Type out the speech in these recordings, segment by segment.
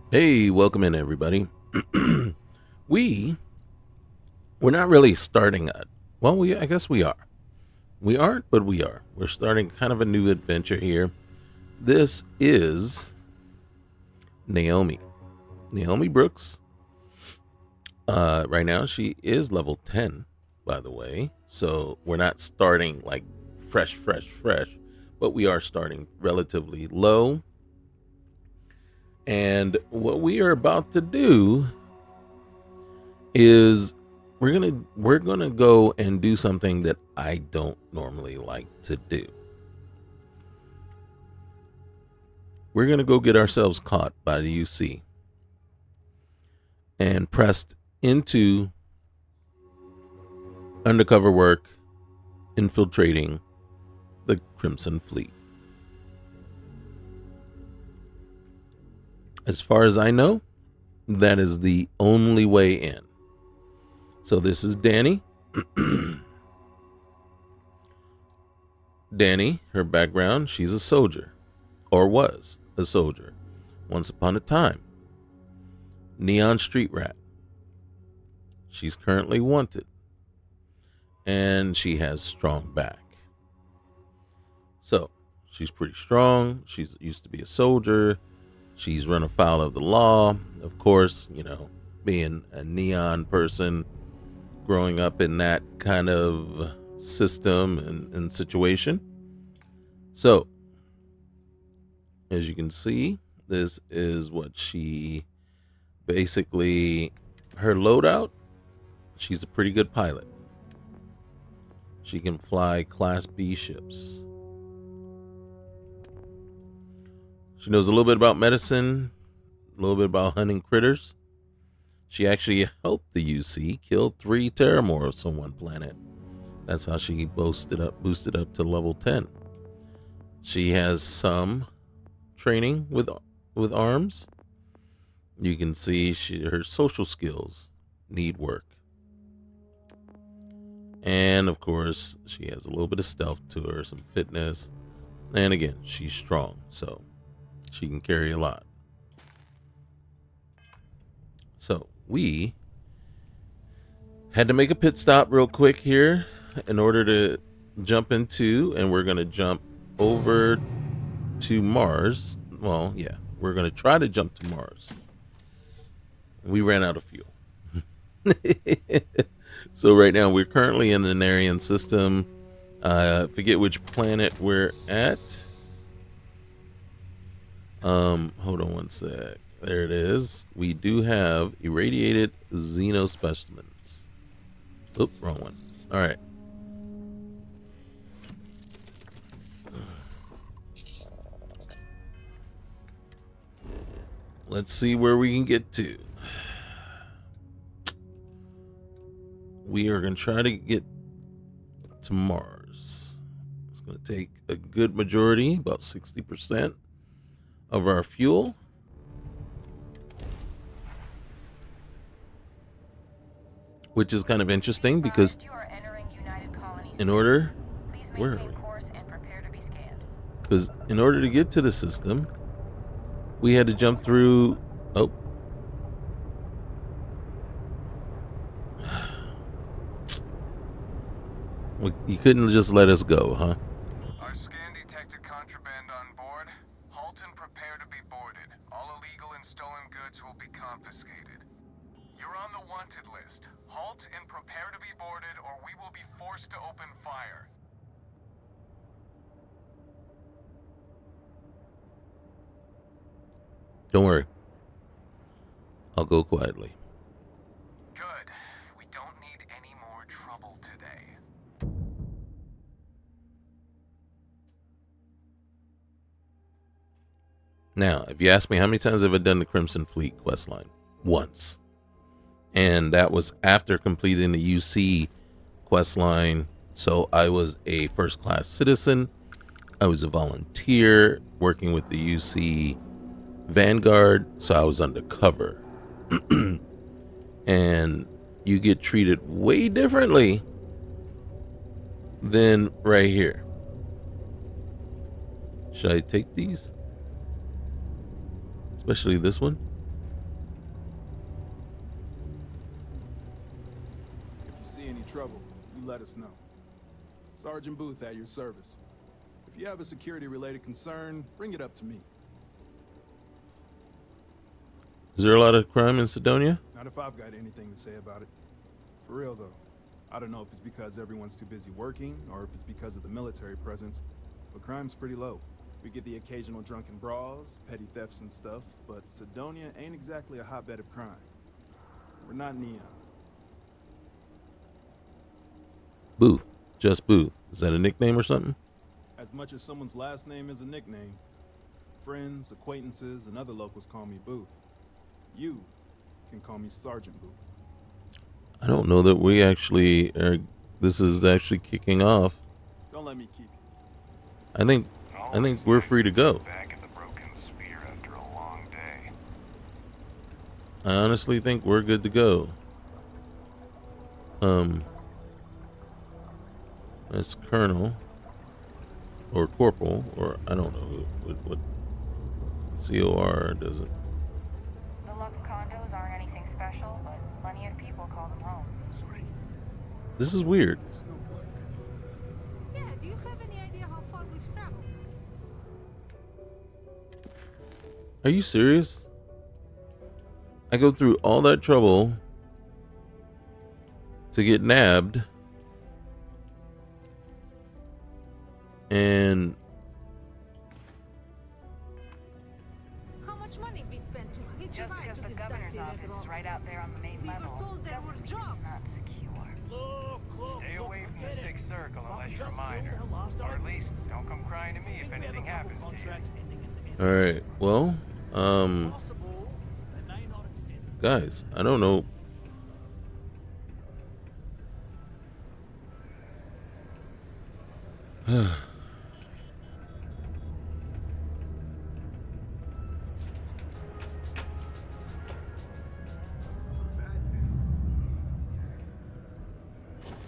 Hey, welcome in everybody. we we're not really starting a well, we I guess we are. We aren't, but we are. We're starting kind of a new adventure here. This is Naomi. Naomi Brooks. Right now she is level 10, by the way. So we're not starting like fresh, but we are starting relatively low. And what we are about to do is we're gonna go and do something that I don't normally like to do. We're gonna go get ourselves caught by the UC and pressed into undercover work, infiltrating the Crimson Fleet. As far as I know, that is the only way in. So this is Danny. Danny, her background, she's a soldier, or was a soldier, once upon a time. Neon street rat. She's currently wanted, and she has strong back. So she's pretty strong. She's used to be a soldier. She's run afoul of the law. Of course, being a neon person, growing up in that kind of system and situation. So, as you can see, this is what she basically, her loadout. She's a pretty good pilot. She can fly Class B ships. She knows a little bit about medicine, a little bit about hunting critters. She actually helped the UC kill 3 Terramorphs on one planet. That's how she boosted up to level 10. She has some training with arms. You can see her social skills need work. And of course, she has a little bit of stealth to her, some fitness. And again, she's strong, so she can carry a lot. So we had to make a pit stop real quick here in order to jump into, and we're going to jump over to Mars. Well, yeah, we're going to try to jump to Mars. We ran out of fuel. So right now we're currently in the Narian system. Forget which planet we're at. Hold on one sec. There it is. We do have irradiated xenospecimens. Oop, wrong one. All right. Let's see where we can get to. We are going to try to get to Mars. It's going to take a good majority, about 60% of our fuel. Which is kind of interesting because in order, where are we? Because in order to get to the system, we had to jump through. Oh. You couldn't just let us go, huh? Our scan detected contraband on board. Halt and prepare to be boarded. All illegal and stolen goods will be confiscated. You're on the wanted list. Halt and prepare to be boarded, or we will be forced to open fire. Don't worry. I'll go quietly. Good. We don't need any more trouble today. Now, if you ask me how many times have I done the Crimson Fleet questline? Once. And that was after completing the UC questline. So I was a first class citizen. I was a volunteer working with the UC Vanguard. So I was undercover. And you get treated way differently than right here. Should I take these? Especially this one? trouble, you let us know. Sergeant Booth at your service. If you have a security-related concern, bring it up to me. Is there a lot of crime in Sidonia? Not if I've got anything to say about it. For real, though. I don't know if it's because everyone's too busy working, or if it's because of the military presence, but crime's pretty low. We get the occasional drunken brawls, petty thefts and stuff, but Sidonia ain't exactly a hotbed of crime. We're not Neon. Booth. Just Booth. Is that a nickname or something? As much as someone's last name is a nickname, friends, acquaintances, and other locals call me Booth. You can call me Sergeant Booth. I don't know that we actually are. This is actually kicking off. Don't let me keep you. I think we're free to go. Back at the Broken Spear after a long day. I honestly think we're good to go. That's Colonel or Corporal, or I don't know what COR doesn't. The Lux condos aren't anything special, but plenty of people call them home. This is weird. Yeah, do you have any idea how far we've traveled? Are you serious? I go through all that trouble to get nabbed, and How much money we spent to hitch a Just ride because to the this governor's dusty office red is rock. right out there on the main We were level told there doesn't were mean jobs. it's not secure. Stay away from the Sixth Circle unless you're a minor. Or at least don't come crying to me if anything happens to you. all right. Well, guys, I don't know.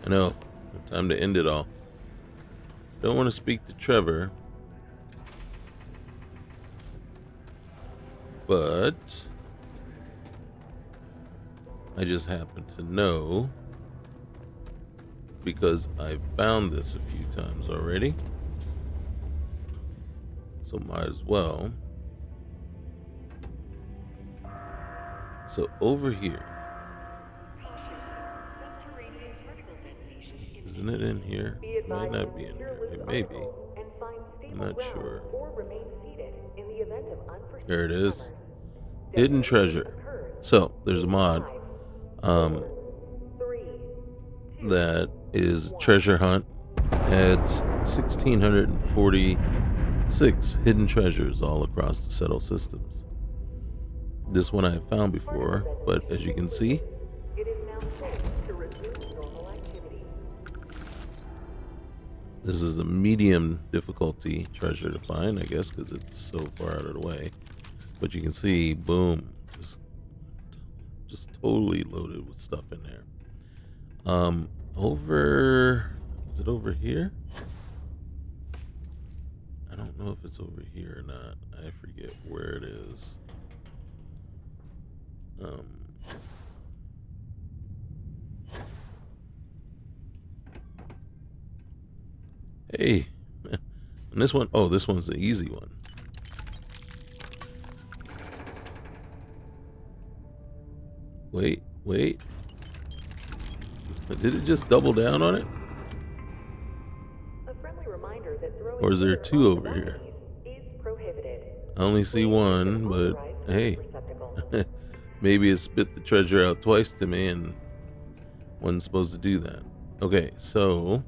I know. Time to end it all. Don't want to speak to Trevor, but I just happen to know, because I've found this a few times already, so might as well. So over here, isn't it in here? It might not be in here. It may be. I'm not sure. There it is. Hidden treasure. So there's a mod that is treasure hunt. Adds 1,646 hidden treasures all across the Settle systems. This one I have found before, but as you can see, this is a medium difficulty treasure to find, I guess, because it's so far out of the way. But you can see, boom, just totally loaded with stuff in there. Is it over here? I don't know if it's over here or not. I forget where it is. Hey, and this one, oh, this one's the easy one. Wait. Did it just double down on it? Or is there two over here? I only see one, but hey, maybe it spit the treasure out twice to me and wasn't supposed to do that. Okay, so,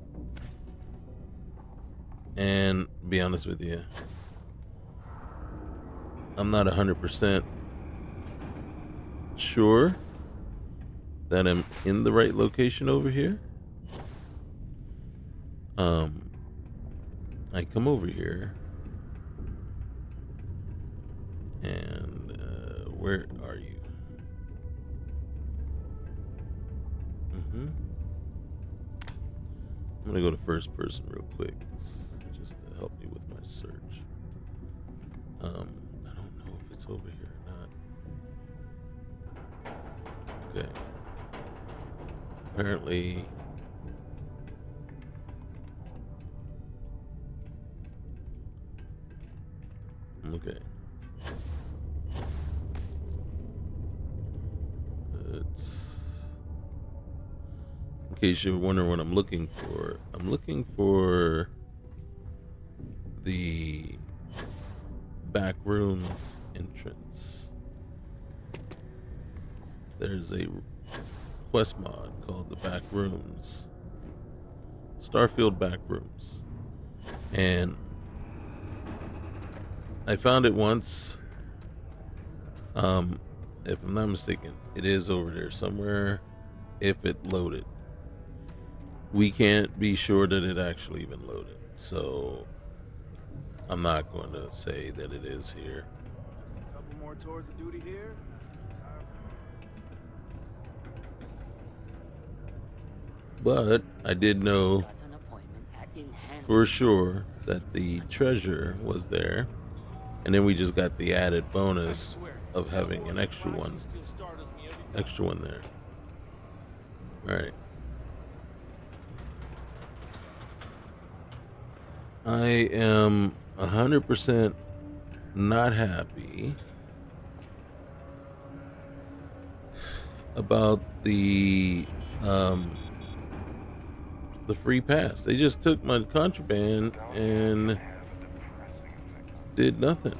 and be honest with you, I'm not 100% sure that I'm in the right location over here. I come over here, and where are you? I'm gonna go to first person real quick, just to help me with my search. I don't know if it's over here or not. Okay. Apparently, case you're wondering what I'm looking for the back rooms entrance. There's a quest mod called the back rooms, Starfield back rooms, and I found it once. If I'm not mistaken, it is over there somewhere. If it loaded, we can't be sure that it actually even loaded, so I'm not going to say that it is here. Just a couple more tours of duty here. But I did know for sure that the treasure was there, and then we just got the added bonus of having an extra one there. All right. I am 100% not happy about the free pass. They just took my contraband and did nothing.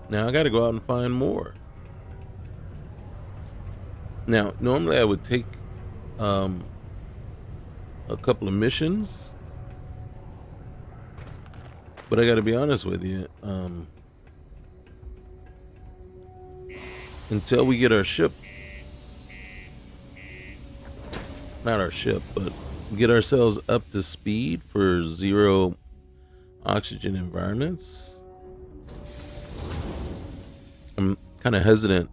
Now I got to go out and find more. Now, normally I would take a couple of missions, but I got to be honest with you. Until we get our ship, not our ship, but get ourselves up to speed for zero oxygen environments, I'm kind of hesitant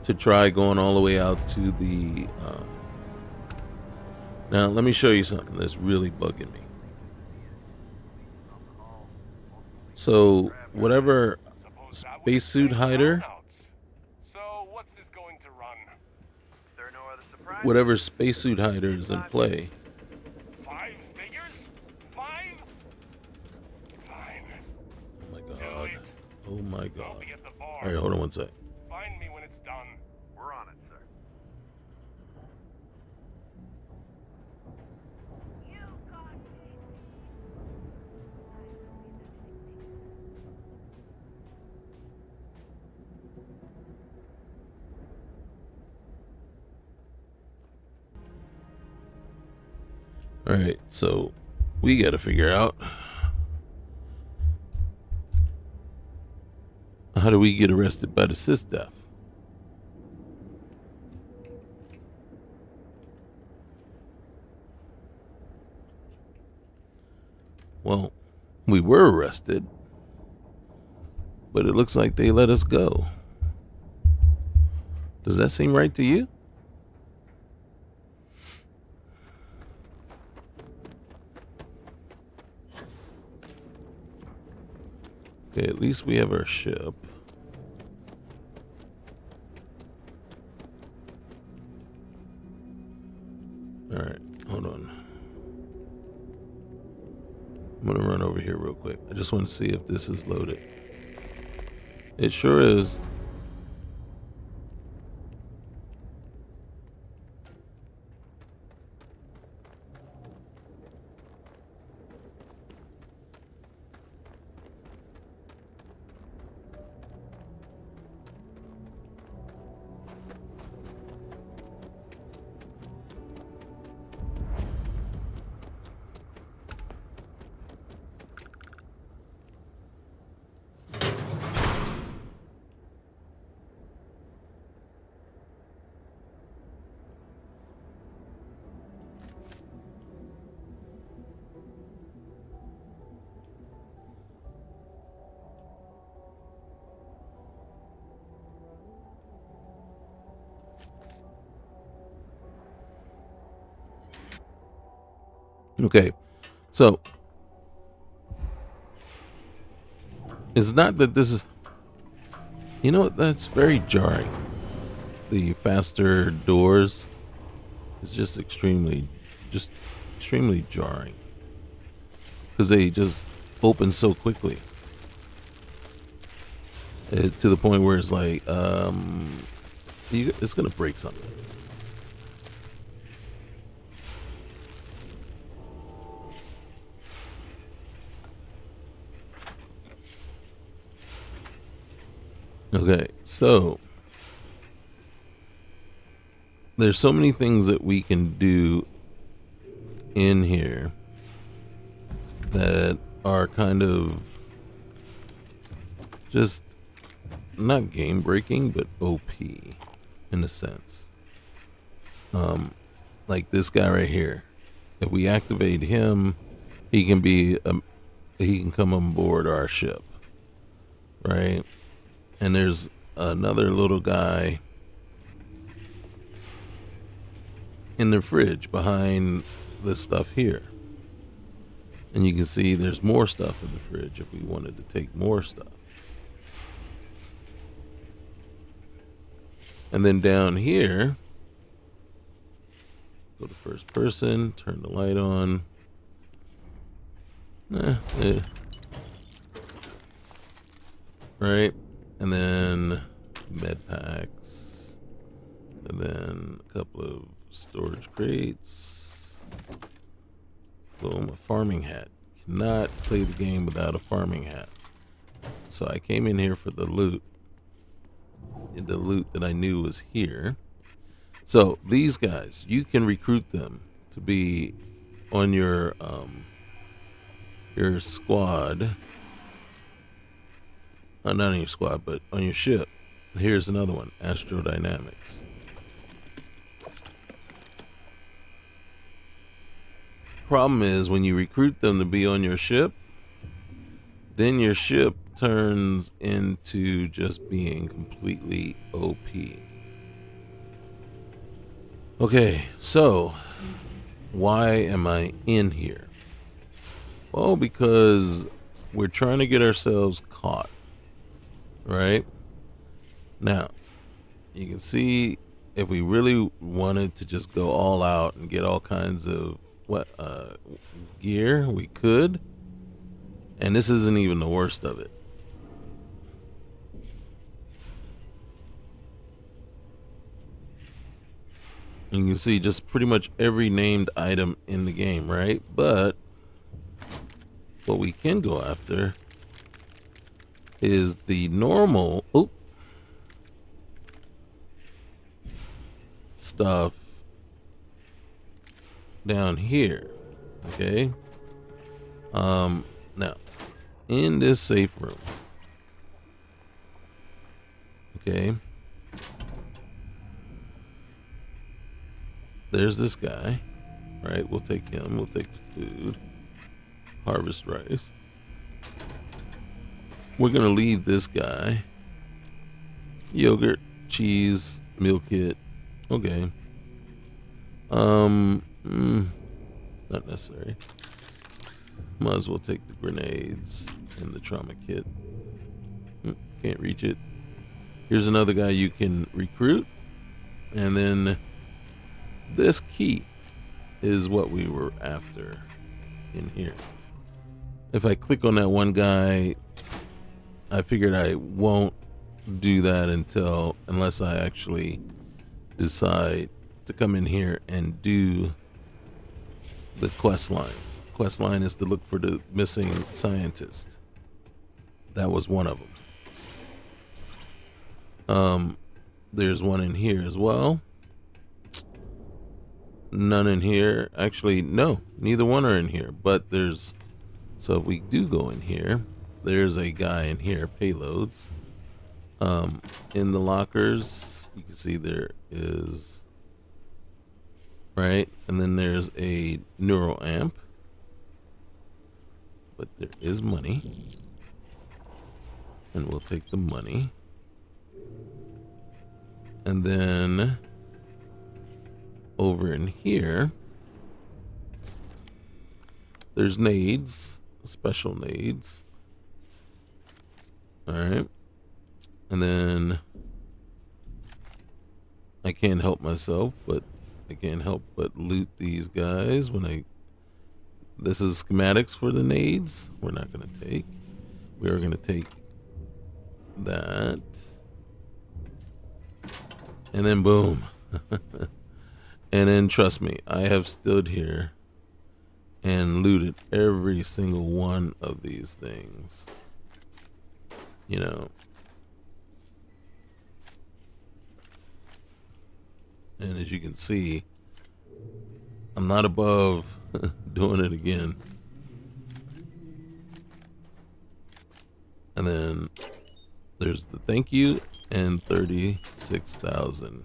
to try going all the way out to the now let me show you something that's really bugging me. So whatever spacesuit hider, whatever spacesuit hider is in play, oh my god. All right, hold on one sec. Find me when it's done. We're on it, sir. All right, so we got to figure out how do we get arrested by the sysdef? Well, we were arrested, but it looks like they let us go. Does that seem right to you? Okay, at least we have our ship. All right, hold on. I'm gonna run over here real quick. I just want to see if this is loaded. It sure is. Okay, so it's not that this is, you know, that's very jarring. The faster doors is just extremely jarring because they just open so quickly to the point where it's like, it's gonna break something. Okay, so there's so many things that we can do in here that are kind of just not game breaking, but OP in a sense. Like this guy right here. If we activate him, he can come on board our ship, right? And there's another little guy in the fridge behind the stuff here. And you can see there's more stuff in the fridge if we wanted to take more stuff. And then down here, go to first person, turn the light on. Right? And then med packs. And then a couple of storage crates. Boom, a farming hat. Cannot play the game without a farming hat. So I came in here for the loot. The loot that I knew was here. So these guys, you can recruit them to be on your squad. Not on your squad, but on your ship. Here's another one, Astrodynamics. Problem is when you recruit them to be on your ship, then your ship turns into just being completely OP. Okay, so why am I in here? Well, because we're trying to get ourselves caught, right? Now, you can see if we really wanted to just go all out and get all kinds of gear, we could. And this isn't even the worst of it. You can see just pretty much every named item in the game, right? But what we can go after is the normal stuff down here. Okay. Now in this safe room, okay, there's this guy, right? We'll take him. We'll take the food. Harvest rice. We're gonna leave this guy. Yogurt, cheese, meal kit. Okay. Not necessary. Might as well take the grenades and the trauma kit. Can't reach it. Here's another guy you can recruit. And then this key is what we were after in here. If I click on that one guy, I figured I won't do that unless I actually decide to come in here and do the quest line. Quest line is to look for the missing scientist. That was one of them. There's one in here as well. None in here. Actually, no, neither one are in here. But so if we do go in here, there's a guy in here, payloads. In the lockers, you can see there is, right? And then there's a neural amp. But there is money. And we'll take the money. And then over in here, there's nades, special nades. All right. And then I can't help myself, but I can't help but loot these guys this is schematics for the nades. We're not going to take. We are going to take that. And then boom. And then trust me, I have stood here and looted every single one of these things. You know, And as you can see, I'm not above doing it again. And then there's the thank you and 36,000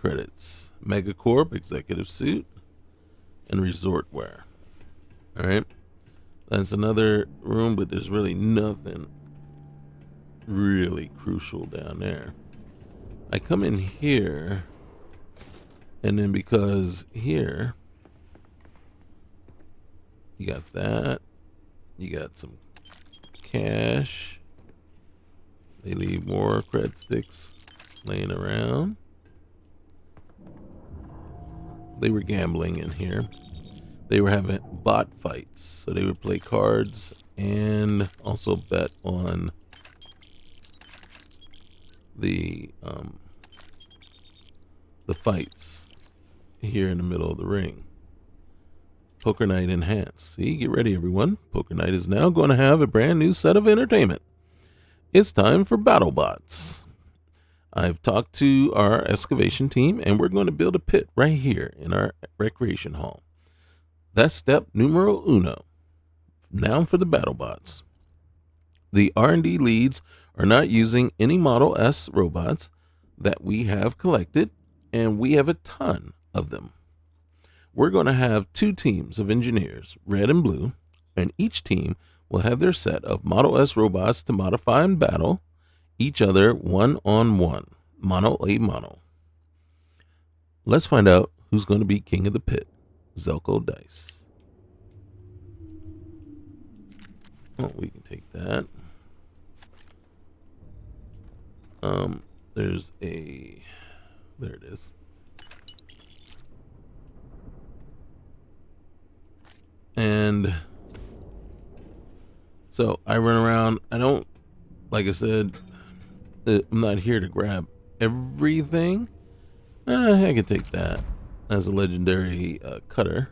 credits. Megacorp, executive suit, and resort wear. All right. That's another room, but there's really nothing really crucial down there. I come in here, and then because here, you got that, you got some cash. They leave more cred sticks laying around. They were gambling in here. They were having bot fights, so they would play cards and also bet on the fights here in the middle of the ring. Poker Night enhanced. See, get ready, everyone. Poker Night is now going to have a brand new set of entertainment. It's time for battle bots. I've talked to our excavation team, and we're going to build a pit right here in our recreation hall. That's step numero uno. Now for the battle bots. The R&D leads are not using any Model S robots that we have collected, and we have a ton of them. We're going to have 2 teams of engineers, red and blue, and each team will have their set of Model S robots to modify and battle each other one-on-one, mono a mono. Let's find out who's going to be king of the pit. Zelko dice. Oh, we can take that. There it is. And so I run around. I don't, like I said, I'm not here to grab everything. I can take that as a legendary cutter.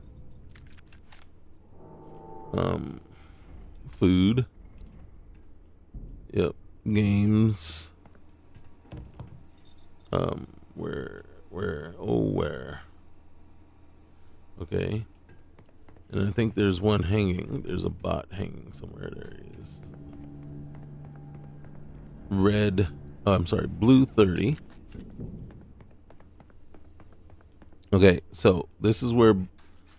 Food. Yep. Games. Where? Okay. And I think there's one hanging. There's a bot hanging somewhere. There he is. Blue 30. Okay, so this is where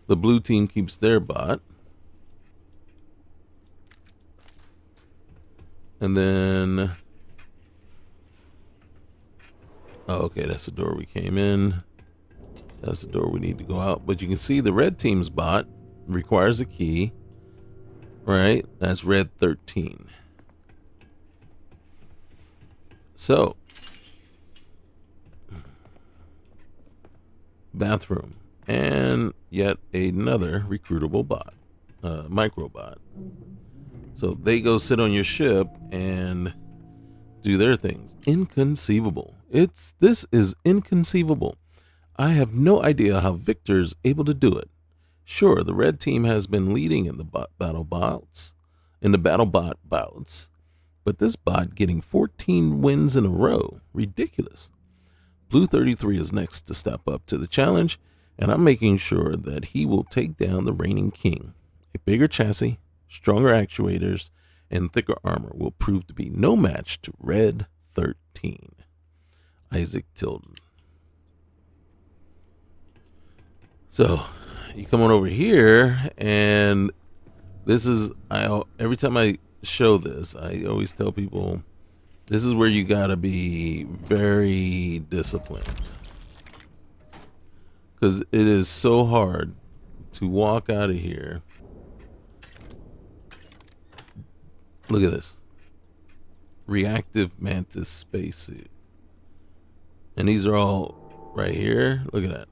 the blue team keeps their bot. And then... Oh, okay, that's the door we came in. That's the door we need to go out. But you can see the red team's bot requires a key. Right? That's red 13. So, bathroom. And yet another recruitable bot. Microbot. So they go sit on your ship and do their things. Inconceivable. This is inconceivable. I have no idea how Victor's able to do it. Sure, the red team has been leading in the battle bouts, but this bot getting 14 wins in a row, ridiculous. Blue 33 is next to step up to the challenge, and I'm making sure that he will take down the reigning king. A bigger chassis, stronger actuators, and thicker armor will prove to be no match to Red 13. Isaac Tilden. So, you come on over here, and this is, every time I show this, I always tell people, this is where you gotta be very disciplined. Because it is so hard to walk out of here. Look at this. Reactive Mantis spacesuit. And these are all right here. Look at that.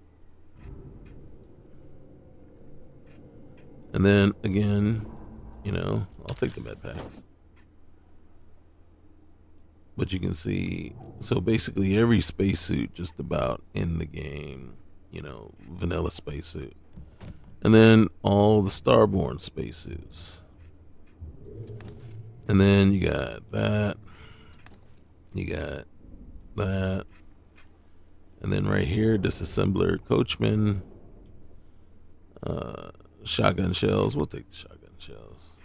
And then again, I'll take the med packs. But you can see, so basically every spacesuit just about in the game, vanilla spacesuit. And then all the Starborn spacesuits. And then you got that. You got that. And then right here, disassembler, coachman, shotgun shells. We'll take the shotgun shells.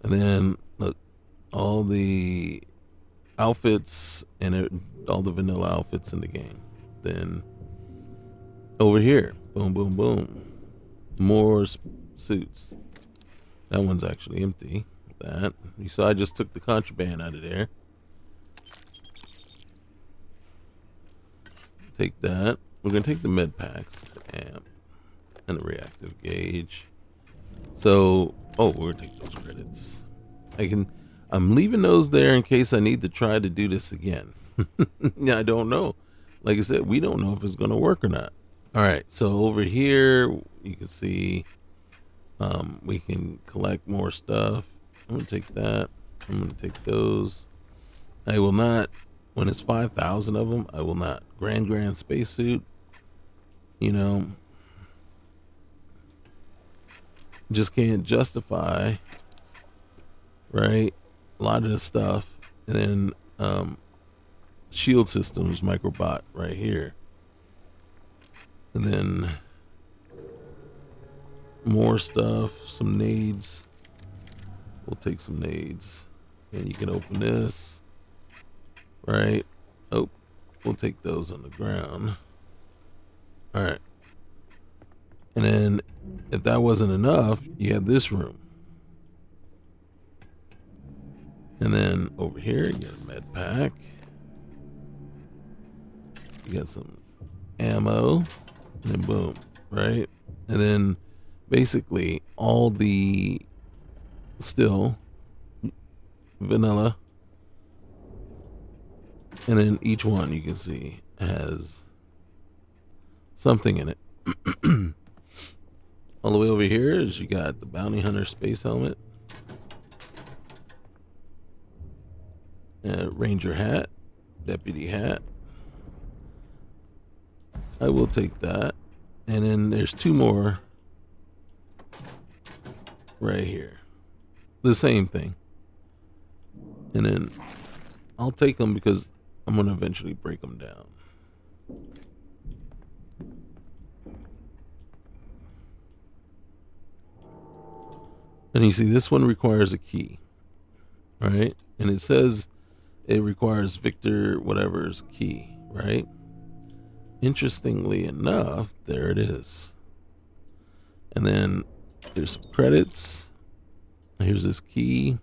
And then look, all the outfits and all the vanilla outfits in the game. Then over here, boom, boom, boom, more suits. That one's actually empty. That you saw, I just took the contraband out of there. Take that. We're gonna take the med packs, the amp, and the reactive gauge. So, oh, we're gonna take those credits. I'm leaving those there in case I need to try to do this again. Yeah, I don't know. Like I said, we don't know if it's gonna work or not. All right, so over here you can see we can collect more stuff. I'm gonna take that. I'm gonna take those. I will not, when it's 5,000 of them, I will not. Grand spacesuit, you know, just can't justify, right? A lot of the stuff. And then shield systems microbot right here. And then more stuff, some nades. We'll take some nades. And you can open this, right? Oh, we'll take those on the ground. All right. And then if that wasn't enough, you have this room. And then over here, you got a med pack. You got some ammo. And then boom, right? And then basically all the still vanilla. And then each one you can see has something in it. All the way over here is you got the bounty hunter space helmet, ranger hat, deputy hat. I will take that. And then there's two more right here. The same thing. And then I'll take them because I'm going to eventually break them down. And you see this one requires a key, right? And it says it requires Victor whatever's key, right? Interestingly enough, there it is. And then there's some credits. Here's this key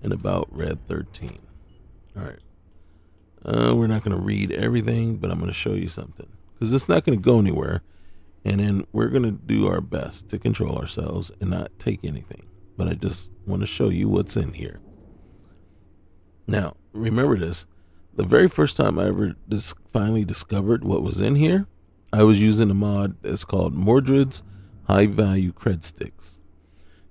and about red 13. All right. We're not going to read everything, but I'm going to show you something because it's not going to go anywhere. And then we're going to do our best to control ourselves and not take anything. But I just want to show you what's in here. Now, remember this. The very first time I ever finally discovered what was in here, I was using a mod that's called Mordred's High Value Cred Sticks.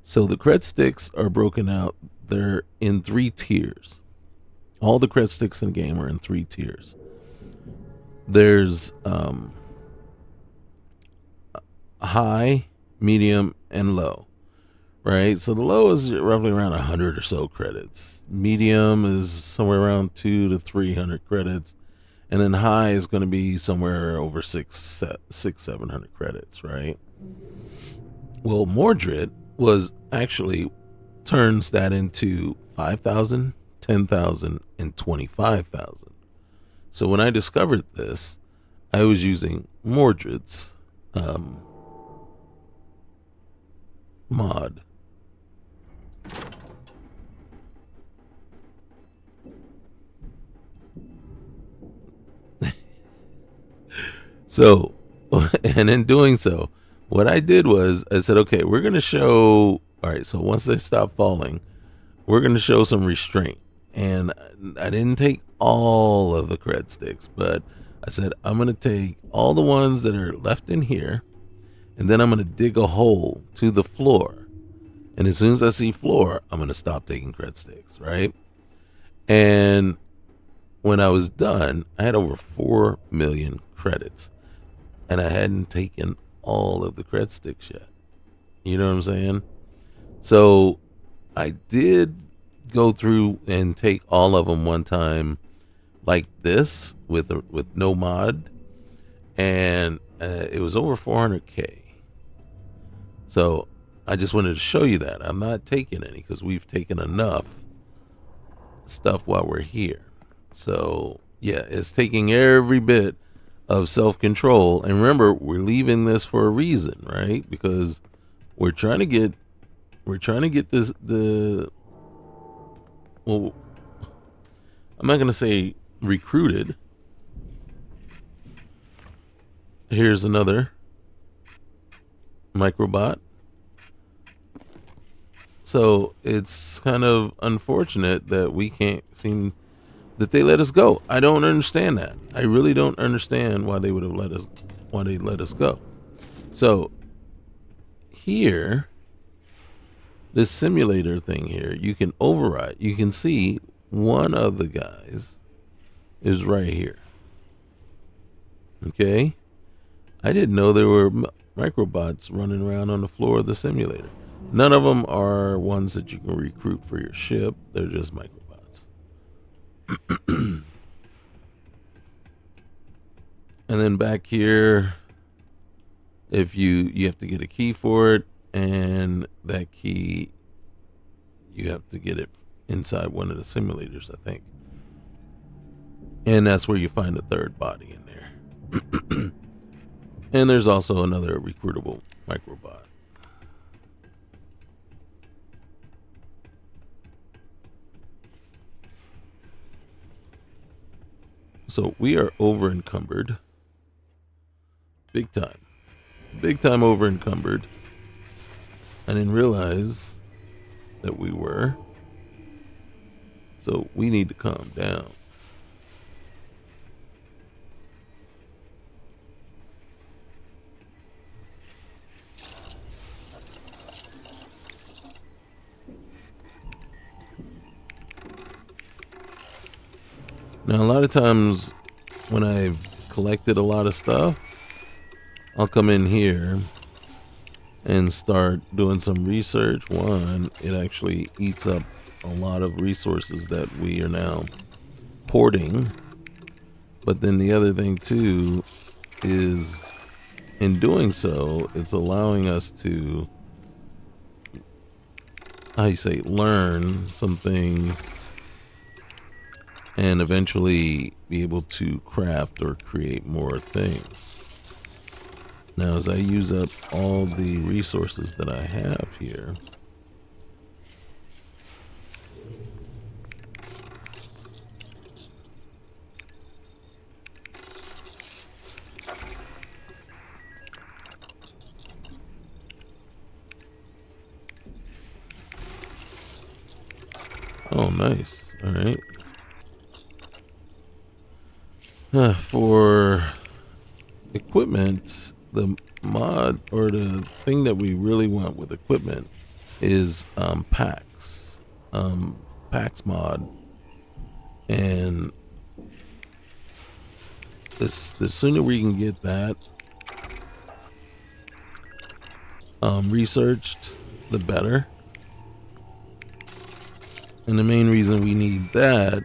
So the cred sticks are broken out. They're in 3 tiers. All the cred sticks in the game are in 3 tiers. There's high, medium, and low. Right? So the low is roughly around 100 or so credits. Medium is somewhere around 200 to 300 credits. And then high is going to be somewhere over 700 credits, right? Well, Mordred was actually turns that into 5,000, 10,000, and 25,000. So when I discovered this, I was using Mordred's mod. So, and in doing so, what I did was I said, okay, we're going to show, all right, so once they stop falling, we're going to show some restraint. And I didn't take all of the cred sticks, but I said, I'm going to take all the ones that are left in here, and then I'm going to dig a hole to the floor. And as soon as I see floor, I'm going to stop taking cred sticks, right? And when I was done, I had over 4 million credits. And I hadn't taken all of the cred sticks yet. You know what I'm saying? So I did go through and take all of them one time like this with no mod. and it was over 400K. So I just wanted to show you that. I'm not taking any because we've taken enough stuff while we're here. So yeah, it's taking every bit of self-control. And remember, we're leaving this for a reason, right? Because we're trying to get this well, I'm not going to say recruited. Here's another microbot. So it's kind of unfortunate that we can't seem that they let us go. I don't understand that. I really don't understand why they would have let us go. So here, this simulator thing here, you can override. You can see one of the guys is right here. Okay? I didn't know there were microbots running around on the floor of the simulator. None of them are ones that you can recruit for your ship. They're just microbots. And then back here, if you have to get a key for it, and that key, you have to get it inside one of the simulators, I think. And that's where you find the third body in there. And there's also another recruitable microbot. So we are over encumbered. Big time. Big time over encumbered. I didn't realize that we were. So we need to calm down. Now, a lot of times when I've collected a lot of stuff, I'll come in here and start doing some research. One, it actually eats up a lot of resources that we are now porting. But then the other thing too is, in doing so, it's allowing us to, learn some things and eventually be able to craft or create more things. Now, as I use up all the resources that I have here, oh, nice. All right. For equipment, the mod or the thing that we really want with equipment is packs. Packs mod. And the sooner we can get that researched, the better. And the main reason we need that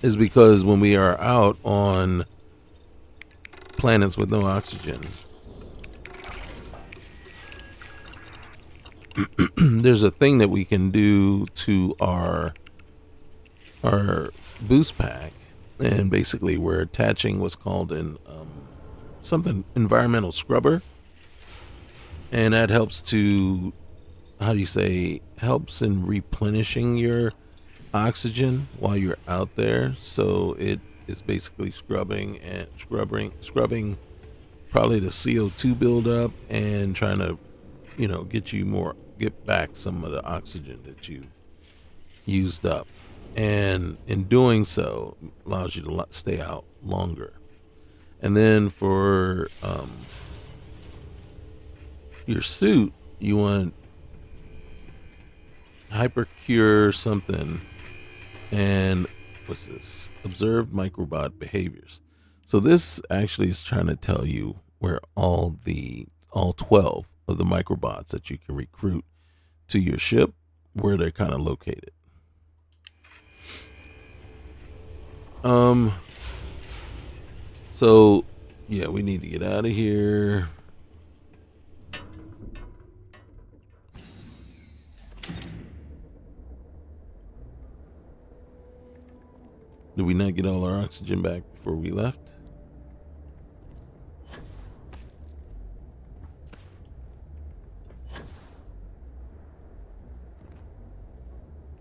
is because when we are out on planets with no oxygen, there's a thing that we can do to our boost pack, and basically we're attaching what's called an something environmental scrubber, and that helps to, helps in replenishing your oxygen while you're out there. So it is basically scrubbing probably the CO2 buildup and trying to, get back some of the oxygen that you've used up. And in doing so, allows you to stay out longer. And then for your suit, you want hypercure something. And what's this? Observed microbot behaviors. So this actually is trying to tell you where all 12 of the microbots that you can recruit to your ship, where they're kind of located. So Yeah, we need to get out of here. Did we not get all our oxygen back before we left?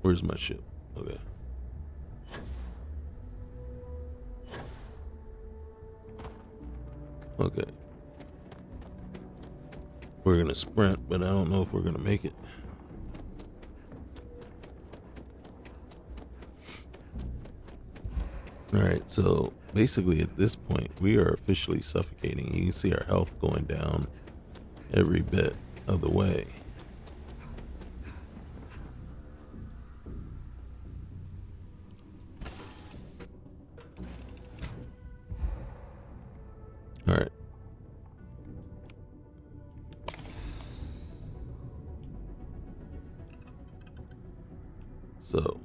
Where's my ship? Okay. Okay. We're gonna sprint, but I don't know if we're gonna make it. Alright, so basically at this point, we are officially suffocating. You can see our health going down every bit of the way. Alright. So,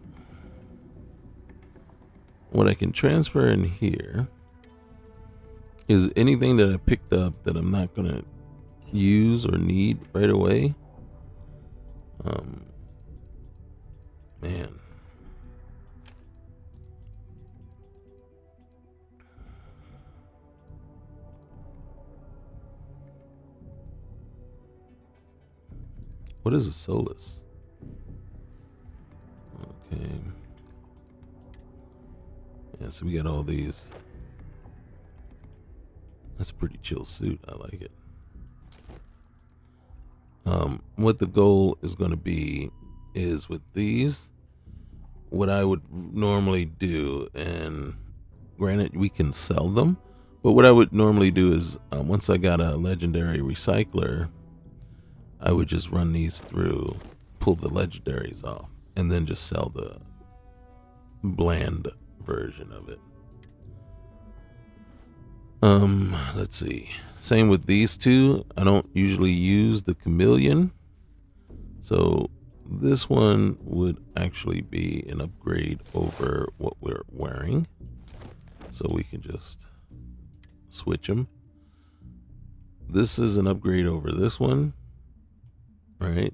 what I can transfer in here is anything that I picked up that I'm not going to use or need right away. Man. What is a Solus? Okay. Yeah, so we got all these. That's a pretty chill suit. I like it. What the goal is going to be is with these, what I would normally do, and granted we can sell them, but what I would normally do is once I got a legendary recycler, I would just run these through, pull the legendaries off, and then just sell the bland version of it. Let's see. Same with these two. I don't usually use the chameleon, so this one would actually be an upgrade over what we're wearing. So we can just switch them. This is an upgrade over this one. Right?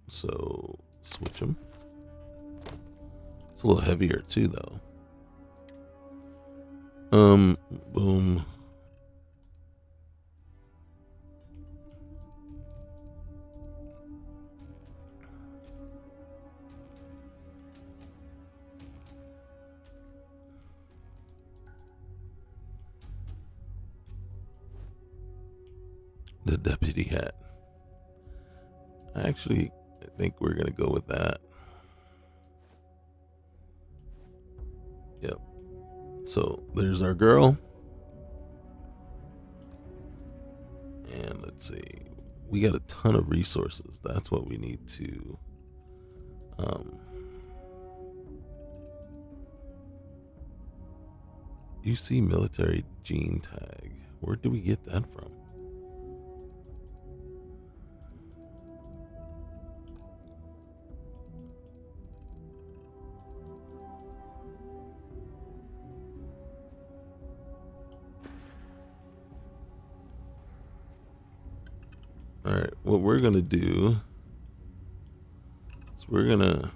So switch them. It's a little heavier too, though. Boom. The deputy hat. I think we're gonna go with that. Yep. So there's our girl. And let's see. We got a ton of resources. That's what we need to you see military gene tag. Where did we get that from? All right, what we're gonna do is we're gonna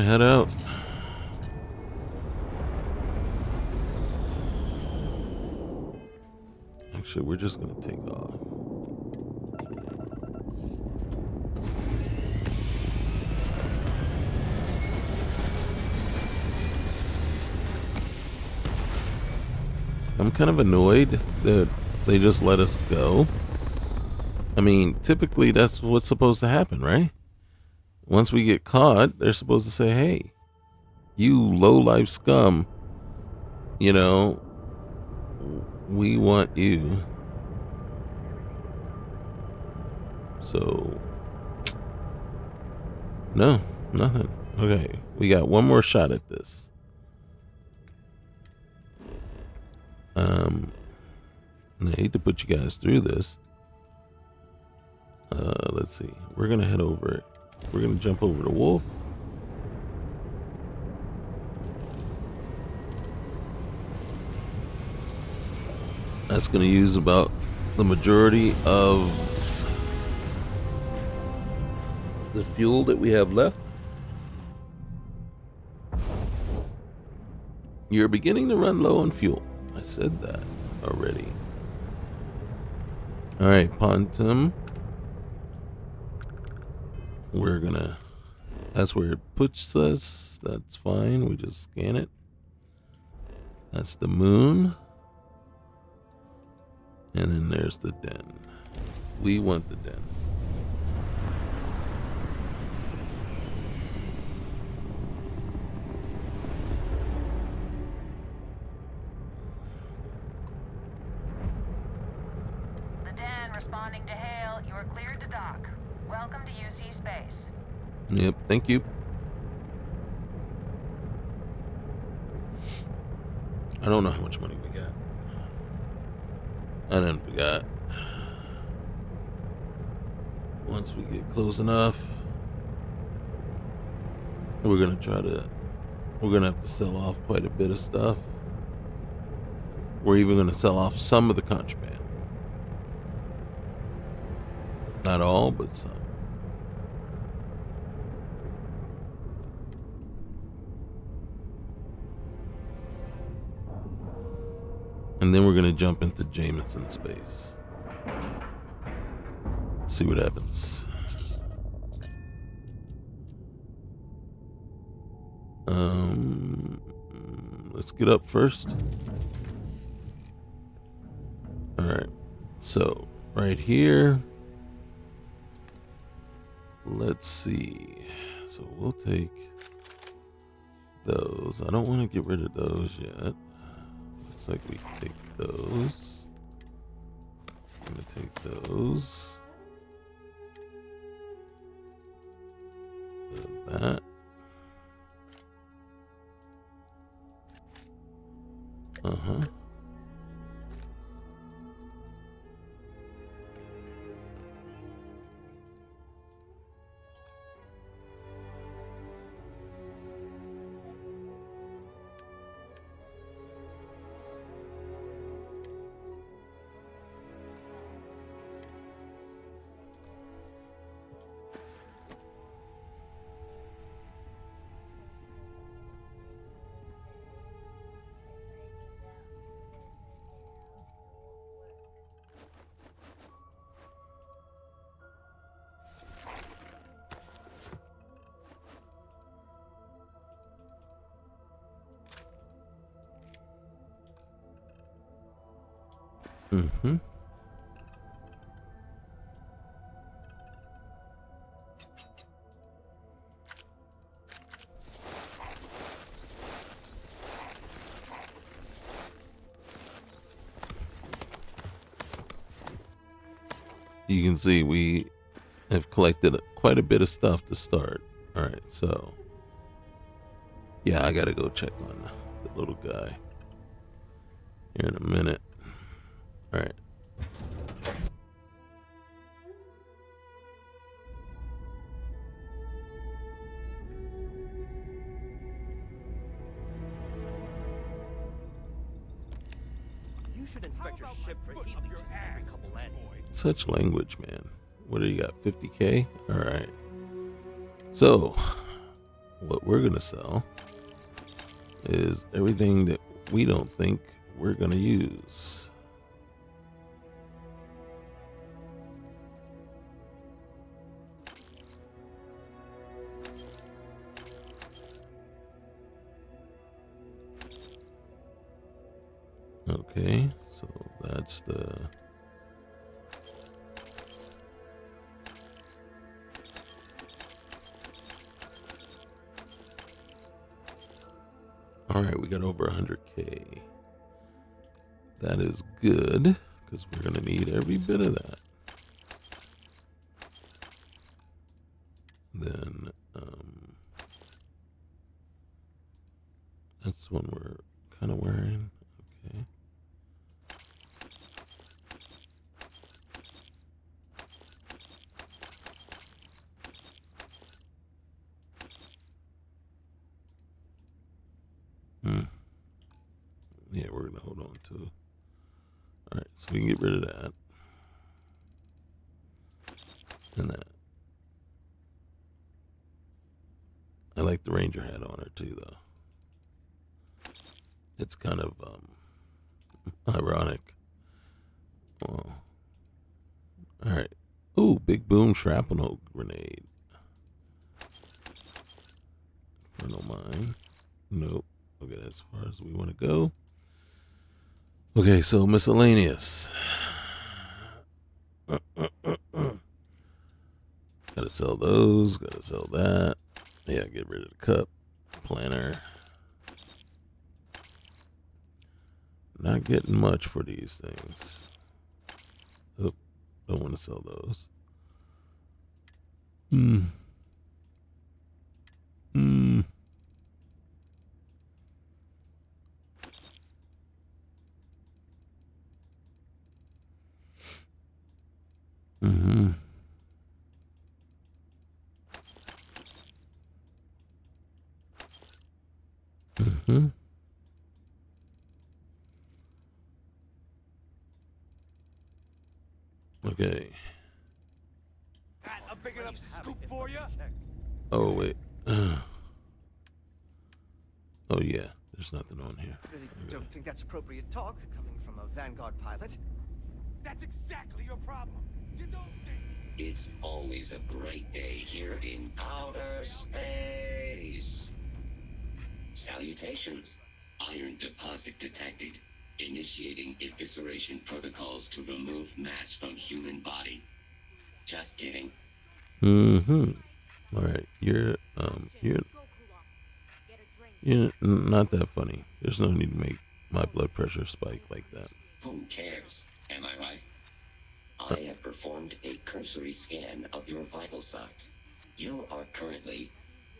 head out. Actually, we're just gonna take off. I'm kind of annoyed that they just let us go. I mean, typically that's what's supposed to happen, right? Once we get caught, they're supposed to say, hey, you low-life scum, you know, we want you. So, no, nothing. Okay, we got one more shot at this. I hate to put you guys through this. Let's see. We're gonna head over we're gonna jump over to Wolf. That's gonna use about the majority of the fuel that we have left. You're beginning to run low on fuel. I said that already. All right, Pontum. We're gonna, that's where it puts us. That's fine. We just scan it. That's the moon. And then there's the den. We want the den. The Den responding to hail. You are cleared to dock. Welcome to UC space. Yep, thank you. I don't know how much money we got. I done forgot. Once we get close enough, we're gonna have to sell off quite a bit of stuff. We're even gonna sell off some of the contraband. Not all, but some. And then we're gonna jump into Jameson space. See what happens. Let's get up first. All right. So right here. Let's see. So we'll take those. I don't want to get rid of those yet. Looks like we can take those. I'm gonna take those. That. Uh-huh. Mm-hmm. You can see we have collected quite a bit of stuff to start. All right, so yeah, I gotta go check on the little guy here in a minute. All right. You should inspect your ship for heat leeches every couple landings. Such language, man. What do you got? 50K? All right. So, what we're gonna sell is everything that we don't think we're gonna use. Okay, so that's the all right, we got over 100K. That is good because we're gonna need every bit of that. Then that's one we're kind of wearing. Okay. gonna hold on to. All right, so we can get rid of that and that. I like the ranger hat on her too, though. It's kind of ironic. Oh. All right. Ooh, big boom shrapnel grenade. Infernal mine. Nope. Okay, that's as far as we want to go. Okay, so miscellaneous. Gotta sell those. Gotta sell that. Yeah, get rid of the cup. Planner. Not getting much for these things. Oh, don't want to sell those. Mm. Mm. Mm-hmm. Mm-hmm. Okay. A big enough scoop for you? Oh, wait. Oh, yeah. There's nothing on here. Really don't think that's appropriate talk coming from a Vanguard pilot. That's exactly your problem. You don't think. It's always a great day here in outer space. Salutations. Iron deposit detected. Initiating evisceration protocols to remove mass from human body. Just kidding. Mm-hmm. All right. You're not that funny. There's no need to make my blood pressure spike like that. Who cares? Am I right? I have performed a cursory scan of your vital signs. You are currently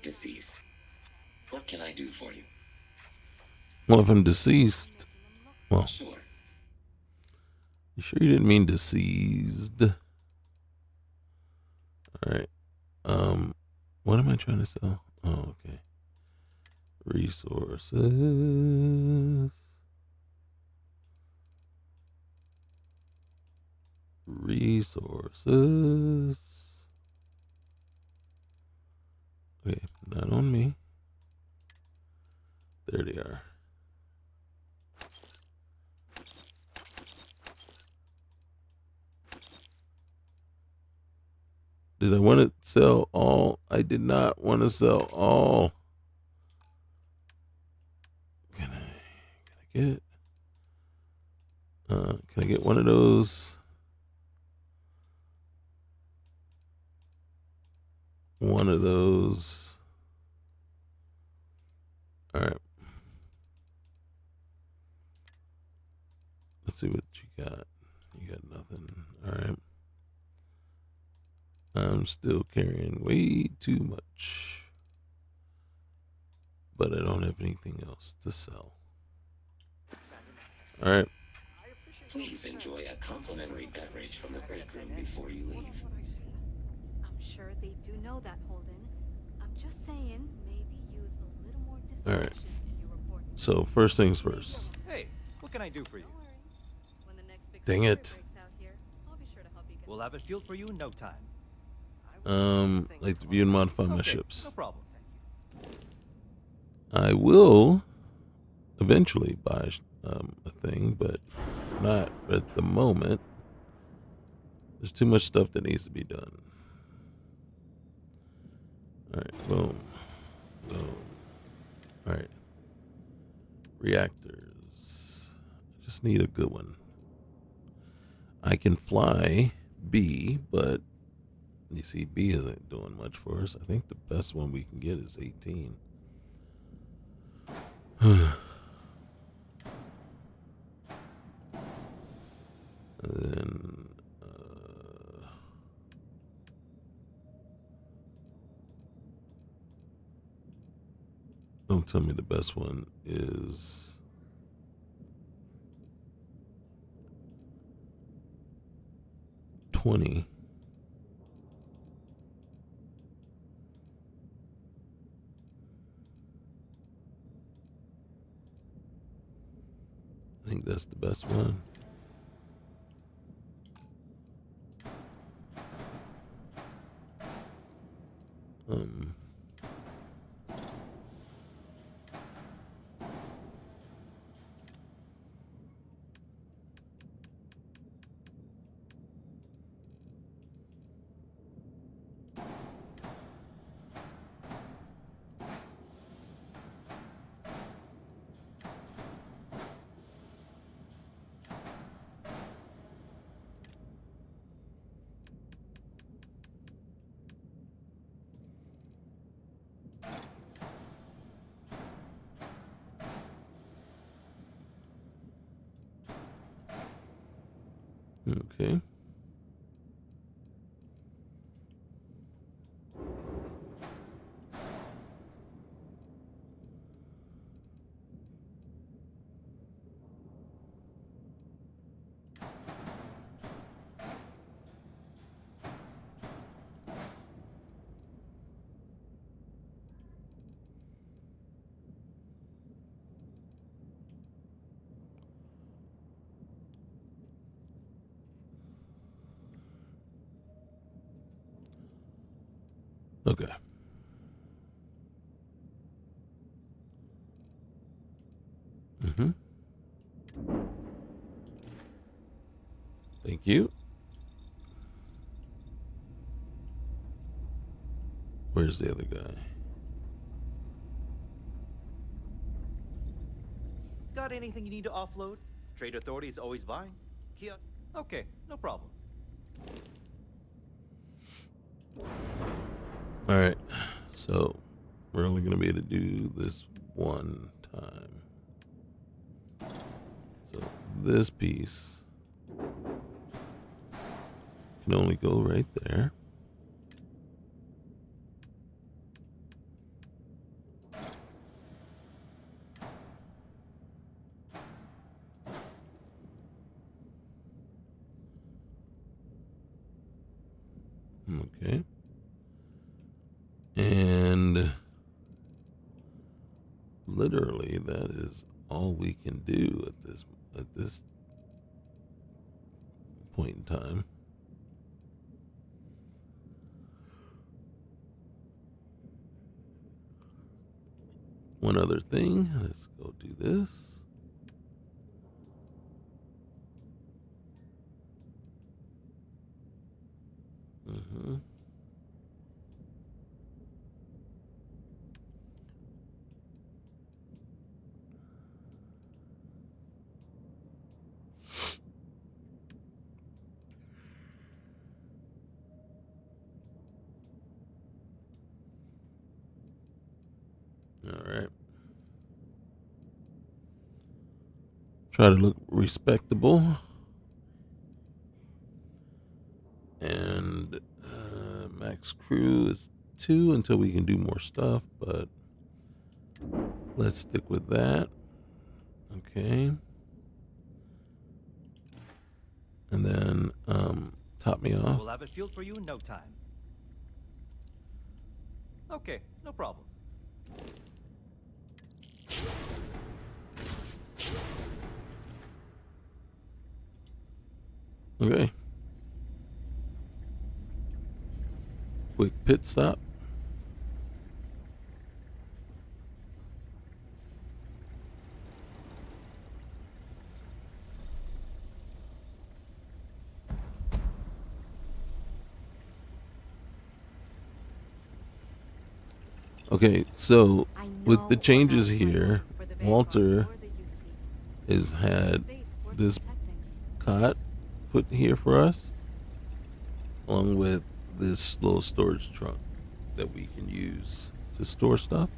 deceased. What can I do for you? Well, if I'm deceased, well, Sure. you sure you didn't mean deceased? All right. What am I trying to sell? Oh, okay. Resources. Resources. Okay, not on me. There they are. Did I want to sell all? I did not want to sell all. Can I get? Can I get one of those? One of those. All right. Let's see what you got. You got nothing. All right. I'm still carrying way too much. But I don't have anything else to sell. All right. Please enjoy a complimentary beverage from the break room before you leave. I'm sure they do know that, Holden. I'm just saying, maybe use a little more All right. discretion in your reporting. So first things first. Hey, what can I do for you? Don't worry. When the next big Dang story it. breaks out here, I'll be sure to help you get We'll have it fueled for you in no time. Like to view and modify my Okay, ships. no problem. I will eventually buy a thing, but not at the moment. There's too much stuff that needs to be done. All right, boom, boom. All right, reactors. I just need a good one. I can fly B, but you see, B isn't doing much for us. I think the best one we can get is 18. And then, don't tell me the best one is 20. think that's the best one. Okay. Okay. Thank you. Where's the other guy? Got anything you need to offload? Trade Authority is always buying. Kia? Okay, no problem. All right. So we're only going to be able to do this one time. So this piece can only go right there. Okay. And literally that is all we can do at this point in time. One other thing, let's go do this. All right. Try to look respectable. And max crew is 2 until we can do more stuff, but let's stick with that. Okay. And then top me off. We'll have it fueled for you in no time. Okay, no problem. Okay. Quick pit stop. Okay, so with the changes here, Walter has had this cot put here for us, along with this little storage trunk that we can use to store stuff.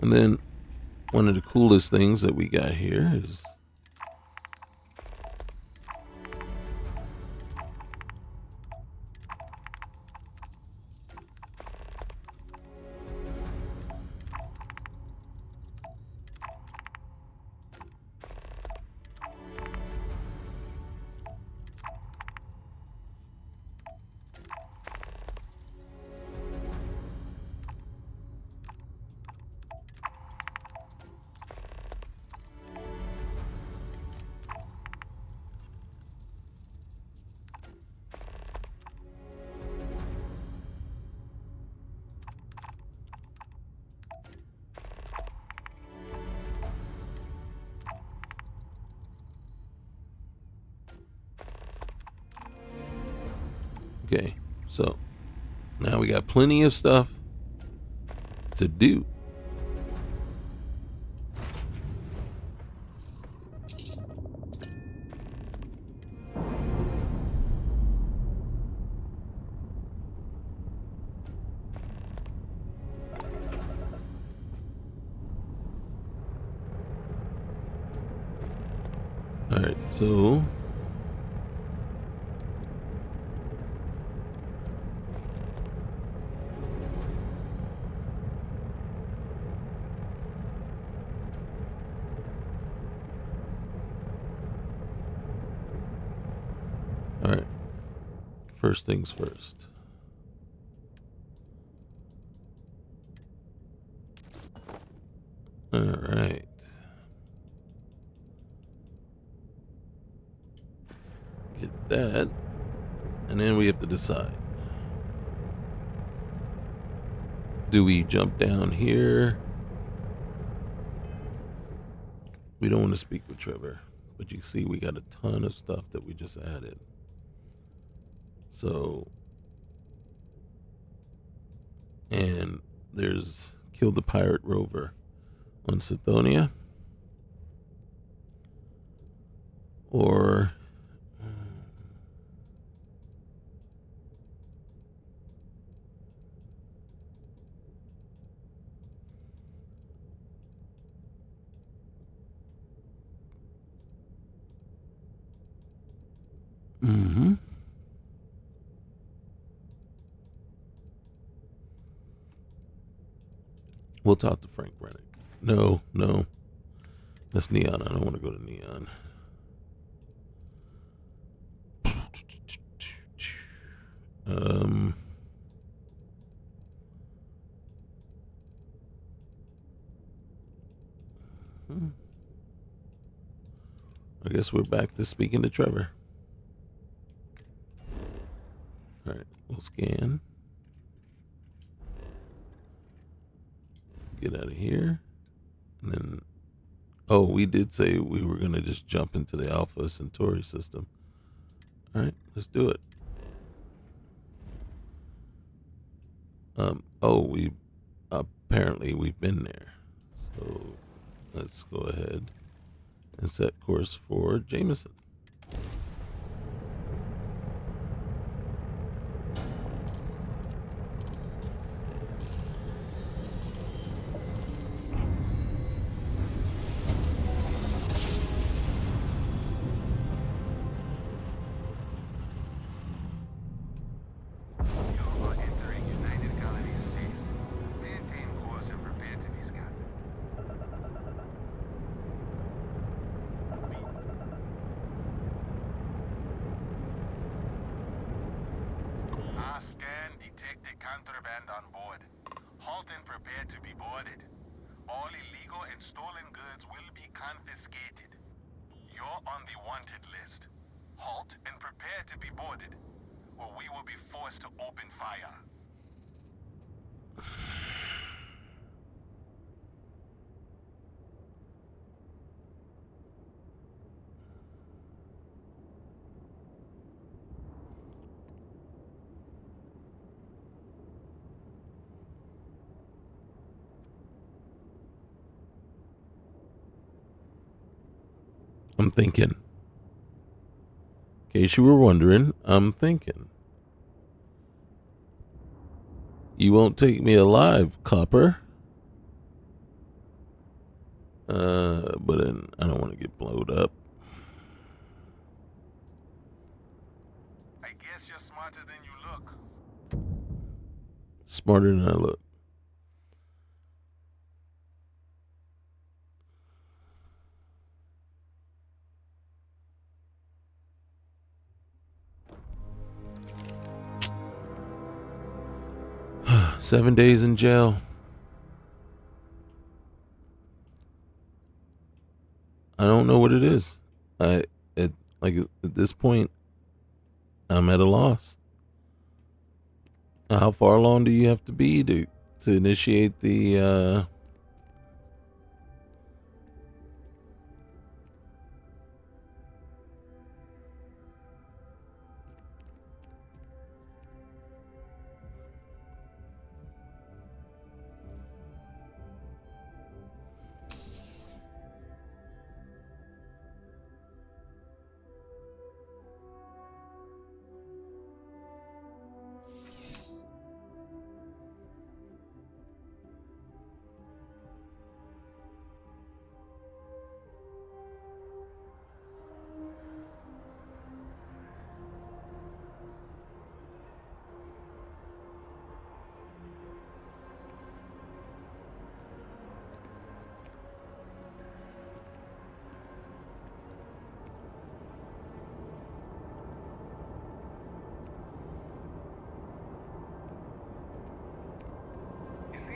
And then one of the coolest things that we got here is Okay, so now we got plenty of stuff to do. All right, so all right. First things first. All right. Get that. And then we have to decide. Do we jump down here? We don't want to speak with Trevor. But you see we got a ton of stuff that we just added. So, and there's Kill the Pirate Rover on Sithonia. Or we'll talk to Frank Rennick. No. That's Neon. I don't want to go to Neon. I guess we're back to speaking to Trevor. All right, we'll scan. Get out of here. And then, oh, we did say we were going to just jump into the Alpha Centauri system. All right, let's do it. Oh, we apparently we've been there. So let's go ahead and set course for Jameson. You are entering United Colonies 6. Maintain course and prepare to be scanned. Our scan detected contraband on board. Halt and prepare to be boarded. All illegal and stolen goods will be confiscated. You're on the wanted list. Halt and prepare to be boarded, or we will be forced to open fire. I'm thinking. In case you were wondering, I'm thinking. You won't take me alive, copper. But then I don't want to get blowed up. I guess you're smarter than you look. Smarter than I look. $7 days in jail. I don't know what it is. At this point, I'm at a loss. How far along do you have to be to initiate the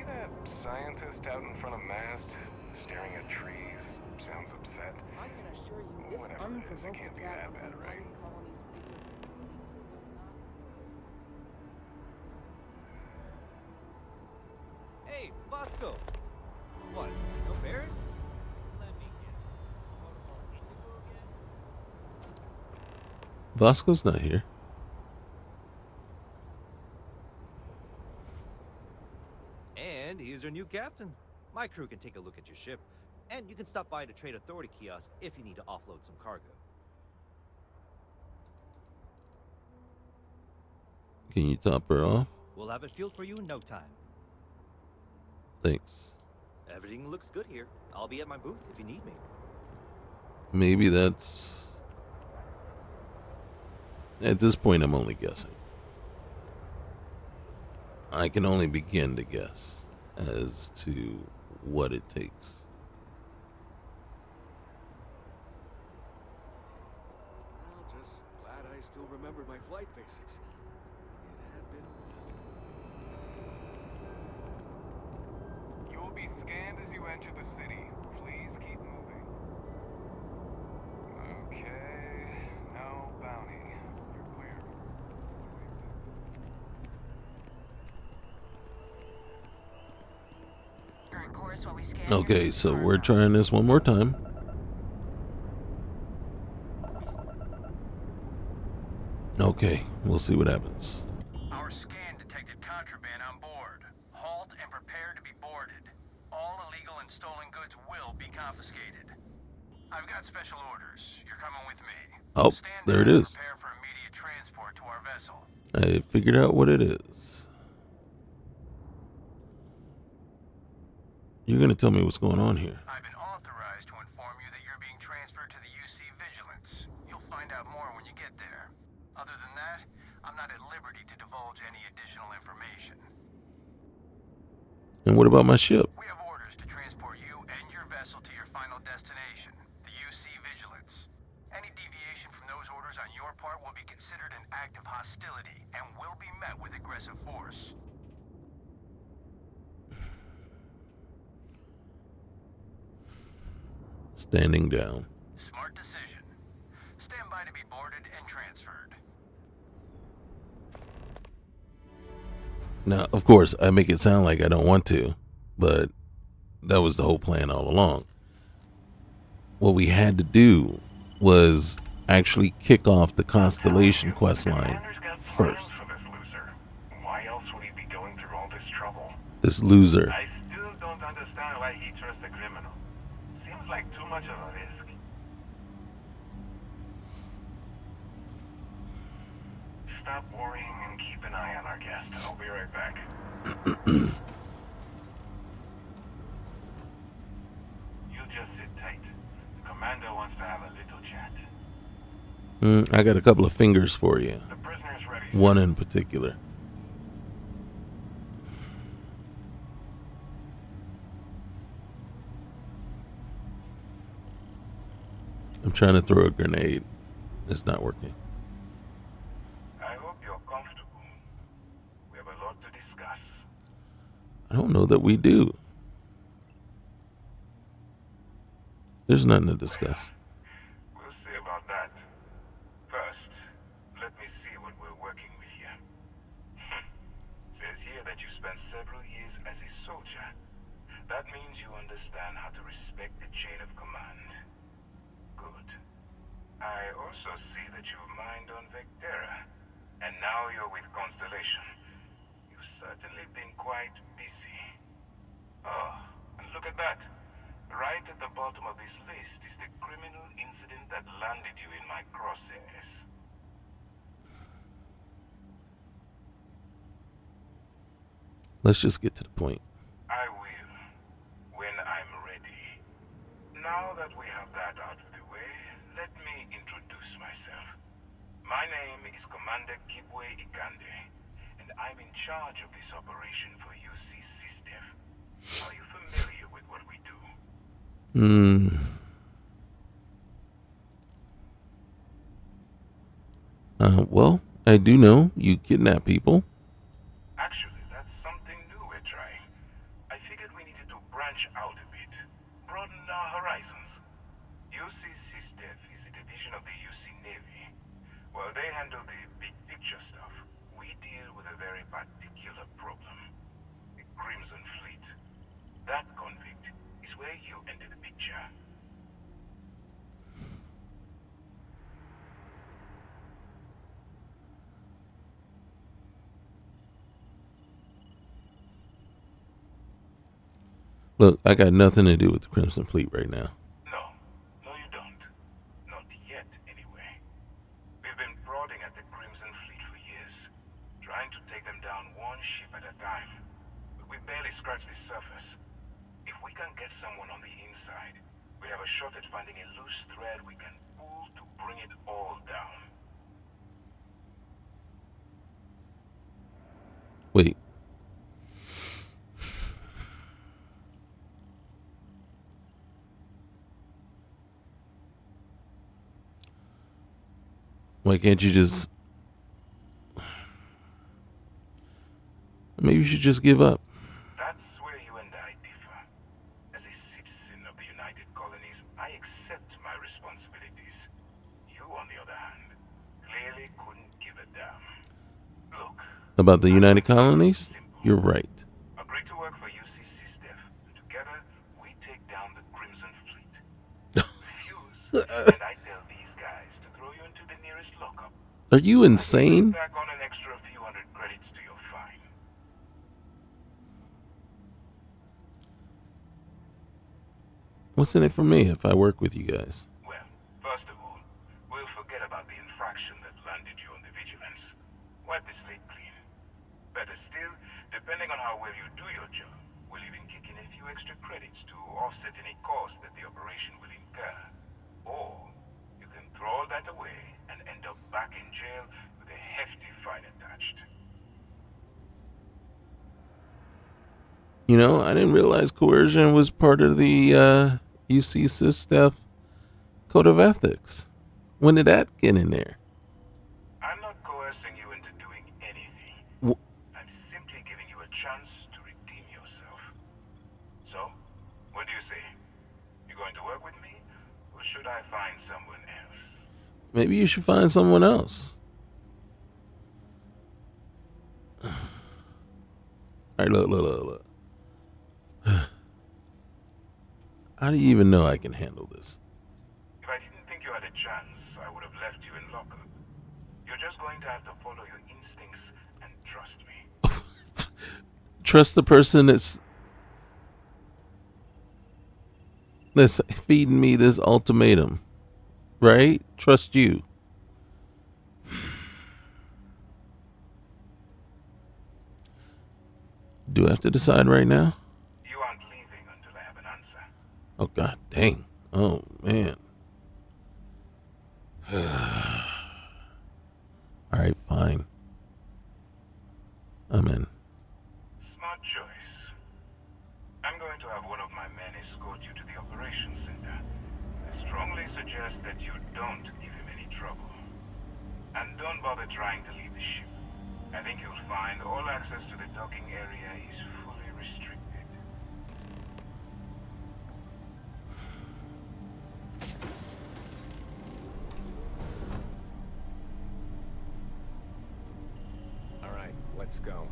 that scientist out in front of mast, staring at trees? Sounds upset. I can assure you, this Whatever it is, it unprovoked can't be attack that on the bad, right? United Colonies research facility will not. Hey, Bosco! What? No Baron? Let me guess. Protocol Indigo again? Vasco's not here. And he's your new captain. My crew can take a look at your ship, and you can stop by the Trade Authority kiosk if you need to offload some cargo. Can you top her off? We'll have it filled for you in no time. Thanks. Everything looks good here. I'll be at my booth if you need me. Maybe that's... At this point, I'm only guessing. I can only begin to guess as to what it takes. Well, just glad I still remembered my flight basics. It had been a while. You will be scanned as you enter the city. Please keep moving. Okay, no bounty. You're clear. Current course while we scan Okay, your so cargo. we're trying this one more time. Okay, we'll see what happens. Our scan detected contraband on board. Halt and prepare to be boarded. All illegal and stolen goods will be confiscated. I've got special orders. You're coming with me. Oh, Stand there it down and is. prepare for immediate transport to our vessel. I figured out what it is. You're gonna tell me what's going on here. I've been authorized to inform you that you're being transferred to the UC Vigilance. You'll find out more when you get there. Other than that, I'm not at liberty to divulge any additional information. And what about my ship? We have orders to transport you and your vessel to your final destination, the UC Vigilance. Any deviation from those orders on your part will be considered an act of hostility and will be met with aggressive force. Standing down. Smart decision. Stand by to be boarded and transferred. Now, of course, I make it sound like I don't want to, but that was the whole plan all along. What we had to do was actually kick off the Constellation quest line first. For this loser. Why else would he be going through all this trouble? This loser. I still don't understand why he trusts a criminal. Seems like too much of a risk. Stop worrying and keep an eye on our guest. I'll be right back. You just sit tight. The commander wants to have a little chat. I got a couple of fingers for you. The prisoner's ready, sir. One in particular. I'm trying to throw a grenade. It's not working. I hope you're comfortable. We have a lot to discuss. I don't know that we do. There's nothing to discuss. We'll see about that. First, let me see what we're working with here. Says here that you spent several years as a soldier. That means you understand how to respect the chain of command. Good. I also see that you've mined on Vectera, and now you're with Constellation. You've certainly been quite busy. Oh, and look at that. Right at the bottom of this list is the criminal incident that landed you in my crosshairs. Let's just get to the point. I will, when I'm ready. Now that we have that out of the way, let me introduce myself. My name is Commander Kibwe Ikande, and I'm in charge of this operation for UC SysDev. Are you familiar with what we do? Well, I do know you kidnap people. Actually, that's something new we're trying. I figured we needed to branch out a bit, broaden our horizons. UC SysDev is a division of the UC Navy. Well, they handle the big picture stuff. We deal with a very particular problem. The Crimson Fleet. That convict is where you enter the picture. Look, I got nothing to do with the Crimson Fleet right now. No, you don't. Not yet, anyway. We've been prodding at the Crimson Fleet for years, trying to take them down one ship at a time. But we barely scratched the surface. If we can get someone on the inside, we have a shot at finding a loose thread we can pull to bring it all down. Wait. Why can't you just... Maybe you should just give up. That's where you and I differ. As a citizen of the United Colonies, I accept my responsibilities. You, on the other hand, clearly couldn't give a damn. Look. About the United Colonies? You're right. Agree to work for UC SysDev. Together, we take down the Crimson Fleet. Refuse, and I tell these guys to throw you into the nearest lockup. Are you insane? Tack on an extra few hundred credits to your fine. What's in it for me if I work with you guys? Well, first of all, we'll forget about the infraction that landed you on the vigilance. Wipe the slate clean. Better still, depending on how well you do your job, we'll even kick in a few extra credits to offset any cost that the operation will incur. Or, you can throw all that away and end up back in jail with a hefty fine attached. You know, I didn't realize coercion was part of the UC SysDev Code of Ethics. When did that get in there? I'm not coercing you into doing anything. I'm simply giving you a chance to redeem yourself. So, what do you say? You going to work with me? Or should I find someone else? Maybe you should find someone else. All right, look. How do you even know I can handle this? If I didn't think you had a chance, I would have left you in lockup. You're just going to have to follow your instincts and trust me. Trust the person that's feeding me this ultimatum, right? Trust you. Do I have to decide right now? You aren't leaving until I have an answer. Oh, god dang. Oh, man. Alright, fine. I'm in. Smart choice. I'm going to have one of my men escort you to the operations center. I strongly suggest that you don't give him any trouble. And don't bother trying to leave the ship. I think you'll find all access to the docking area is fully restricted. All right, let's go.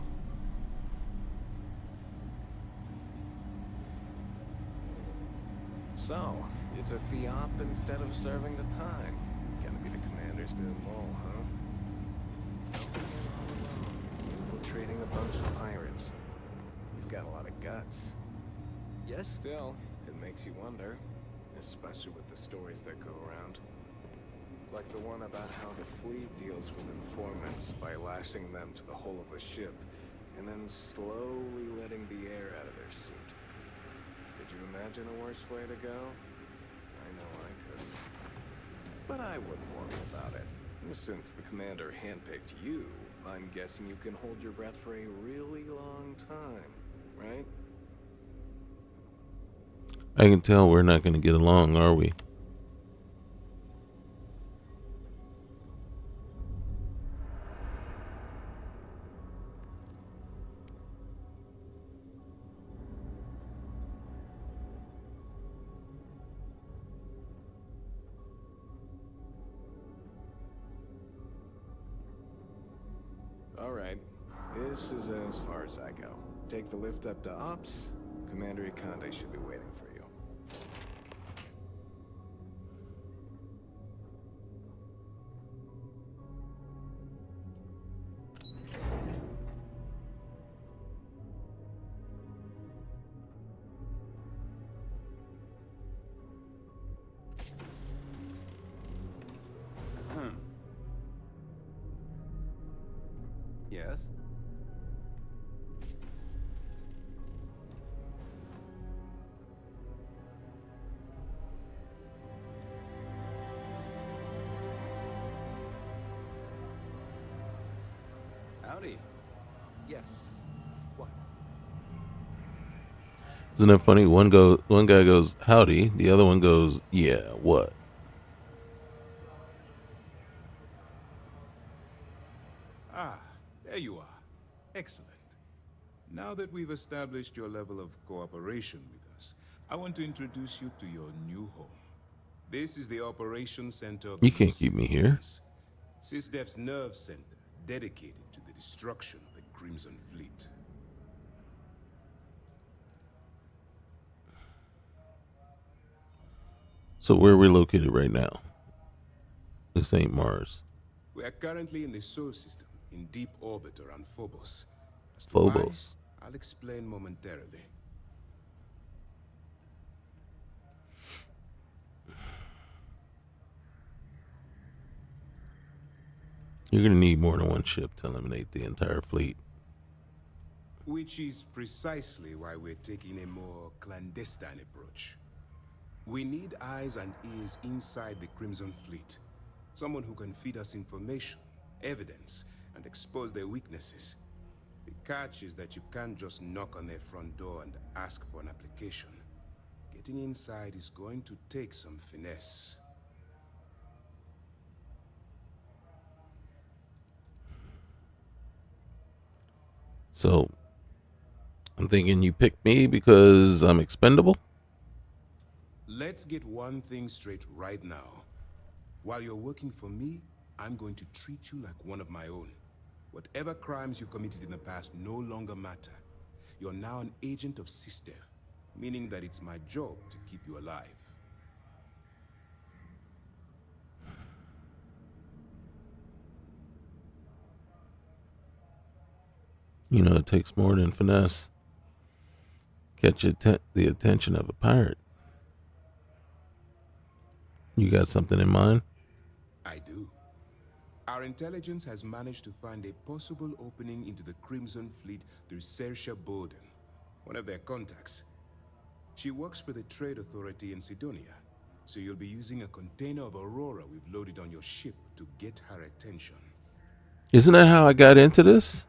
So, it's a Theop instead of serving the time. Gonna be the commander's new mole, huh? Infiltrating a bunch of pirates. You've got a lot of guts. Yes? Still, it makes you wonder, especially with the stories that go around. Like the one about how the fleet deals with informants by lashing them to the hull of a ship, and then slowly letting the air out of their suit. Could you imagine a worse way to go? I know I couldn't. But I wouldn't worry about it. Since the commander handpicked you, I'm guessing you can hold your breath for a really long time, right? I can tell we're not going to get along, are we? This is as far as I go. Take the lift up to Ops. Commander Ikande should be waiting for you. Yes? Howdy. Yes. What? Isn't it funny? One guy goes, howdy. The other one goes, yeah, what? Ah, there you are. Excellent. Now that we've established your level of cooperation with us, I want to introduce you to your new home. This is the Operations Center of You the can't keep me here. SysDef's nerve center, dedicated to the destruction of the Crimson Fleet. So where are we located right now? This ain't Mars. We are currently in the Sol system, in deep orbit around Phobos. As to Phobos. why, I'll explain momentarily. You're going to need more than one ship to eliminate the entire fleet. Which is precisely why we're taking a more clandestine approach. We need eyes and ears inside the Crimson Fleet. Someone who can feed us information, evidence, and expose their weaknesses. The catch is that you can't just knock on their front door and ask for an application. Getting inside is going to take some finesse. So, I'm thinking you picked me because I'm expendable? Let's get one thing straight right now. While you're working for me, I'm going to treat you like one of my own. Whatever crimes you've committed in the past no longer matter. You're now an agent of SysDef, meaning that it's my job to keep you alive. You know, it takes more than finesse. Catch the attention of a pirate. You got something in mind? I do. Our intelligence has managed to find a possible opening into the Crimson Fleet through Saoirse Bowden, one of their contacts. She works for the Trade Authority in Sidonia, so you'll be using a container of Aurora we've loaded on your ship to get her attention. Isn't that how I got into this?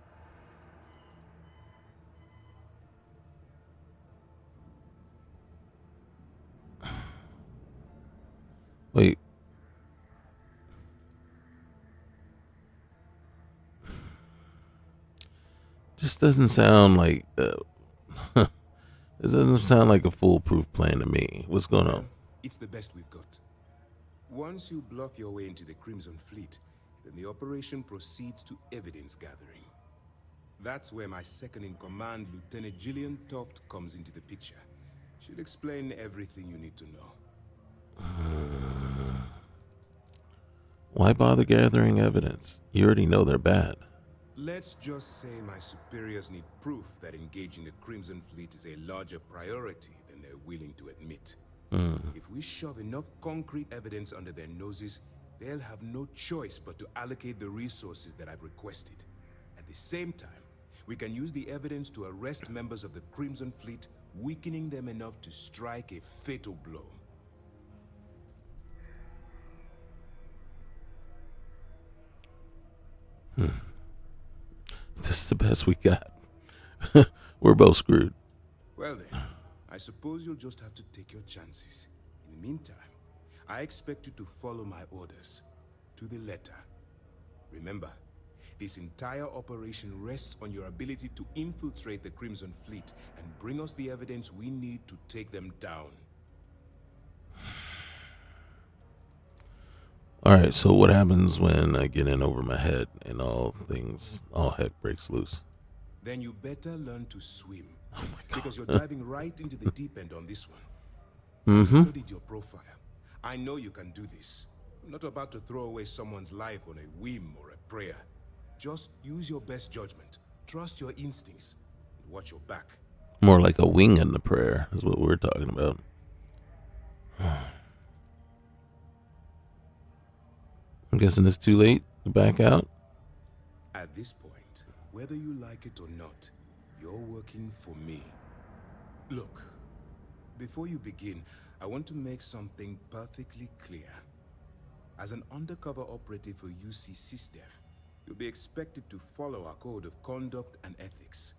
Wait. Just doesn't sound like it doesn't sound like a foolproof plan to me. What's going on? It's the best we've got. Once you bluff your way into the Crimson Fleet, then the operation proceeds to evidence gathering. That's where my second-in-command, Lieutenant Gillian Toft, comes into the picture. She'll explain everything you need to know. Why bother gathering evidence? You already know they're bad. Let's just say my superiors need proof that engaging the Crimson Fleet is a larger priority than they're willing to admit. If we shove enough concrete evidence under their noses, they'll have no choice but to allocate the resources that I've requested. At the same time, we can use the evidence to arrest members of the Crimson Fleet, weakening them enough to strike a fatal blow. This is the best we got. We're both screwed. Well then, I suppose you'll just have to take your chances. In the meantime, I expect you to follow my orders, to the letter. Remember, this entire operation rests on your ability to infiltrate the Crimson Fleet and bring us the evidence we need to take them down. Alright, so what happens when I get in over my head and all heck breaks loose? Then you better learn to swim. Oh my God. Because you're diving right into the deep end on this one. Mm-hmm. I've studied your profile. I know you can do this. I'm not about to throw away someone's life on a whim or a prayer. Just use your best judgment. Trust your instincts. And watch your back. More like a wing in the prayer is what we're talking about. I'm guessing it's too late to back out. At this point, whether you like it or not, you're working for me. Look, before you begin, I want to make something perfectly clear. As an undercover operative for UC SysDef, you'll be expected to follow our code of conduct and ethics.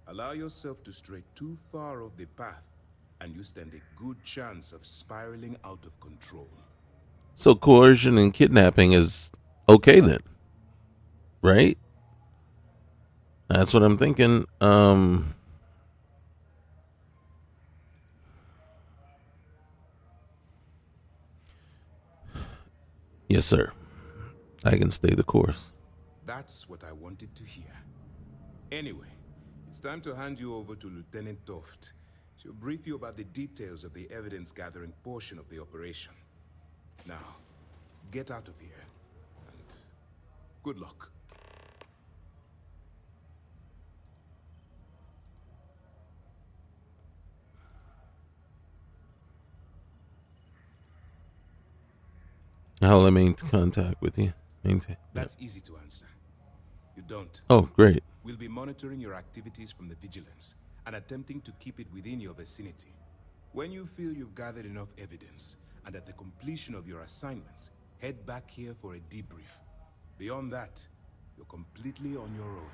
Allow yourself to stray too far off the path, and you stand a good chance of spiraling out of control. So coercion and kidnapping is okay then, right? That's what I'm thinking. Yes, sir. I can stay the course. That's what I wanted to hear. Anyway, it's time to hand you over to Lieutenant Toft. She'll brief you about the details of the evidence-gathering portion of the operation. Now, get out of here, and good luck. How will I maintain contact with you? That's easy to answer. You don't. Oh, great. We'll be monitoring your activities from the vigilance and attempting to keep it within your vicinity. When you feel you've gathered enough evidence and at the completion of your assignments, head back here for a debrief. Beyond that, you're completely on your own.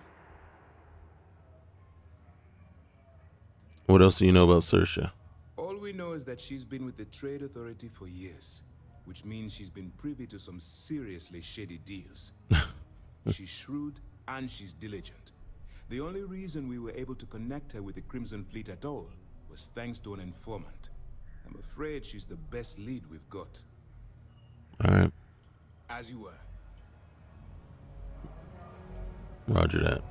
What else do you know about Saoirse? All we know is that she's been with the Trade Authority for years, which means she's been privy to some seriously shady deals. She's shrewd and she's diligent. The only reason we were able to connect her with the Crimson Fleet at all was thanks to an informant. I'm afraid she's the best lead we've got. All right. As you were. Roger that.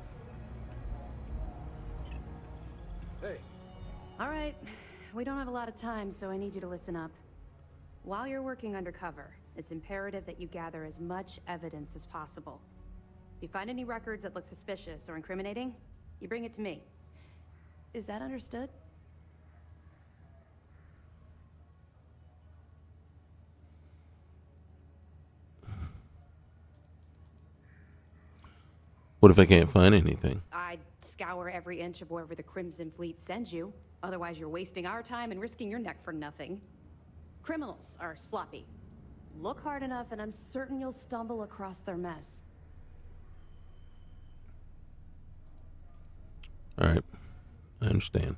Hey. All right. We don't have a lot of time, so I need you to listen up. While you're working undercover, it's imperative that you gather as much evidence as possible. If you find any records that look suspicious or incriminating, you bring it to me. Is that understood? What if I can't find anything? I'd scour every inch of wherever the Crimson Fleet sends you. Otherwise, you're wasting our time and risking your neck for nothing. Criminals are sloppy. Look hard enough, and I'm certain you'll stumble across their mess. All right. I understand.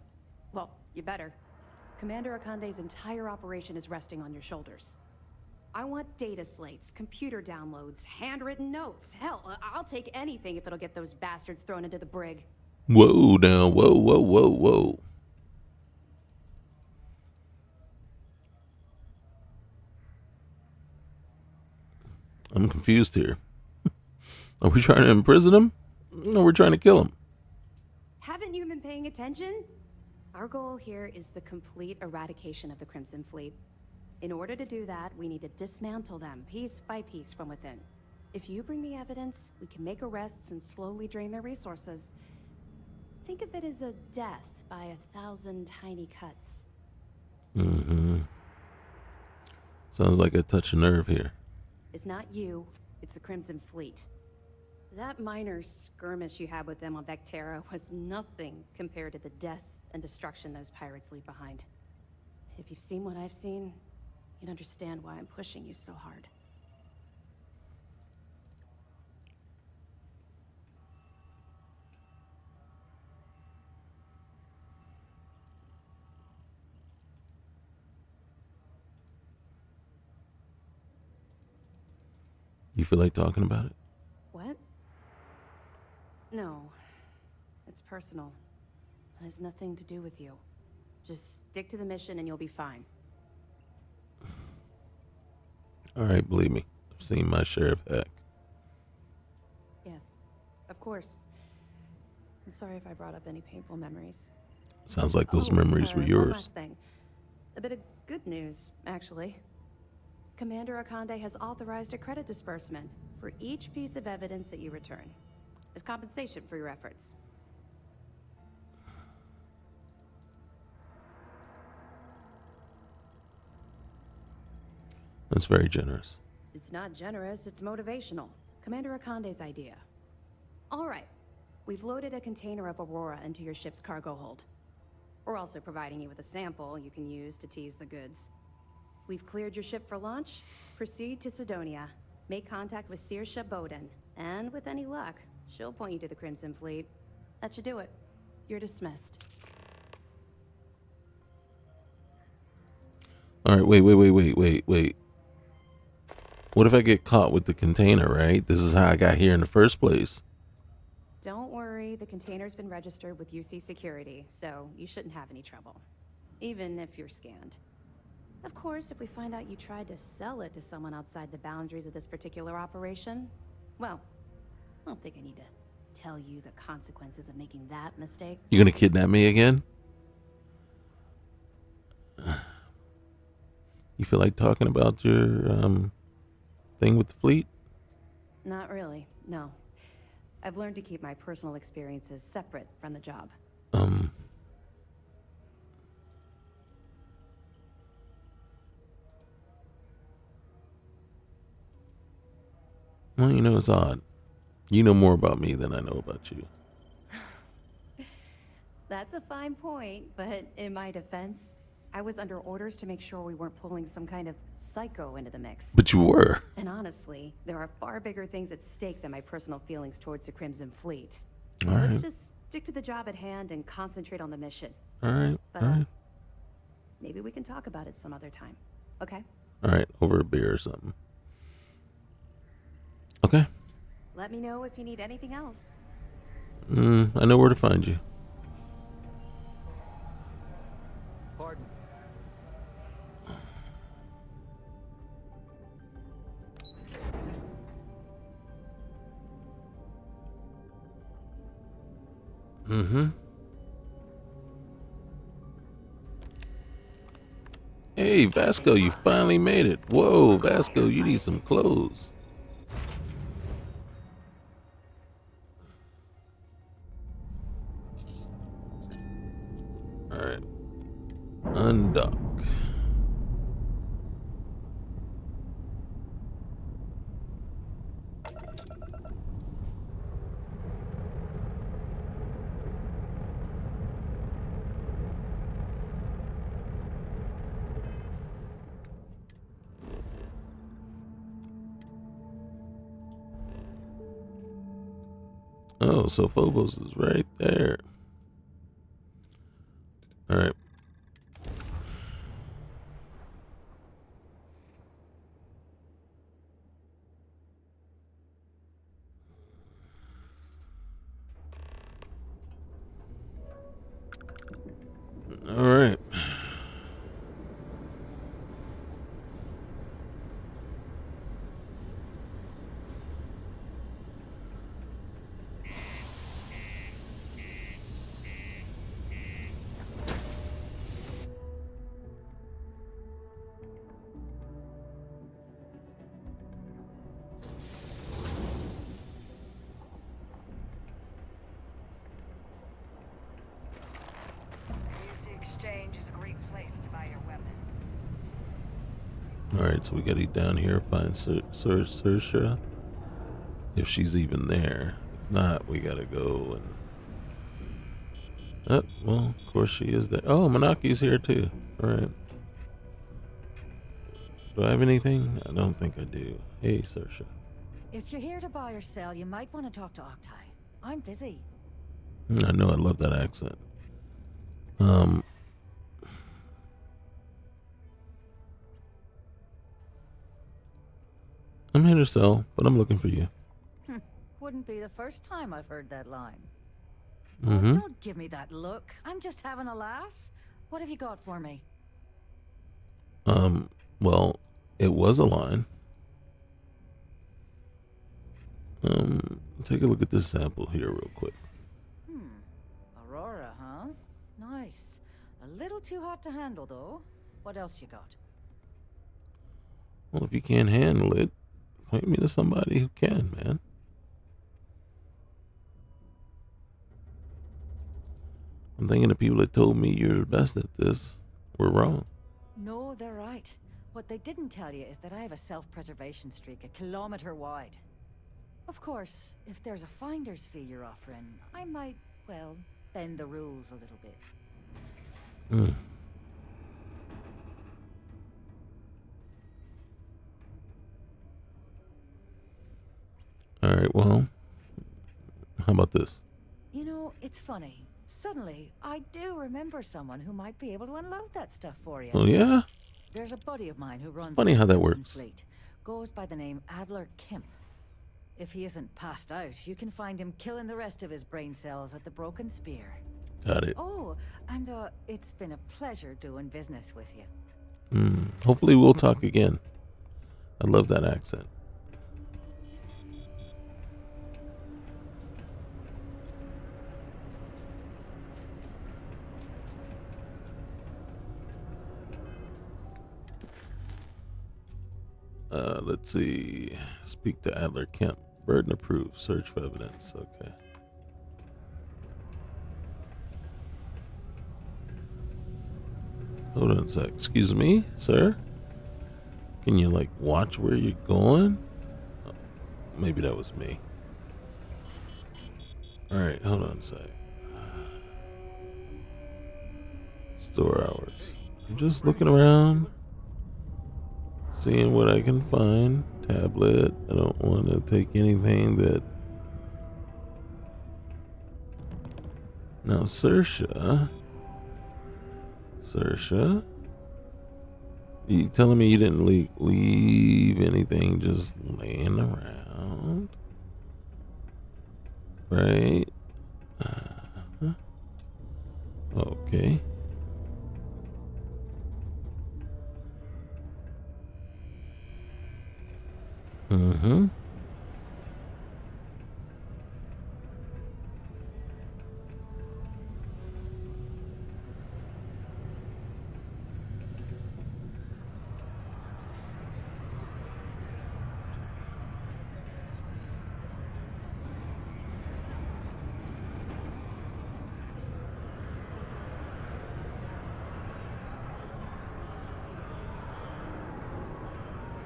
Well, you better. Commander Akande's entire operation is resting on your shoulders. I want data slates, computer downloads, handwritten notes. Hell, I'll take anything if it'll get those bastards thrown into the brig. Whoa, now. Whoa, whoa, whoa, whoa. I'm confused here. Are we trying to imprison him? No, we're trying to kill him. Haven't you been paying attention? Our goal here is the complete eradication of the Crimson Fleet. In order to do that, we need to dismantle them piece by piece from within. If you bring me evidence, we can make arrests and slowly drain their resources. Think of it as a death by 1,000 tiny cuts. Mm-hmm. Sounds like I touch a nerve here. It's not you, it's the Crimson Fleet. That minor skirmish you had with them on Vectera was nothing compared to the death and destruction those pirates leave behind. If you've seen what I've seen, you'd understand why I'm pushing you so hard. You feel like talking about it? What? No. It's personal. It has nothing to do with you. Just stick to the mission and you'll be fine. All right, believe me. I've seen my share of heck. Yes, of course. I'm sorry if I brought up any painful memories. Sounds like those Oh, memories were one yours. last thing. A bit of good news, actually. Commander Akande has authorized a credit disbursement for each piece of evidence that you return, as compensation for your efforts. That's very generous. It's not generous, it's motivational. Commander Akande's idea. All right, we've loaded a container of Aurora into your ship's cargo hold. We're also providing you with a sample you can use to tease the goods. We've cleared your ship for launch. Proceed to Sidonia. Make contact with Saoirse Bowden. And with any luck, she'll point you to the Crimson Fleet. That should do it. You're dismissed. Alright, wait. What if I get caught with the container, right? This is how I got here in the first place. Don't worry, the container's been registered with UC Security, so you shouldn't have any trouble. Even if you're scanned. Of course, if we find out you tried to sell it to someone outside the boundaries of this particular operation, well, I don't think I need to tell you the consequences of making that mistake. You gonna kidnap me again? You feel like talking about your thing with the fleet? Not really, no. I've learned to keep my personal experiences separate from the job. Well, you know, it's odd. You know more about me than I know about you. That's a fine point, but in my defense, I was under orders to make sure we weren't pulling some kind of psycho into the mix. But you were. And honestly, there are far bigger things at stake than my personal feelings towards the Crimson Fleet. All right. Let's just stick to the job at hand and concentrate on the mission. All right. But all right. Maybe we can talk about it some other time. Okay? All right. Over a beer or something. Okay. Let me know if you need anything else. I know where to find you. Pardon. Hey, Vasco, you finally made it. Whoa, Vasco, you need some clothes. All right. Undock. Oh, so Phobos is right there. All right. All right. UC Exchange is a great place to buy your weapons. All right, so we got to get down here, find Saoirse, if she's even there. If not, we got to go and... Oh, well, of course she is there. Oh, Monaki's here too. All right. Do I have anything? I don't think I do. Hey, Saoirse. If you're here to buy or sell, you might want to talk to Octai. I'm busy. I know, I love that accent. I'm here to sell, but I'm looking for you. Wouldn't be the first time I've heard that line. Mm-hmm. Don't give me that look. I'm just having a laugh. What have you got for me? Well, it was a line. Take a look at this sample here real quick. A little too hot to handle, though. What else you got? Well, if you can't handle it, point me to somebody who can, man. I'm thinking the people that told me you're the best at this were wrong. No, they're right. What they didn't tell you is that I have a self-preservation streak 1 kilometer wide. Of course, if there's a finder's fee you're offering, I might, well, bend the rules a little bit. All right, well, how about this? You know, it's funny. Suddenly, I do remember someone who might be able to unload that stuff for you. Oh, yeah? There's a buddy of mine who runs Funny the how that Crimson works. Fleet. Goes by the name Adler Kemp. If he isn't passed out, you can find him killing the rest of his brain cells at the Broken Spear. Got it. Oh, and it's been a pleasure doing business with you. Hopefully we'll talk again. I love that accent. Let's see. Speak to Adler Kemp. Burden approved. Search for evidence. Okay. Hold on a sec. Excuse me, sir? Can you, like, watch where you're going? Oh, maybe that was me. Alright, hold on a sec. Store hours. I'm just looking around. Seeing what I can find. Tablet. I don't want to take anything that... Now, Saoirse... You telling me you didn't leave anything just laying around? Right? Okay.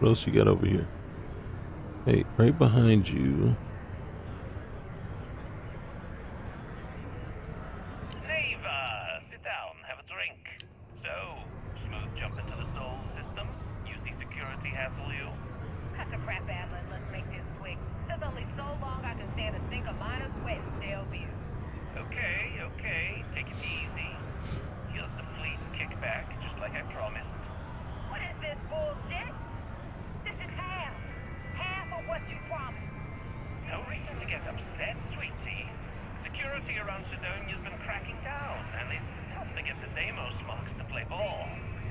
What else you got over here? Hey, right behind you. Neighbor, sit down, have a drink. So, smooth jump into the soul system? UC security hassle you? Cut the crap, Adler, and let's make this quick. There's only so long I can stand a sink of minor sweat and stale beer. Okay, take it easy. Here's the fleet kickback, just like I promised. What is this bullshit? This is half of what you promised. No reason to get upset, sweetie. Security around Sedonia's been cracking down, and it's tough to get the Deimos monks to play ball.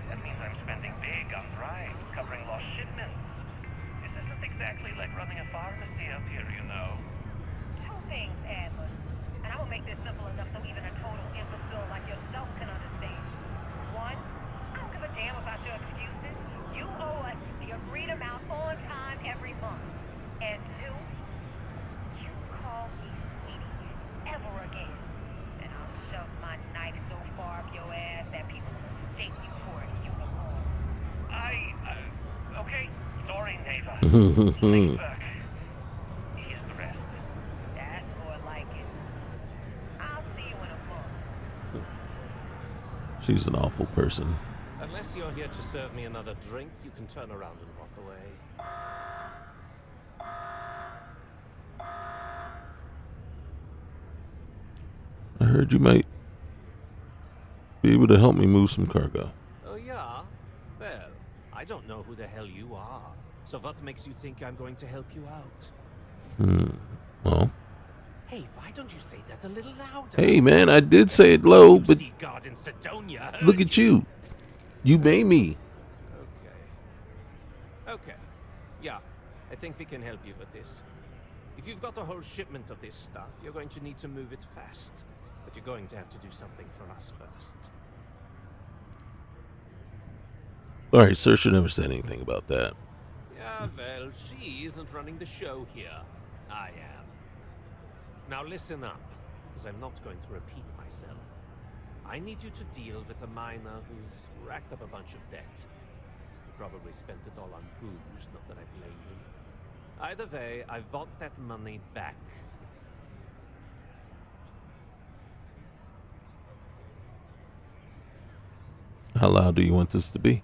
That means I'm spending big on bribes, covering lost shipments. This isn't exactly like running a pharmacy out here, you know. Two things, Adler. And I will make this simple enough so even a total imbecile like yourself can understand. One, I don't give a damn about your excuses. You owe us the agreed amount on time every month. And two, you call me sweetie ever again. And I'll shove my knife so far up your ass that people will mistake you for a unicorn. Okay. Sorry, neighbor. Please, here's the rest. That's more like it. I'll see you in a month. She's an awful person. Unless you're here to serve me another drink, you can turn around and walk away. I heard you might be able to help me move some cargo. Oh, yeah? Well, I don't know who the hell you are. So what makes you think I'm going to help you out? Well. Hey, why don't you say that a little louder? Hey, man, I did say it low, but God in Sidonia look at you. You made me. Okay. Yeah, I think we can help you with this. If you've got a whole shipment of this stuff, you're going to need to move it fast. But you're going to have to do something for us first. All right, Sir should never said anything about that. Yeah, well, she isn't running the show here. I am. Now listen up, because I'm not going to repeat myself. I need you to deal with a miner who's racked up a bunch of debt. He probably spent it all on booze, not that I blame him. Either way, I want that money back. How loud do you want this to be?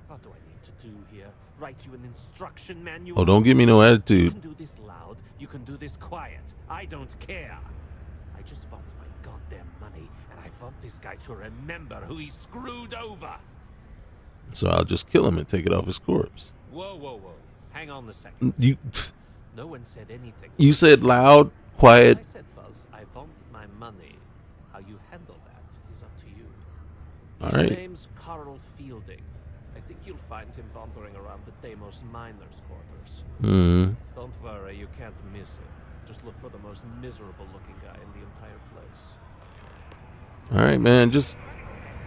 What do I need to do here? Write you an instruction manual? Oh, don't give me no You attitude. can do this loud, you can do this quiet. I don't care. I just want my goddamn money, and I want this guy to remember who he screwed over. So I'll just kill him and take it off his corpse. Whoa, whoa, whoa. Hang on a second. No one said anything. You said loud, quiet. What I said was, I want my money. How you handle that is up to you. All His right. name's Carl Fielding. I think you'll find him wandering around the Deimos miners' quarters. Hmm. Don't worry, you can't miss him. Just look for the most miserable-looking guy in the entire place. All right, man. Just,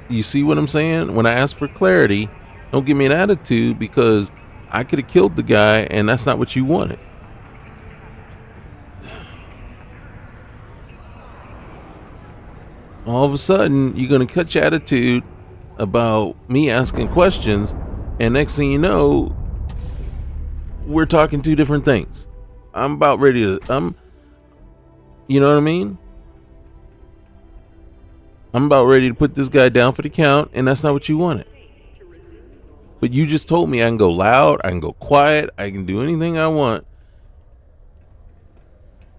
you see what I'm saying? When I ask for clarity, don't give me an attitude, because I could have killed the guy, and that's not what you wanted. All of a sudden, you're going to cut your attitude about me asking questions, and next thing you know, we're talking two different things. I'm about ready to, you know what I mean? I'm about ready to put this guy down for the count, and that's not what you wanted. But you just told me I can go loud, I can go quiet, I can do anything I want.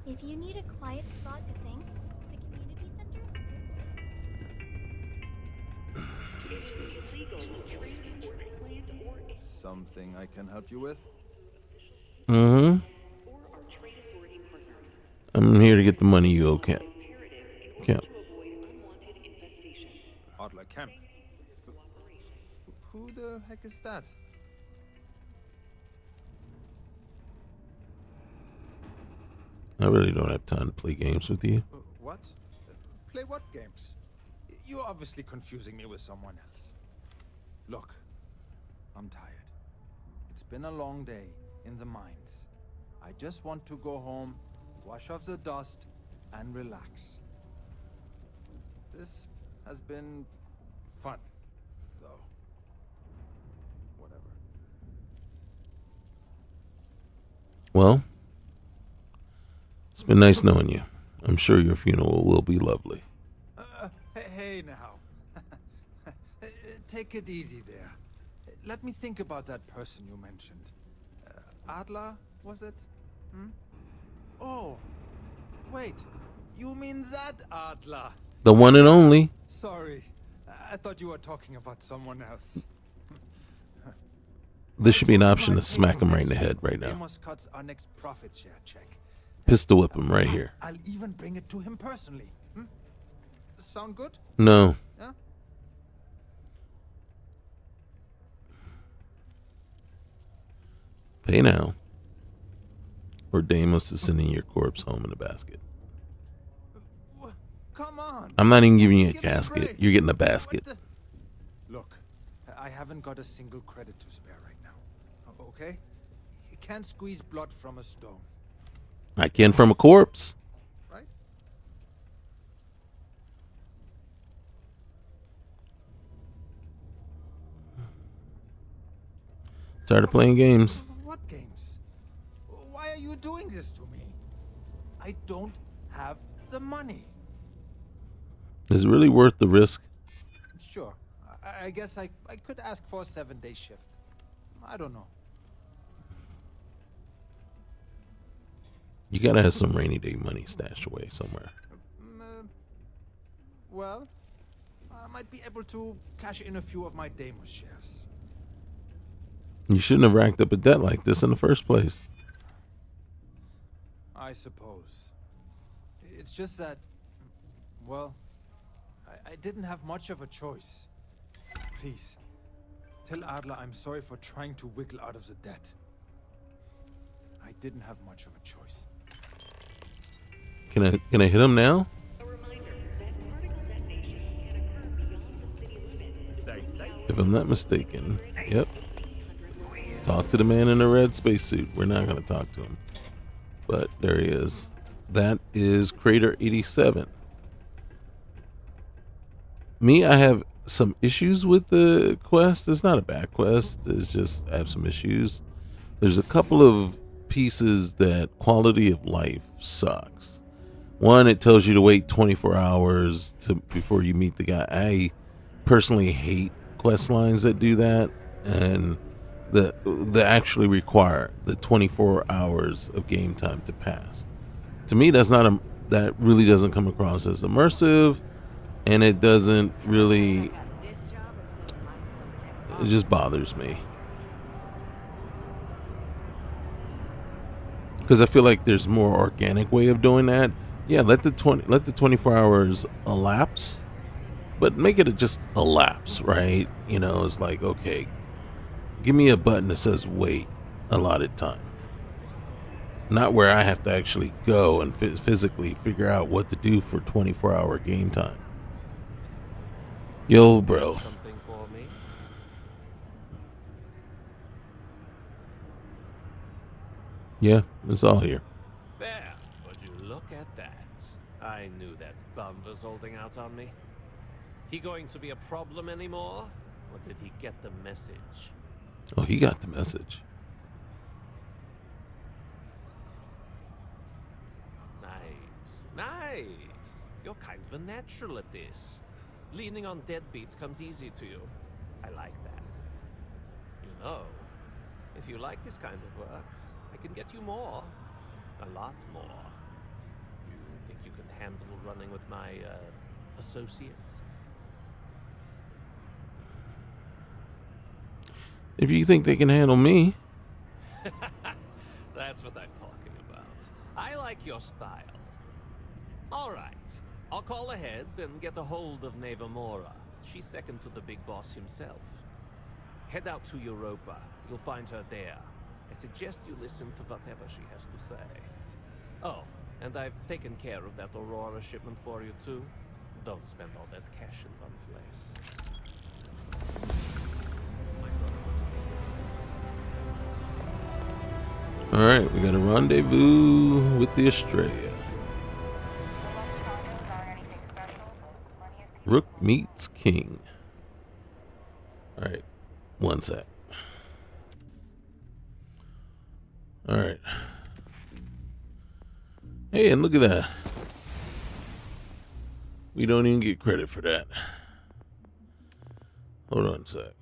If you need a quiet spot to think, the community centers. Something I can help you with? Mm-hmm. I'm here to get the money you owe Kemp. Adler Kemp. Who the heck is that? I really don't have time to play games with you. What? Play what games? You're obviously confusing me with someone else. Look, I'm tired. It's been a long day in the mines. I just want to go home, wash off the dust, and relax. This has been fun, though. Whatever. Well, it's been nice knowing you. I'm sure your funeral will be lovely. Hey now. Take it easy there. Let me think about that person you mentioned. Adler, was it? Oh, wait. You mean that Adler? The one and only. Sorry. I thought you were talking about someone else. This should be an option to smack him right in the head right now. Deimos cuts our next profit share check. Pistol whip him right here. I'll even bring it to him personally. Sound good? No. Yeah? Pay now, or Deimos is sending your corpse home in a basket. Come on. I'm not even giving you a casket. You're getting a basket. Look, I haven't got a single credit to spare right now. Okay? You can't squeeze blood from a stone. I can from a corpse. Right? Tired of playing games. What games? Why are you doing this to me? I don't have the money. Is it really worth the risk? Sure. I guess I could ask for a 7-day shift. I don't know. You gotta have some rainy day money stashed away somewhere. Well, I might be able to cash in a few of my Deimos shares. You shouldn't have racked up a debt like this in the first place. I suppose. It's just that, well, I didn't have much of a choice. Please, tell Adler I'm sorry for trying to wiggle out of the debt. I didn't have much of a choice. Can I hit him now? if I'm not mistaken. Yep. Talk to the man in the red spacesuit. We're not going to talk to him. But there he is. That is Crater 87. Me, I have some issues with the quest. It's not a bad quest. It's just I have some issues. There's a couple of pieces that quality of life sucks. One, it tells you to wait 24 hours before you meet the guy. I personally hate quest lines that do that, and that actually require the 24 hours of game time to pass. To me, that really doesn't come across as immersive, and it doesn't really. It just bothers me. Because I feel like there's a more organic way of doing that. Yeah, let the 24 hours elapse, but make it just elapse, right? You know, it's like, okay, give me a button that says wait allotted time. Not where I have to actually go and physically figure out what to do for 24-hour game time. Yo, bro. Something for me? Yeah, it's all here. There, would you look at that? I knew that bum was holding out on me. He going to be a problem anymore? Or did he get the message? Oh, he got the message. Nice. You're kind of a natural at this. Leaning on deadbeats comes easy to you. I like that. You know, if you like this kind of work, I can get you more. A lot more. You think you can handle running with my, associates? If you think they can handle me. That's what I'm talking about. I like your style. All right. I'll call ahead and get a hold of Nevamora. She's second to the big boss himself. Head out to Europa. You'll find her there. I suggest you listen to whatever she has to say. Oh, and I've taken care of that Aurora shipment for you too. Don't spend all that cash in one place. Alright, we got a rendezvous with the Australia. Rook meets King. Alright, one sec. Alright. Hey, and look at that. We don't even get credit for that. Hold on a sec.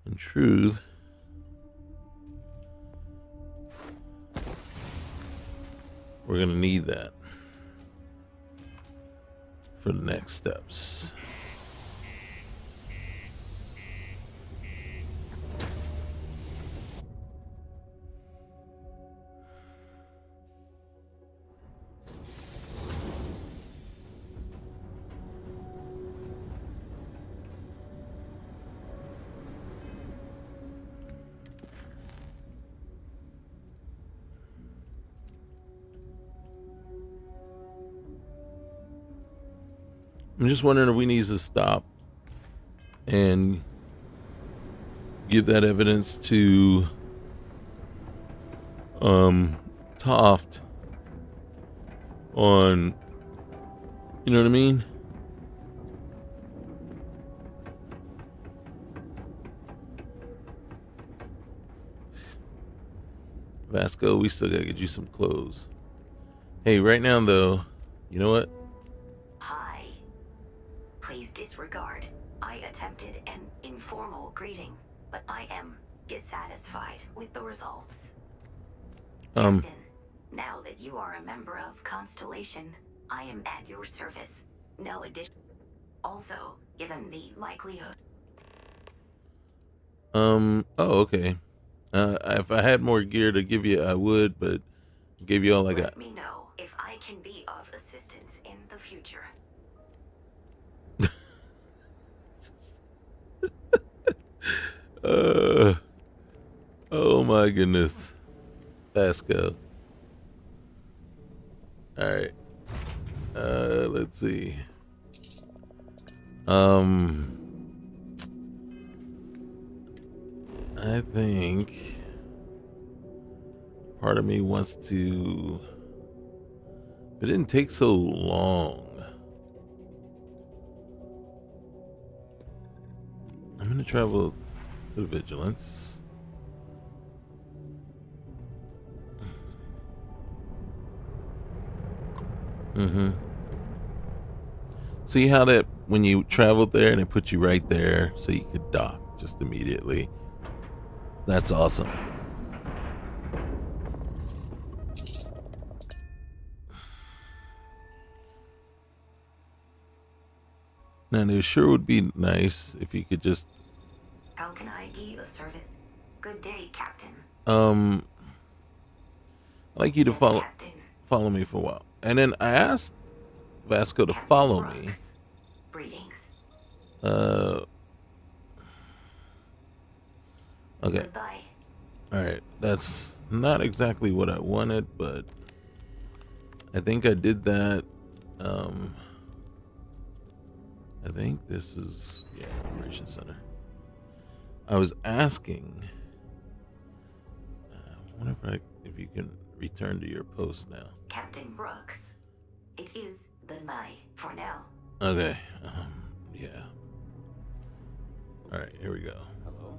In truth, we're going to need that for the next steps. I'm just wondering if we need to stop and give that evidence to Toft on, you know what I mean? Vasco, we still gotta get you some clothes. Hey, right now though, you know what? Hi. Please disregard. I attempted an informal greeting, but I am dissatisfied with the results. Captain, now that you are a member of Constellation, I am at your service. No addition. Also, given the likelihood. Oh, okay. If I had more gear to give you, I would, but I gave you all I got. Let me know if I can be of assistance in the future. Oh my goodness. Vasco. Alright. Let's see. I think part of me wants to, but it didn't take so long. I'm gonna travel to the Vigilance. See how that when you traveled there and it put you right there so you could dock just immediately. That's awesome. Now, it sure would be nice if you could just. How can I be of service? Good day, Captain. I'd like you to follow me for a while. And then I asked Vasco to follow me. Greetings. Okay. Goodbye. Alright. That's not exactly what I wanted, but I think I did that. I think this is, yeah, Operation Center. I was asking, I wonder if you can return to your post now. Captain Brooks. It is goodbye for now. Okay. Yeah. All right, here we go. Hello.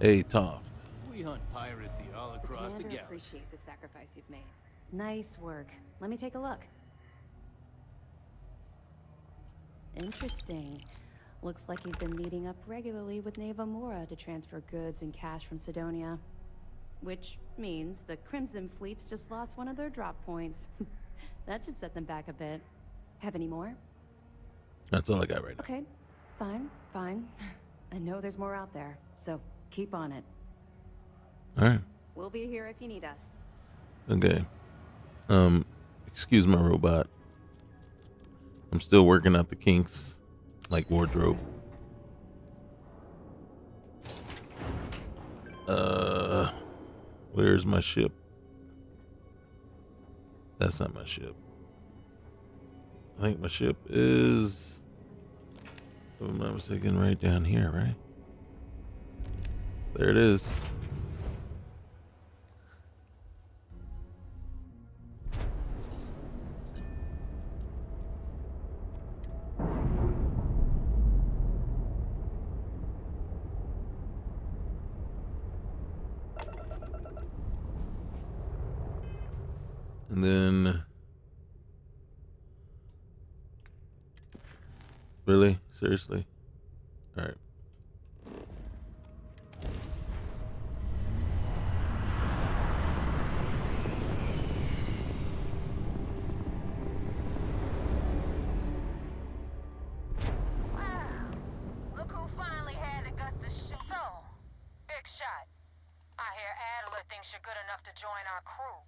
Hey, Toft. We hunt piracy all across the Commander galaxy. appreciates the sacrifice you've made. Nice work. Let me take a look. Interesting. Looks like you've been meeting up regularly with Neva Mora to transfer goods and cash from Sidonia. Which means the Crimson Fleet's just lost one of their drop points. That should set them back a bit. Have any more? That's all I got right now. Okay, fine. I know there's more out there, so keep on it. All right. We'll be here if you need us. Okay. Excuse my robot. I'm still working out the kinks, like wardrobe. Where's my ship? That's not my ship. I think my ship is, if I'm not mistaken, right down here, right? There it is. And then, really? Seriously? All right. Wow. Look who finally had the guts to shoot. So, big shot. I hear Adler thinks you're good enough to join our crew.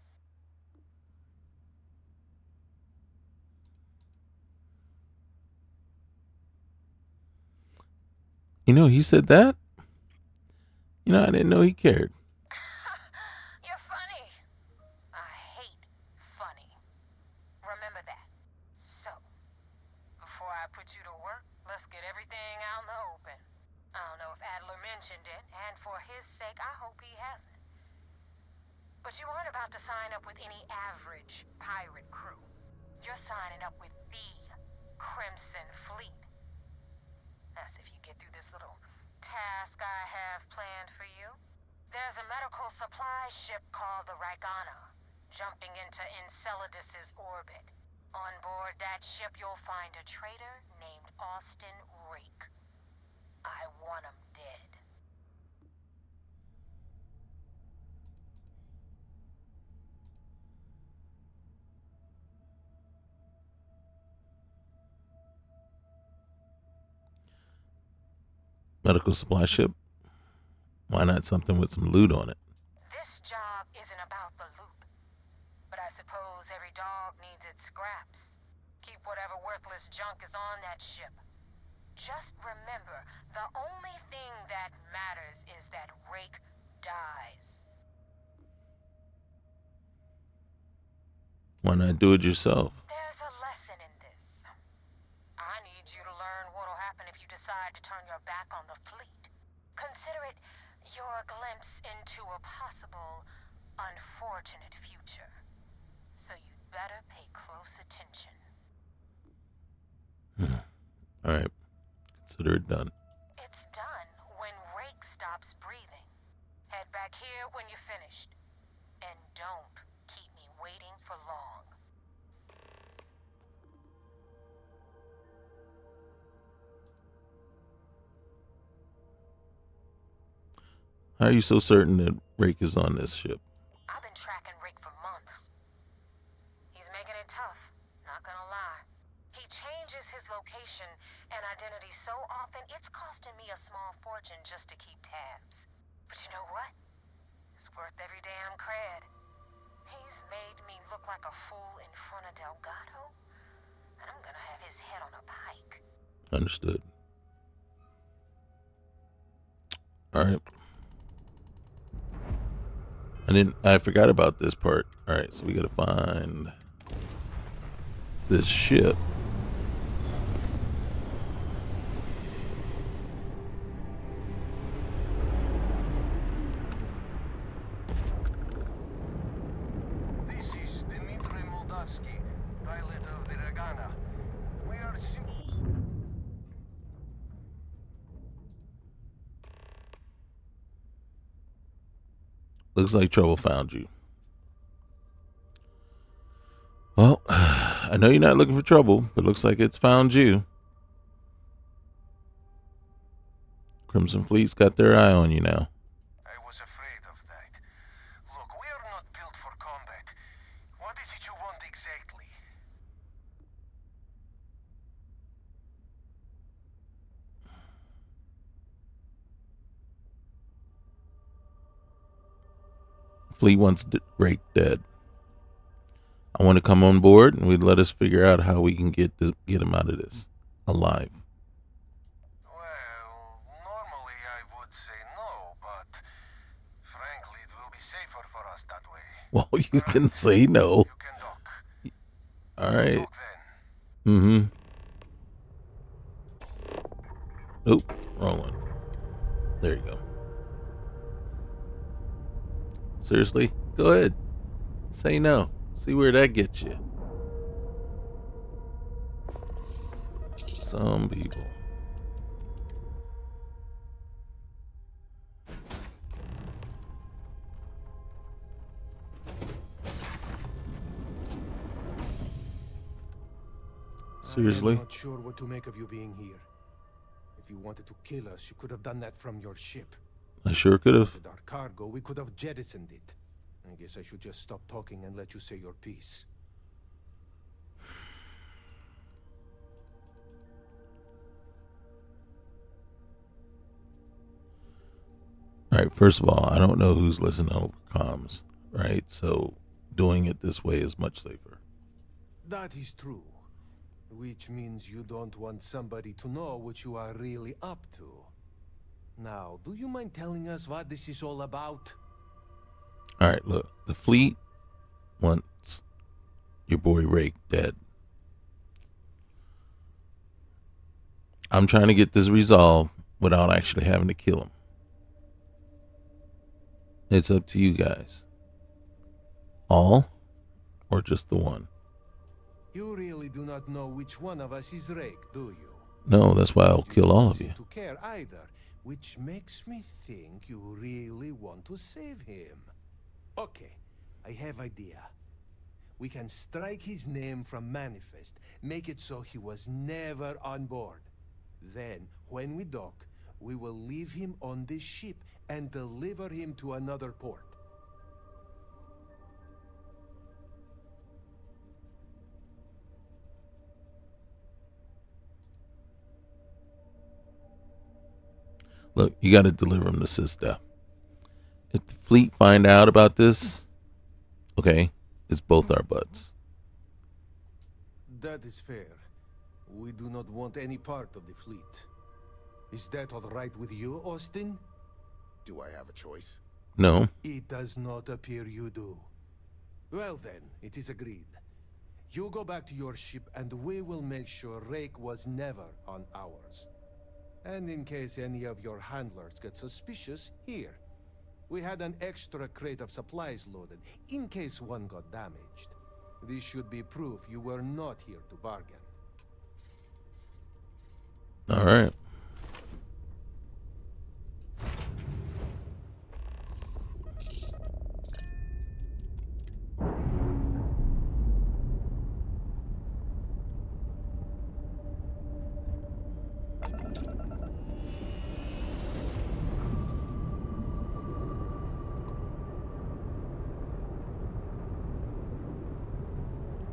You know, he said that. You know, I didn't know he cared. You're funny. I hate funny. Remember that. So, before I put you to work, let's get everything out in the open. I don't know if Adler mentioned it, and for his sake, I hope he hasn't. But you aren't about to sign up with any average pirate crew. You're signing up with the Crimson Fleet. That's if you get through this little task I have planned for you. There's a medical supply ship called the Ragana, jumping into Enceladus's orbit. On board that ship, you'll find a traitor named Austin Rake. I want him dead. Medical supply ship. Why not something with some loot on it? This job isn't about the loot. But I suppose every dog needs its scraps. Keep whatever worthless junk is on that ship. Just remember, the only thing that matters is that Rake dies. Why not do it yourself? There's a lesson in this. I need you to learn what'll happen if you decide to turn your back on the fleet. Consider it your glimpse into a possible, unfortunate future. So you'd better pay close attention. All right. Consider it done. It's done when Rake stops breathing. Head back here when you're finished. And don't keep me waiting for long. How are you so certain that Rake is on this ship? I've been tracking Rake for months. He's making it tough, not gonna lie. He changes his location and identity so often, it's costing me a small fortune just to keep tabs. But you know what? It's worth every damn cred. He's made me look like a fool in front of Delgado, and I'm gonna have his head on a pike. Understood. All right. I forgot about this part. All right, so we gotta find this ship. This is Dmitry Moldavsky, pilot of the Regana. We are Looks like trouble found you. Well, I know you're not looking for trouble, but looks like it's found you. Crimson Fleet's got their eye on you now. I was afraid of that. Look, we are not built for combat. What is it you want exactly? Fleet wants Rake dead. I want to come on board, and we'd let us figure out how we can get him out of this alive. Well, normally I would say no, but frankly, it will be safer for us that way. Well, you can say no. You can dock. All right. Dock then. Oop, wrong one. There you go. Seriously? Go ahead. Say no. See where that gets you. Some people. Seriously? I'm not sure what to make of you being here. If you wanted to kill us, you could have done that from your ship. I sure could have. With our cargo, we could have jettisoned it. I guess I should just stop talking and let you say your piece. All right, first of all, I don't know who's listening over comms, right? So doing it this way is much safer. That is true. Which means you don't want somebody to know what you are really up to. Now, do you mind telling us what this is all about? All right, look. The fleet wants your boy Rake dead. I'm trying to get this resolved without actually having to kill him. It's up to you guys. All or just the one? You really do not know which one of us is Rake, do you? No, that's why I'll kill all of you. To care either, which makes me think you really want to save him. Okay, I have idea. We can strike his name from Manifest, make it so he was never on board. Then, when we dock, we will leave him on this ship and deliver him to another port. Look, you got to deliver him to Sister. If the fleet find out about this, okay, it's both our butts. That is fair. We do not want any part of the fleet. Is that all right with you, Austin? Do I have a choice? No. It does not appear you do. Well then, it is agreed. You go back to your ship and we will make sure Rake was never on ours. And in case any of your handlers get suspicious, here. We had an extra crate of supplies loaded, in case one got damaged. This should be proof you were not here to bargain. All right.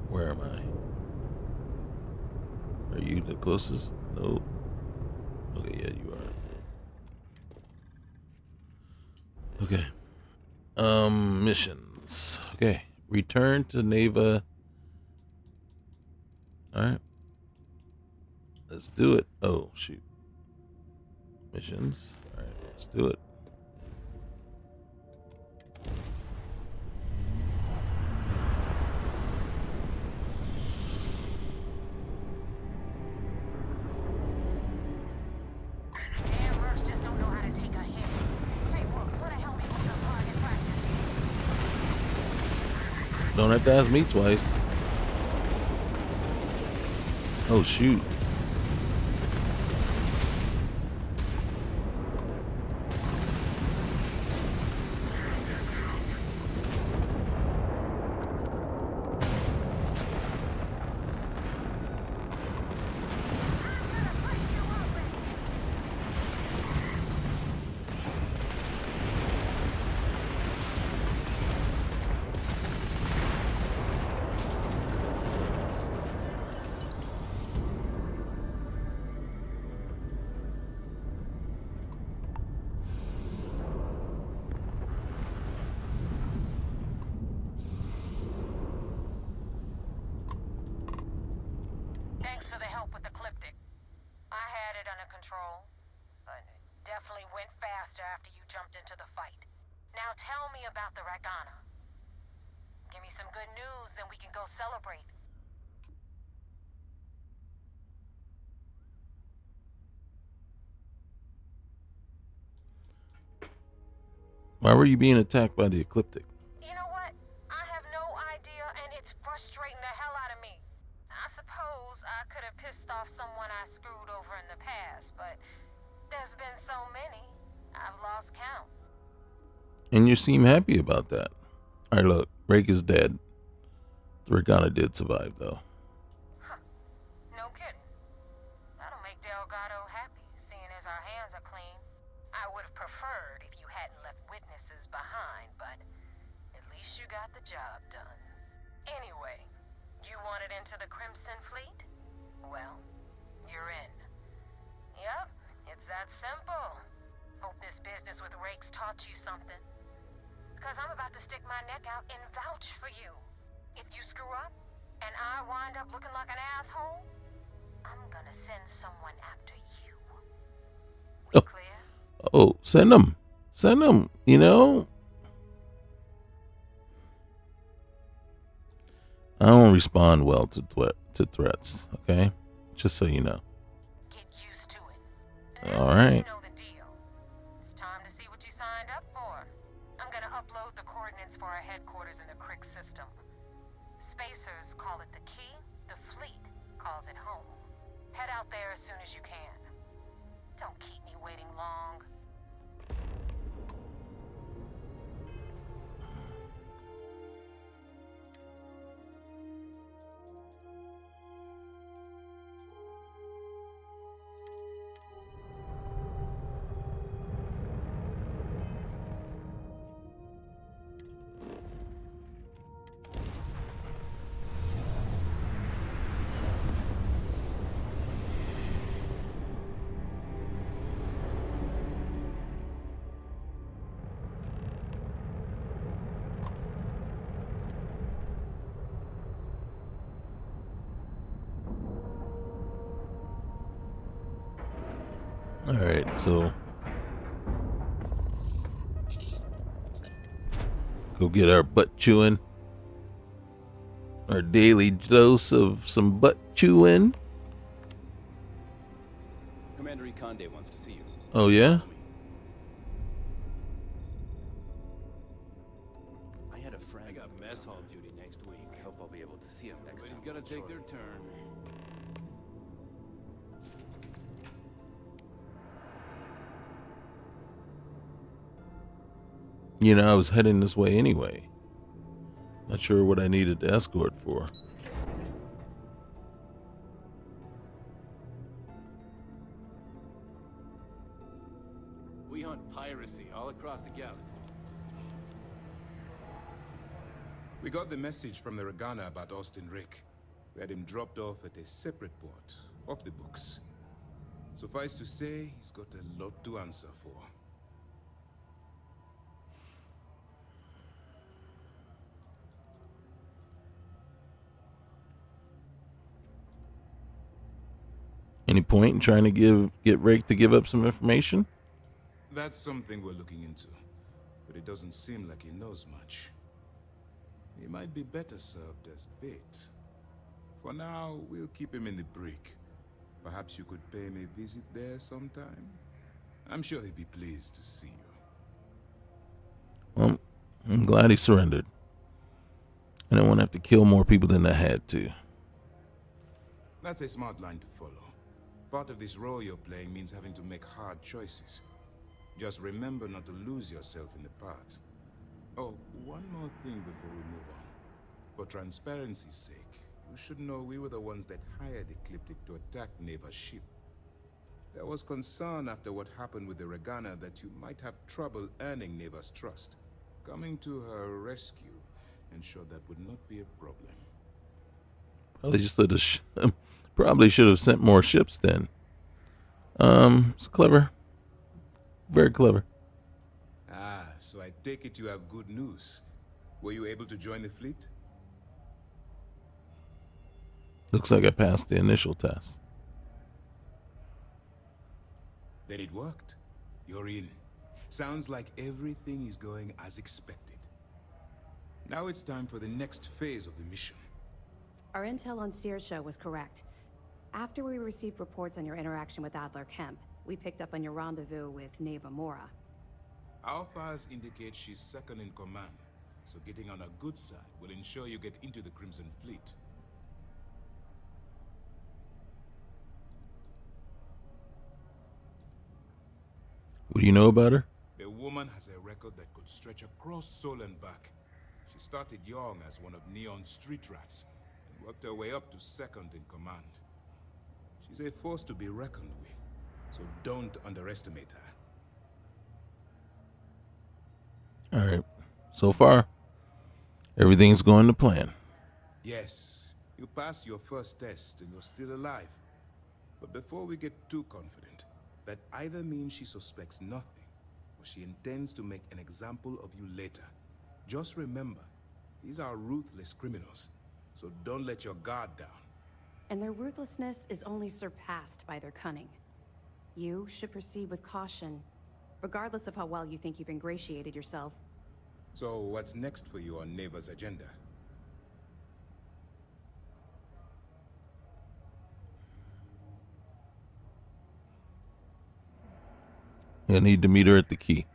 Where am I? Are you the closest? Nope. Okay, yeah, you are. Okay. Missions. Okay. Return to Neva. Alright. Let's do it. Oh, shoot. Missions. Alright, let's do it. Don't have to ask me twice. Oh, shoot. Why were you being attacked by the Ecliptic? You know what? I have no idea, and it's frustrating the hell out of me. I suppose I could have pissed off someone I screwed over in the past, but there's been so many, I've lost count. And you seem happy about that. Alright, look. Rake is dead. The Regana did survive, though. Huh. No kidding. That'll make Delgado happy, seeing as our hands are clean. I would have preferred if you hadn't left witnesses behind, but at least you got the job done. Anyway, you wanted into the Crimson Fleet? Well, you're in. Yep, it's that simple. Hope this business with Rake's taught you something. Because I'm about to stick my neck out and vouch for you. If you screw up, and I wind up looking like an asshole, I'm gonna send someone after you. We clear? Oh, send them. Send them, you know? I don't respond well to threats, okay? Just so you know. Get used to it. All right. You know the deal. It's time to see what you signed up for. I'm gonna upload the coordinates for our headquarters in the Crick system. Spacers call it the key, the fleet calls it home. Head out there as soon as you can. Don't keep me waiting long. All right, so go get our butt chewing. Our daily dose of some butt chewing. Commander Ikonde wants to see you. Oh, yeah? I had a friend. I got mess hall duty next week. Hope I'll be able to see him next time. Everybody's gotta take their turn. You know, I was heading this way anyway. Not sure what I needed to escort for. We hunt piracy all across the galaxy. We got the message from the Regana about Austin Rick. We had him dropped off at a separate port, off the books. Suffice to say, he's got a lot to answer for. Any point in trying to get Rake to give up some information? That's something we're looking into, but it doesn't seem like he knows much. He might be better served as bait. For now, we'll keep him in the brig. Perhaps you could pay him a visit there sometime? I'm sure he'd be pleased to see you. Well, I'm glad he surrendered. I don't want to have to kill more people than I had to. That's a smart line to follow. Part of this role you're playing means having to make hard choices. Just remember not to lose yourself in the part. Oh, one more thing before we move on. For transparency's sake, you should know we were the ones that hired Ecliptic to attack Neva's ship. There was concern after what happened with the Regana that you might have trouble earning Neva's trust. Coming to her rescue ensured that would not be a problem. Probably should have sent more ships then. It's clever. Very clever. Ah, so I take it you have good news. Were you able to join the fleet? Looks like I passed the initial test. Then it worked. You're in. Sounds like everything is going as expected. Now it's time for the next phase of the mission. Our intel on Saoirse was correct. After we received reports on your interaction with Adler Kemp, we picked up on your rendezvous with Neva Mora. Our files indicate she's second in command, so getting on her good side will ensure you get into the Crimson Fleet. What do you know about her? The woman has a record that could stretch across Sol and back. She started young as one of Neon's street rats, and worked her way up to second in command. She's a force to be reckoned with, so don't underestimate her. All right. So far, everything's going to plan. Yes, you passed your first test and you're still alive. But before we get too confident, that either means she suspects nothing, or she intends to make an example of you later. Just remember, these are ruthless criminals, so don't let your guard down. And their ruthlessness is only surpassed by their cunning. You should proceed with caution, regardless of how well you think you've ingratiated yourself. So what's next for you on Neva's agenda? You'll need to meet her at the key.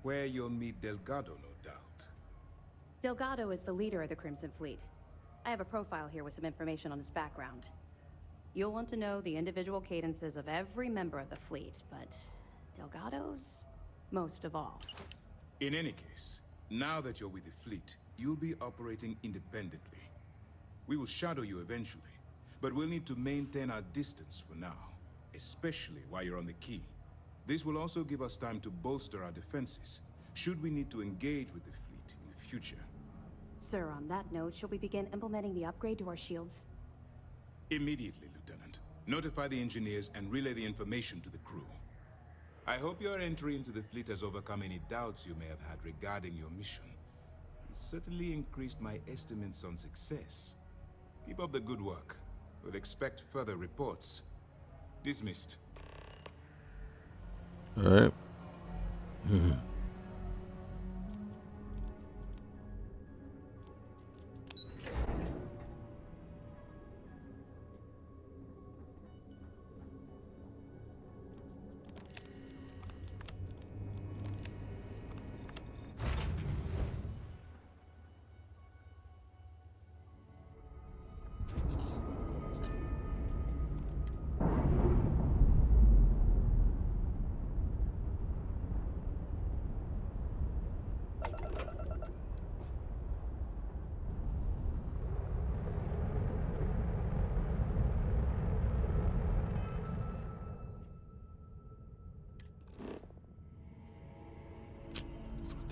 Where you'll meet Delgado, no doubt. Delgado is the leader of the Crimson Fleet. I have a profile here with some information on his background. You'll want to know the individual cadences of every member of the fleet, but Delgado's most of all. In any case, now that you're with the fleet, you'll be operating independently. We will shadow you eventually, but we'll need to maintain our distance for now, especially while you're on the key. This will also give us time to bolster our defenses, should we need to engage with the fleet in the future. Sir, on that note, shall we begin implementing the upgrade to our shields? Immediately, Lieutenant. Notify the engineers and relay the information to the crew. I hope your entry into the fleet has overcome any doubts you may have had regarding your mission. It certainly increased my estimates on success. Keep up the good work. We'll expect further reports. Dismissed. All right.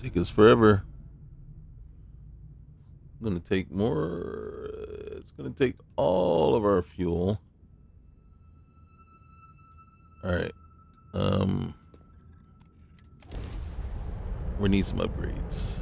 Take us forever. It's gonna take more. It's gonna take all of our fuel. All right. We need some upgrades.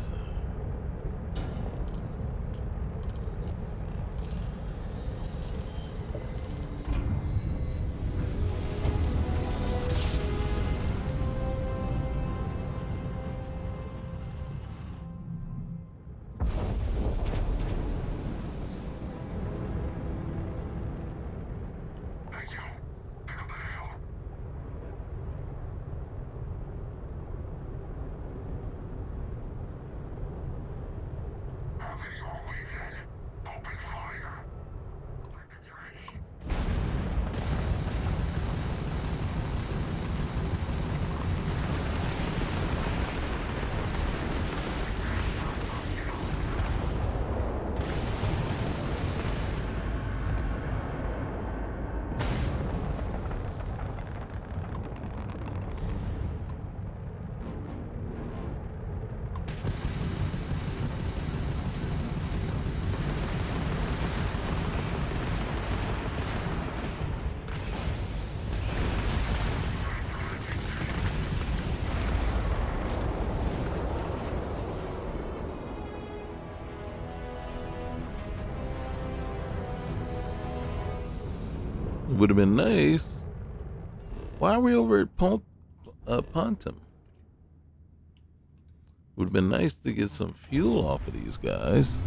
Would have been nice. Why are we over at Pontum? Would have been nice to get some fuel off of these guys.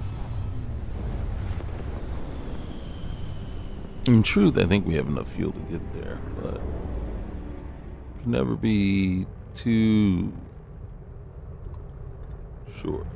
In truth, I think we have enough fuel to get there, but can never be too sure.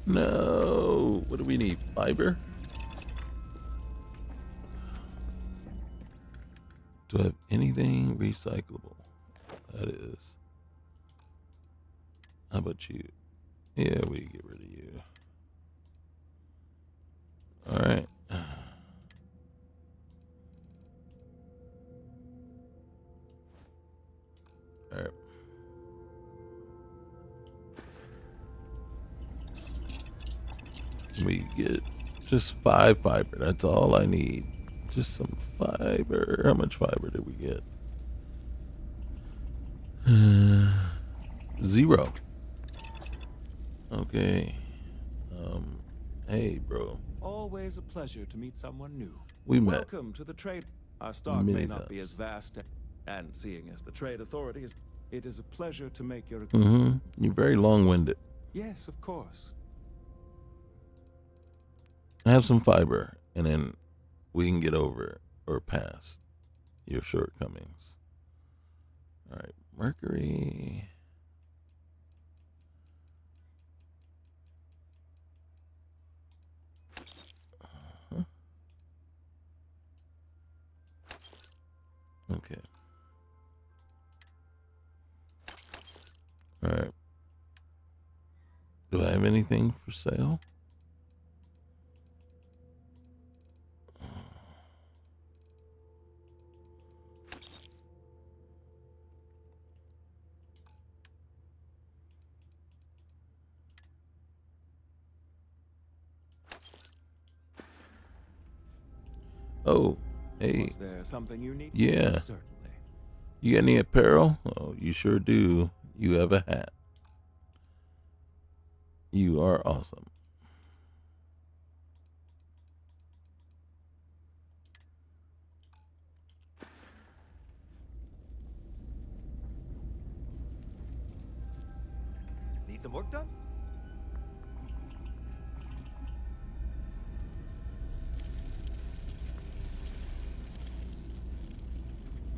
No. What do we need? Fiber? Do I have anything recyclable? That is. How about you? Yeah, we get rid of you. All right. All right. We get just 5 fiber. That's all I need. Just some fiber. How much fiber did we get? 0. Okay. Hey, bro. Always a pleasure to meet someone new. We met. Welcome to the trade. Our stock Many may not times. be as vast, and seeing as the trade authorities, it is a pleasure to make your. You're very long-winded. Yes, of course. I have some fiber, and then we can get over or past your shortcomings. All right, Mercury. Okay. All right. Do I have anything for sale? Oh, hey. Was there something you need? Yeah. Certainly. You got any apparel? Oh, you sure do. You have a hat. You are awesome. Need some work done?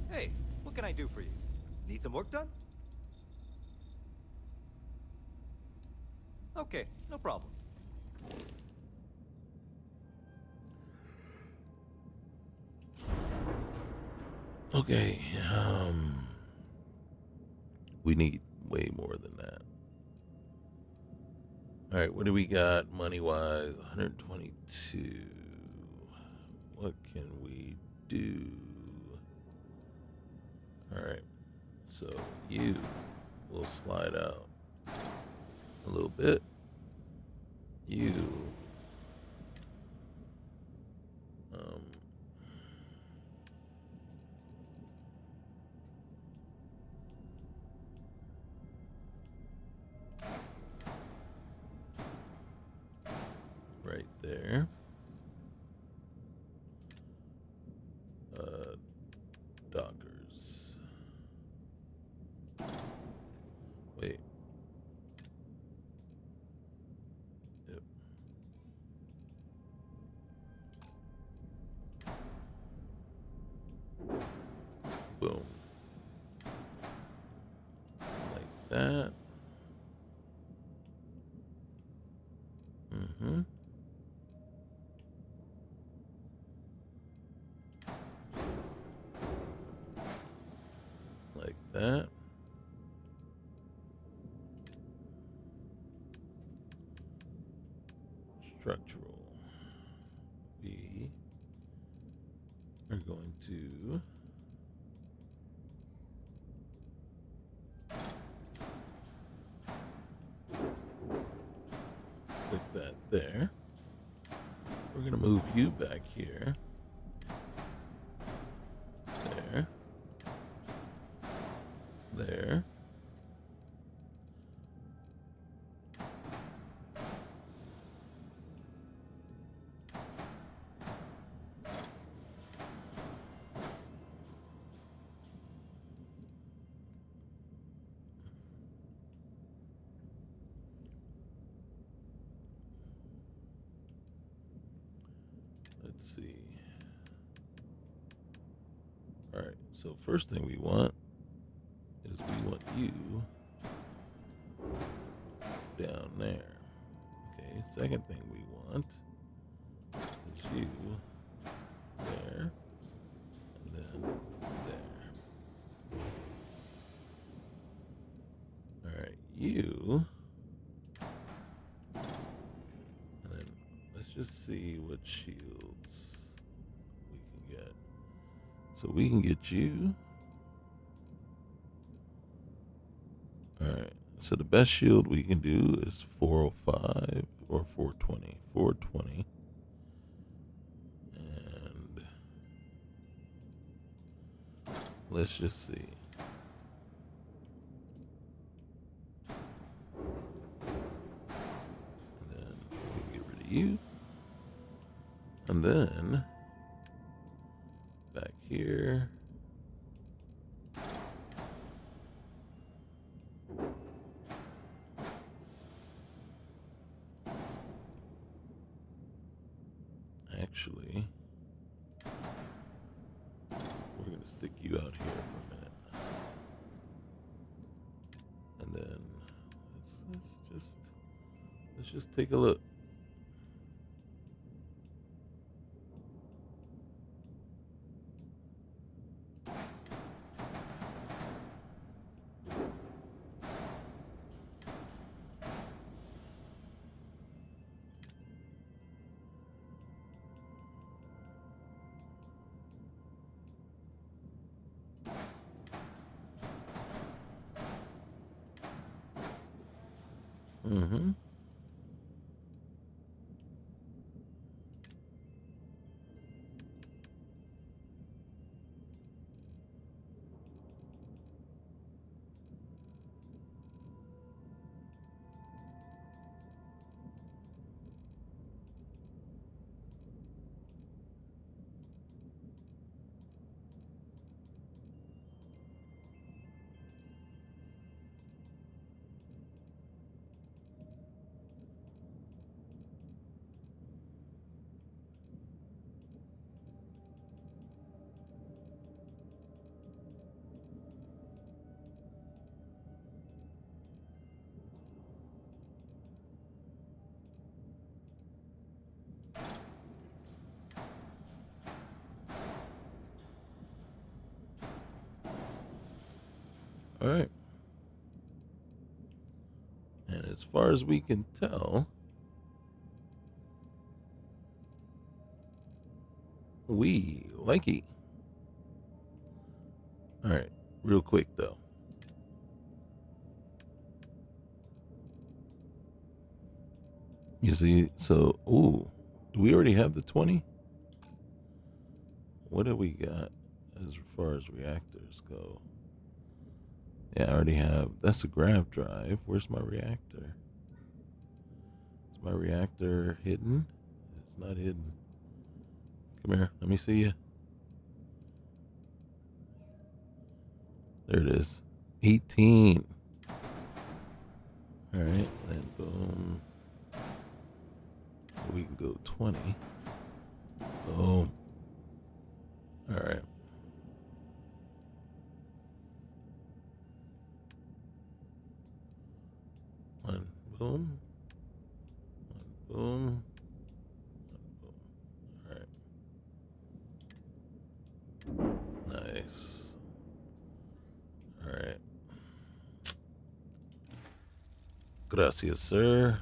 Hey, what can I do for you? Need some work done? Okay, no problem. Okay, we need way more than that. All right, what do we got money-wise? 122. What can we do? All right, so you will slide out a little bit. You, right there. Dockers. Wait. Yep. Boom. Like that. Mm-hmm. Like that. Structural. We are going to stick that there. We're going to move you back here. There. There. Let's see. All right, so first thing we want is we want you down there. Okay, second thing we want is you there, and then there. All right, you, and then let's just see what shields we can get. So we can get you. All right. So the best shield we can do is 405 or 420. 420. And let's just see. And then we can get rid of you. And then back here. Actually, we're going to stick you out here for a minute. And then let's just take a look. Mm-hmm. All right. And as far as we can tell, we like it. All right, real quick though. You see, so, ooh, do we already have the 20? What do we got as far as reactors go? Yeah, I already have, that's a grav drive. Where's my reactor? Is my reactor hidden? It's not hidden. Come here, let me see you. There it is. 18. All right, then boom. We can go 20. Boom. All right. One boom. One boom. One boom. All right. Nice. All right. Gracias, sir.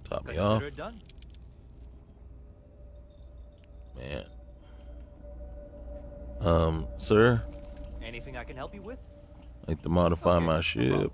Top me off. Consider it done. Man. Sir? Anything I can help you with? I'd like to modify my ship.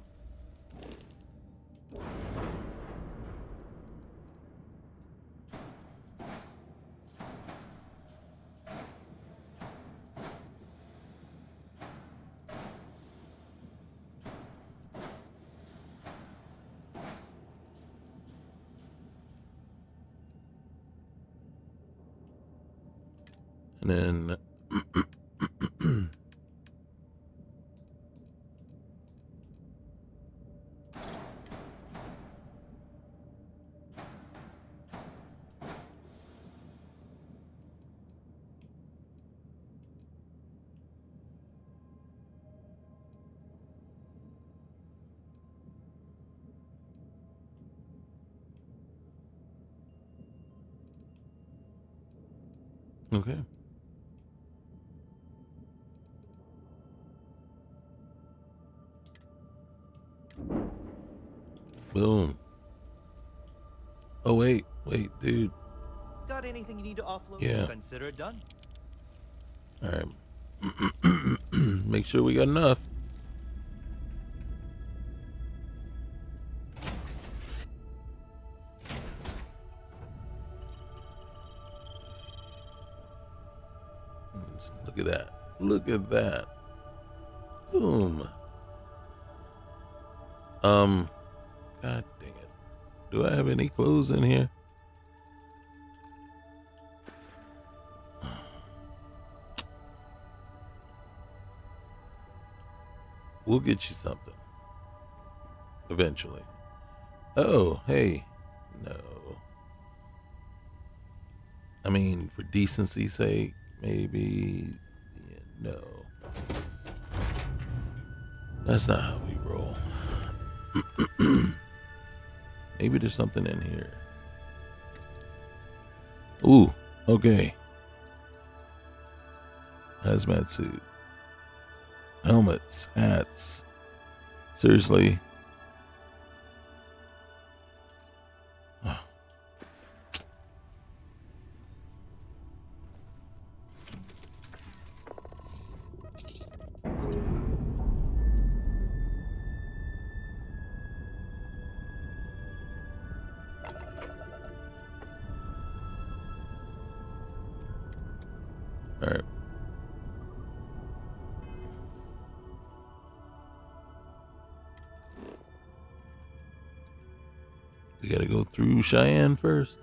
And then okay. Boom. Oh, wait, dude. Got anything you need to offload? Yeah. Consider it done. All right. Make sure we got enough. Look at that. Look at that. Boom. God dang it. Do I have any clothes in here? We'll get you something. Eventually. Oh, hey. No. I mean, for decency's sake, maybe. Yeah, no. That's not how we roll. Maybe there's something in here. Ooh, okay. Hazmat suit. Helmets, hats. Seriously. All right. We gotta go through Cheyenne first.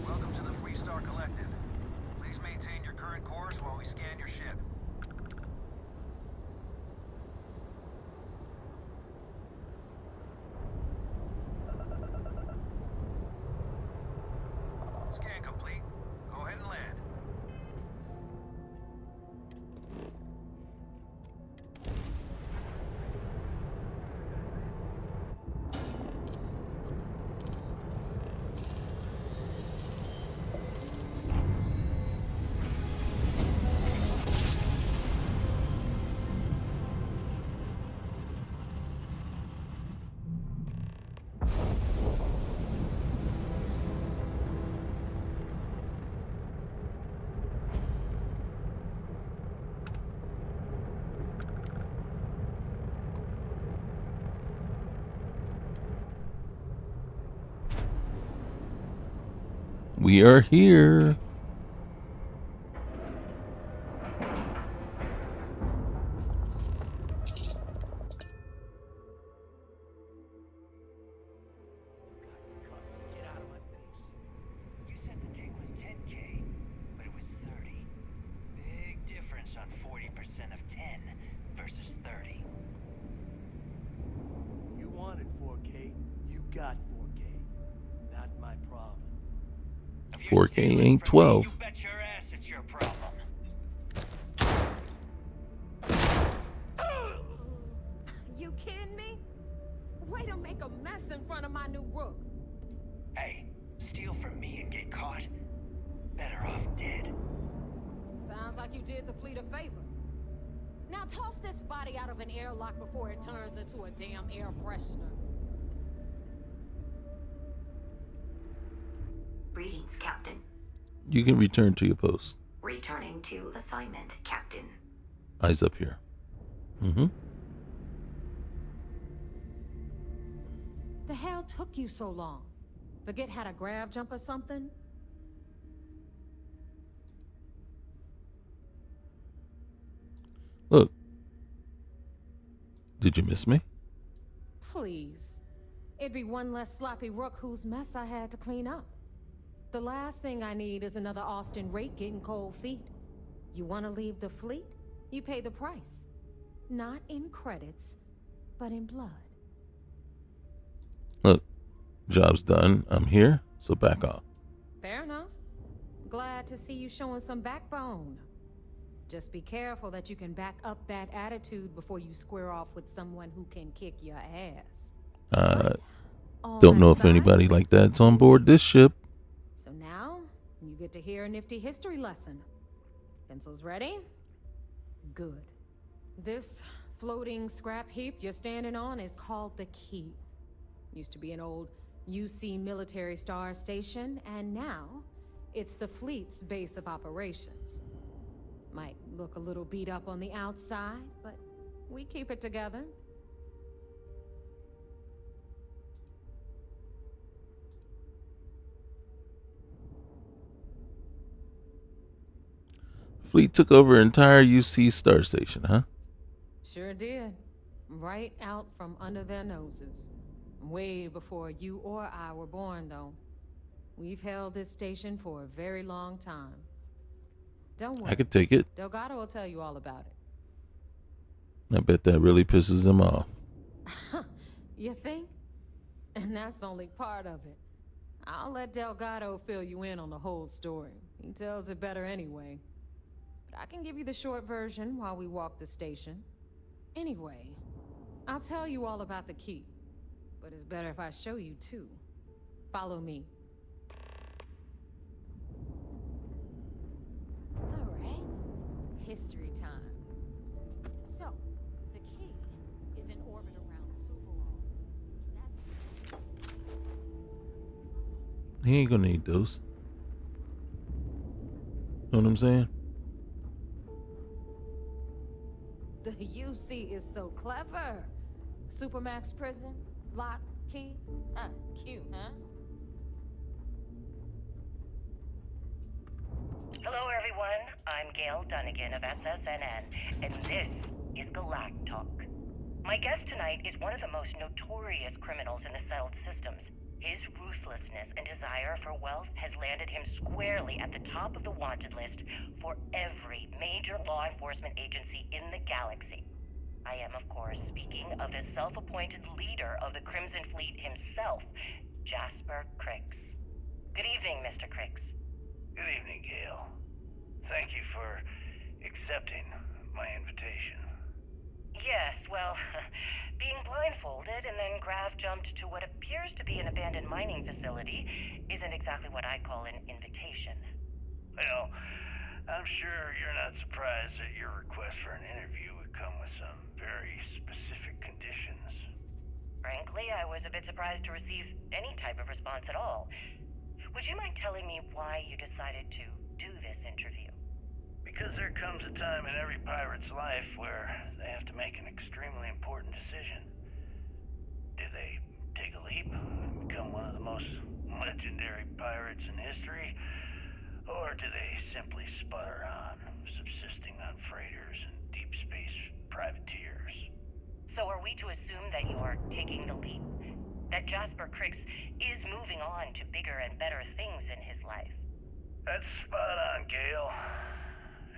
Welcome to the Freestar Collective. Please maintain your current course while we scan your ship. We are here. You wanted 4K, you got 4K. Not my problem. 4K ain't 12. You bet your ass it's your problem. You kidding me? Way to make a mess in front of my new rook. Hey, steal from me and get caught. Better off dead. Sounds like you did the fleet a favor. Now toss this body out of an airlock before it turns into a damn air freshener. Greetings, Captain. You can return to your post. Returning to assignment, Captain. Eyes up here. Mm-hmm. The hell took you so long? Forget how to grav jump or something? Look. Did you miss me? Please. It'd be one less sloppy rook whose mess I had to clean up. The last thing I need is another Austin rate getting cold feet. You want to leave the fleet? You pay the price. Not in credits, but in blood. Look, job's done. I'm here, so back off. Fair enough. Glad to see you showing some backbone. Just be careful that you can back up that attitude before you square off with someone who can kick your ass. Don't know if anybody like that's on board this ship. So now, you get to hear a nifty history lesson. Pencils ready? Good. This floating scrap heap you're standing on is called the Key. Used to be an old UC military star station, and now it's the fleet's base of operations. Might look a little beat up on the outside, but we keep it together. Fleet took over entire UC star station, huh? Sure did. Right out from under their noses. Way before you or I were born, though. We've held this station for a very long time. Don't worry. I could take it. Delgado will tell you all about it. I bet that really pisses him off. You think? And that's only part of it. I'll let Delgado fill you in on the whole story. He tells it better anyway. But I can give you the short version while we walk the station. Anyway, I'll tell you all about the Key. But it's better if I show you too. Follow me. All right. History time. So, the Key is in orbit around Overhaul. He ain't gonna need those. Know what I'm saying? The UC is so clever. Supermax prison, lock, key. Cute, huh? Hello, everyone. I'm Gail Dunnigan of SSNN, and this is Galactic Talk. My guest tonight is one of the most notorious criminals in the settled systems. His ruthlessness and desire for wealth has landed him squarely at the top of the wanted list for every major law enforcement agency in the galaxy. I am, of course, speaking of the self-appointed leader of the Crimson Fleet himself, Jasper Crix. Good evening, Mr. Crix. Good evening, Gail. Thank you for accepting my invitation. Yes, well, being blindfolded and then grav-jumped to what appears to be an abandoned mining facility isn't exactly what I call an invitation. Well, I'm sure you're not surprised that your request for an interview would come with some very specific conditions. Frankly, I was a bit surprised to receive any type of response at all. Would you mind telling me why you decided to do this interview? Because there comes a time in every pirate's life where they have to make an extremely important decision. Do they take a leap and become one of the most legendary pirates in history? Or do they simply sputter on, subsisting on freighters and deep space privateers? So are we to assume that you're taking the leap? That Jasper Crix is moving on to bigger and better things in his life? That's spot on, Gale.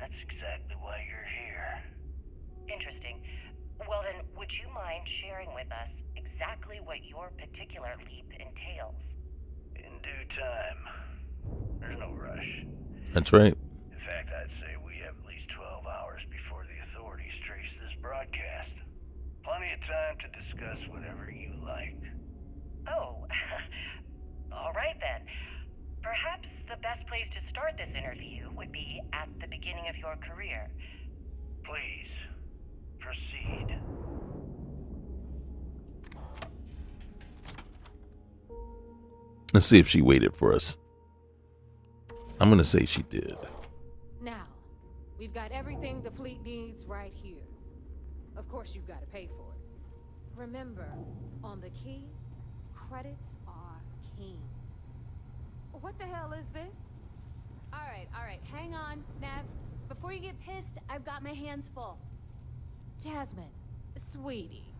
That's exactly why you're here. Interesting. Well then, would you mind sharing with us exactly what your particular leap entails? In due time. There's no rush. That's right. In fact, I'd say we have at least 12 hours before the authorities trace this broadcast. Plenty of time to discuss whatever you like. Oh, all right then. Perhaps the best place to start this interview would be at the beginning of your career. Please, proceed. Let's see if she waited for us. I'm gonna say she did. Now, we've got everything the fleet needs right here. Of course, you've got to pay for it. Remember, on the key, credits are king. What the hell is this? All right, hang on, Nev. Before you get pissed, I've got my hands full. Jasmine, sweetie,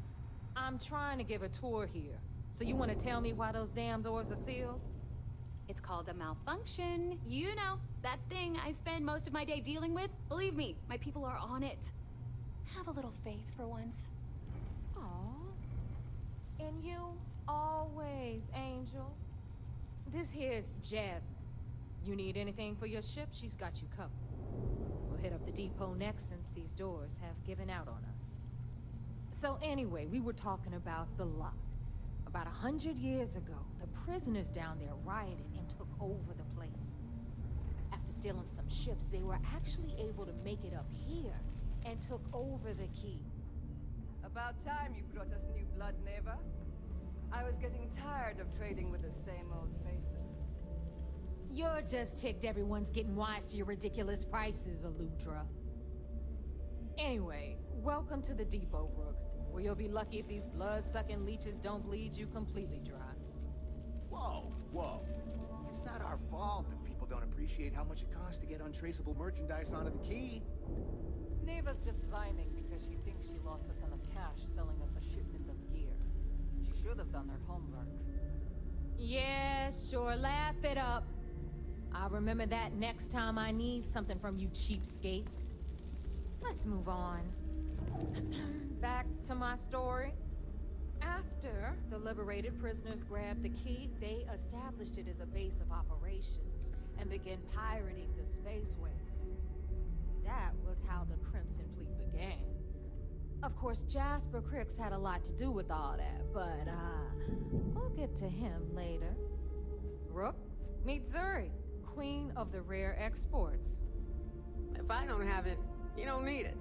I'm trying to give a tour here. So you want to tell me why those damn doors are sealed? It's called a malfunction. You know, that thing I spend most of my day dealing with. Believe me, my people are on it. Have a little faith for once. Aw. And you always, Angel. This here's Jasmine. You need anything for your ship, she's got you covered. We'll hit up the depot next since these doors have given out on us. So anyway, we were talking about the lock. About 100 years ago, the prisoners down there rioted and took over the place. After stealing some ships, they were actually able to make it up here and took over the key. About time you brought us new blood, Neva. I was getting tired of trading with the same old faces. You're just ticked everyone's getting wise to your ridiculous prices, Aludra. Anyway, welcome to the depot, Rook, where you'll be lucky if these blood-sucking leeches don't bleed you completely dry. Whoa. It's not our fault that people don't appreciate how much it costs to get untraceable merchandise onto the key. Neva's just whining because she thinks she lost a ton of cash selling us a shipment of gear. She should have done her homework. Yeah, sure, laugh it up. I'll remember that next time I need something from you cheapskates. Let's move on. Back to my story. After the liberated prisoners grabbed the key, they established it as a base of operations and began pirating the spaceways. That was how the Crimson Fleet began. Of course, Jasper Crix had a lot to do with all that, but we'll get to him later. Rook, meet Zuri, Queen of the Rare Exports. If I don't have it, you don't need it.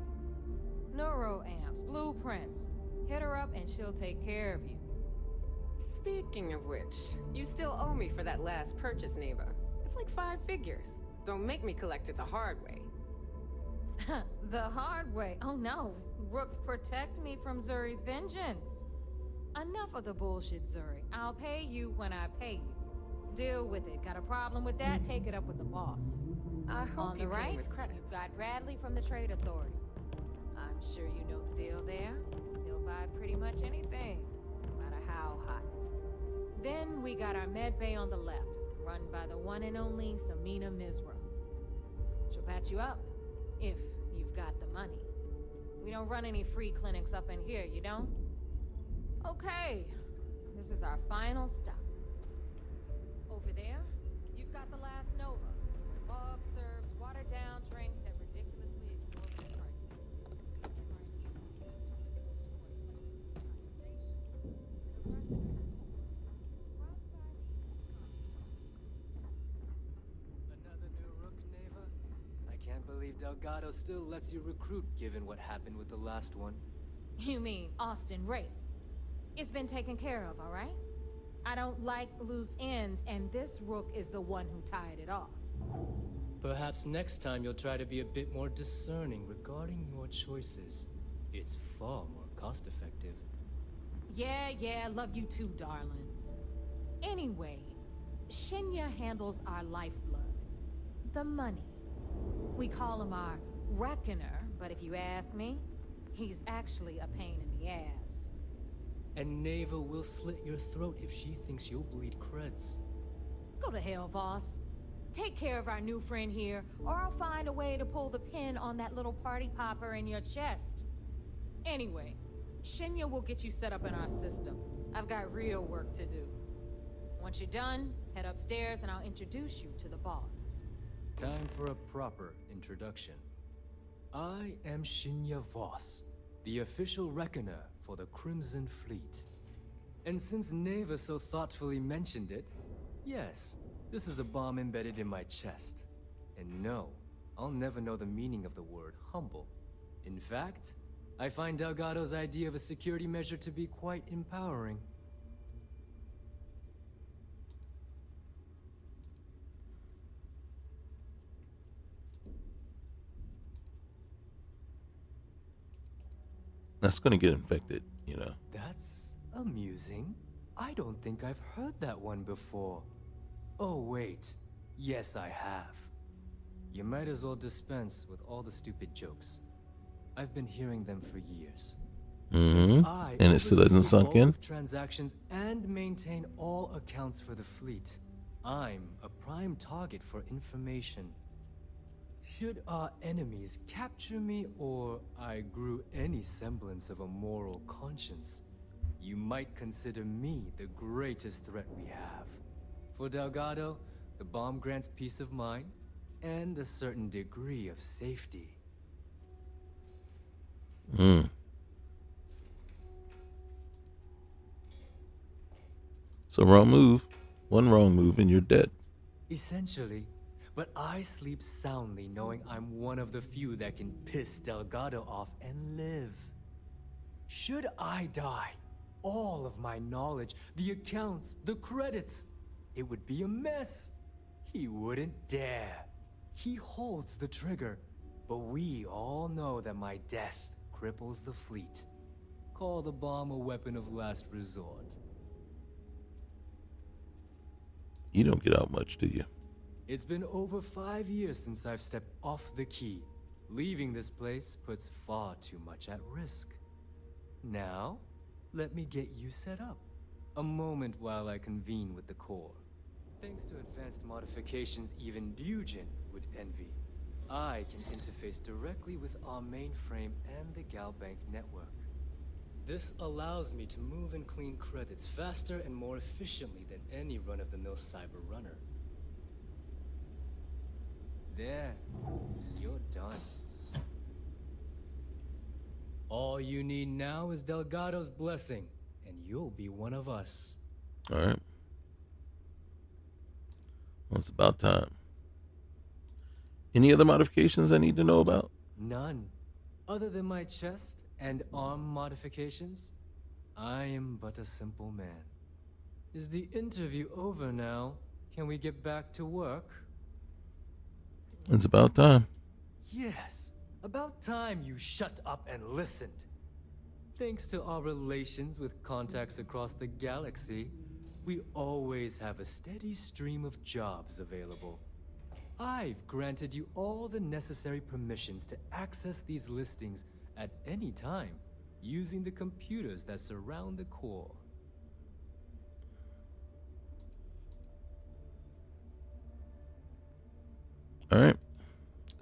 Neuroamps, blueprints. Hit her up and she'll take care of you. Speaking of which, you still owe me for that last purchase, Neva. It's like 5 figures. Don't make me collect it the hard way. The hard way? Oh no. Rook, protect me from Zuri's vengeance. Enough of the bullshit, Zuri. I'll pay you when I pay you. Deal with it. Got a problem with that? Take it up with the boss. I hope On the you pay right, with credits. you've got Bradley from the Trade Authority. I'm sure you know the deal there. He'll buy pretty much anything, no matter how hot. Then we got our med bay on the left, run by the one and only Samina Mizra. She'll patch you up, if you've got the money. We don't run any free clinics up in here, you don't? Okay, this is our final stop. Over there, you've got the last Nova. Bog serves watered-down drinks at ridiculously exorbitant prices. Another new Rook, Neva? I can't believe Delgado still lets you recruit given what happened with the last one. You mean Austin Rape? It's been taken care of, all right? I don't like loose ends, and this Rook is the one who tied it off. Perhaps next time you'll try to be a bit more discerning regarding your choices. It's far more cost-effective. Yeah, love you too, darling. Anyway, Shinya handles our lifeblood. the money. We call him our reckoner, but if you ask me, he's actually a pain in the ass. And Neva will slit your throat if she thinks you'll bleed creds. Go to hell, boss. Take care of our new friend here, or I'll find a way to pull the pin on that little party popper in your chest. Anyway, Shinya will get you set up in our system. I've got real work to do. Once you're done, head upstairs and I'll introduce you to the boss. Time for a proper introduction. I am Shinya Voss, the official reckoner for the Crimson Fleet. And since Neva so thoughtfully mentioned it, yes, this is a bomb embedded in my chest. And no, I'll never know the meaning of the word humble. In fact, I find Delgado's idea of a security measure to be quite empowering. That's gonna get infected, you know. That's amusing. I don't think I've heard that one before. Oh wait, yes I have. You might as well dispense with all the stupid jokes. I've been hearing them for years. Mm-hmm. And it still hasn't sunk in. Transactions and maintain all accounts for the fleet. I'm a prime target for information. Should our enemies capture me, or I grew any semblance of a moral conscience, you might consider me the greatest threat we have. For Delgado, the bomb grants peace of mind and a certain degree of safety. So wrong move. One wrong move and you're dead. Essentially, but I sleep soundly knowing I'm one of the few that can piss Delgado off and live. Should I die, all of my knowledge, the accounts, the credits, it would be a mess. He wouldn't dare. He holds the trigger, but we all know that my death cripples the fleet. Call the bomb a weapon of last resort. You don't get out much, do you? It's been over 5 years since I've stepped off the key. Leaving this place puts far too much at risk. Now, let me get you set up. A moment while I convene with the core. Thanks to advanced modifications even Dujin would envy, I can interface directly with our mainframe and the Galbank network. This allows me to move and clean credits faster and more efficiently than any run-of-the-mill cyber runner. There, you're done. All you need now is Delgado's blessing, and you'll be one of us. All right. Well, it's about time. Any other modifications I need to know about? None. Other than my chest and arm modifications, I am but a simple man. Is the interview over now? Can we get back to work? It's about time. Yes, about time you shut up and listened. Thanks to our relations with contacts across the galaxy, we always have a steady stream of jobs available. I've granted you all the necessary permissions to access these listings at any time, using the computers that surround the core. All right.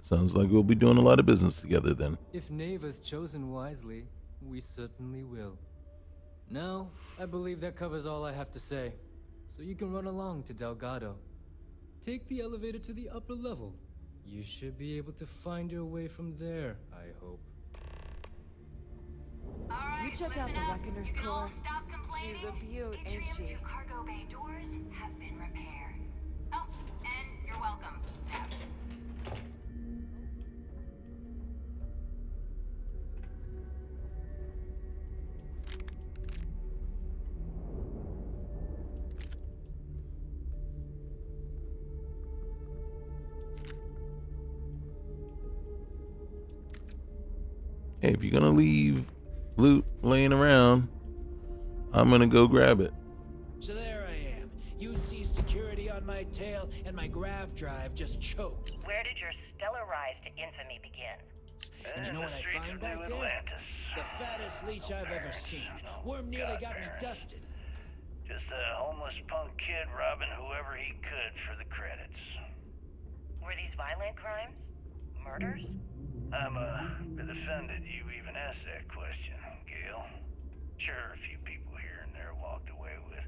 Sounds like we'll be doing a lot of business together then. If Neva's chosen wisely, we certainly will. Now, I believe that covers all I have to say, so you can run along to Delgado. Take the elevator to the upper level. You should be able to find your way from there, I hope. You check out the Reckoner's core. She's a beaut, ain't she? Two cargo bay doors have been repaired. Oh, and you're welcome, Nev. Hey, if you're gonna leave loot laying around, I'm gonna go grab it. So there I am. You see security on my tail, and my grav drive just choked. Where did your stellar rise to infamy begin? And you know what I find back there? The fattest leech I've ever seen. Worm nearly got me dusted. Just a homeless punk kid robbing whoever he could for the credits. Were these violent crimes? Murders? I'm a bit offended you even asked that question, Gail. Sure, a few people here and there walked away with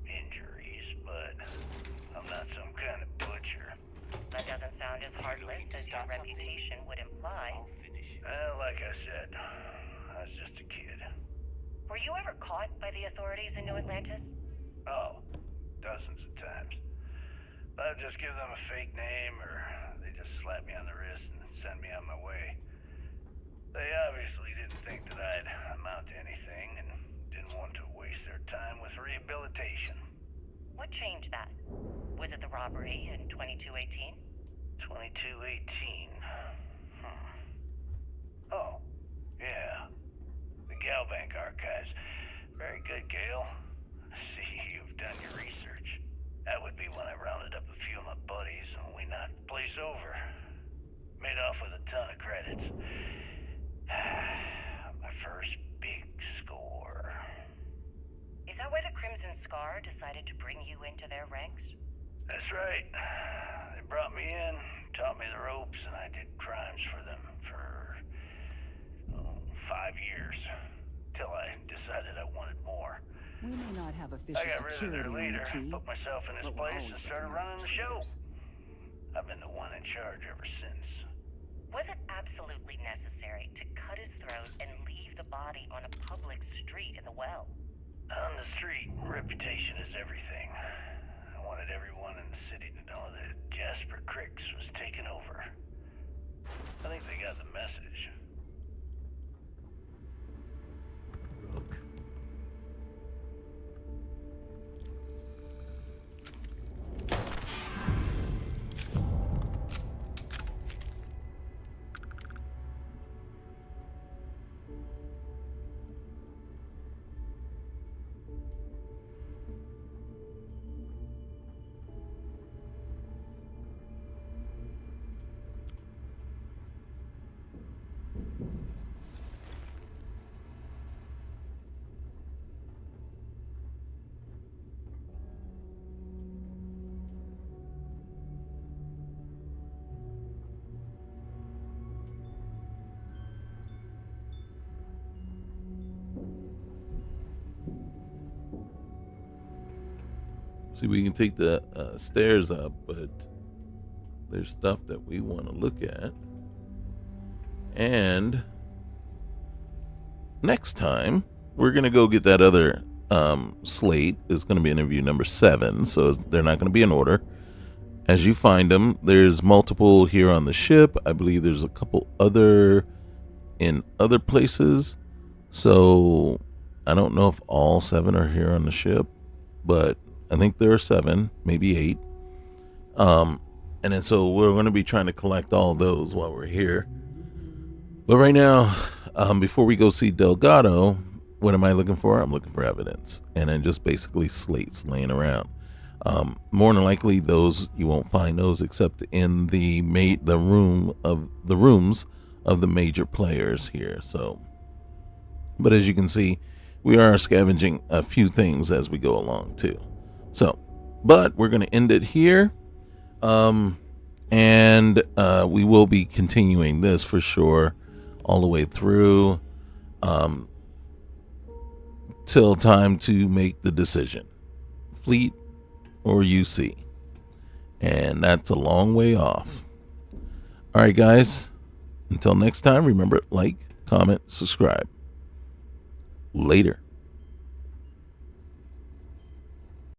injuries, but I'm not some kind of butcher. That doesn't sound as heartless as your reputation would imply. Well, like I said, I was just a kid. Were you ever caught by the authorities in New Atlantis? Oh, dozens of times. But I'd just give them a fake name, or they just slap me on the wrist and send me on my way. They obviously didn't think that I'd amount to anything, and didn't want to waste their time with rehabilitation. What changed that? Was it the robbery in 2218? 2218? Oh, yeah. The Galbank archives. Very good, Gale. I see you've done your research. That would be when I rounded up a few of my buddies and we knocked the place over. Made off with a ton of credits. My first big score. Is that why the Crimson Scar decided to bring you into their ranks? That's right. They brought me in, taught me the ropes, and I did crimes for them for 5 years. Till I decided I wanted more. We may not have official I got rid of security their on leader, the key, put myself in his but we're place, and always started looking out running for the show. traitors. I've been the one in charge ever since. Was it absolutely necessary to cut his throat and leave the body on a public street in the well? On the street, reputation is everything. I wanted everyone in the city to know that Jasper Cricks was taking over. I think they got the message. Rook. See, we can take the stairs up, but there's stuff that we want to look at. And next time, we're going to go get that other slate. It's going to be interview number 7, so they're not going to be in order. As you find them, there's multiple here on the ship. I believe there's a couple other in other places. So I don't know if all 7 are here on the ship, but I think there are 7, maybe 8. And then so we're going to be trying to collect all those while we're here. But right now, before we go see Delgado, what am I looking for? I'm looking for evidence. And then just basically slates laying around. More than likely, those you won't find those except in the rooms of the major players here. So, but as you can see, we are scavenging a few things as we go along too. So, but we're going to end it here. And we will be continuing this for sure all the way through till time to make the decision. Fleet or UC. And that's a long way off. All right, guys. Until next time, remember, like, comment, subscribe. Later.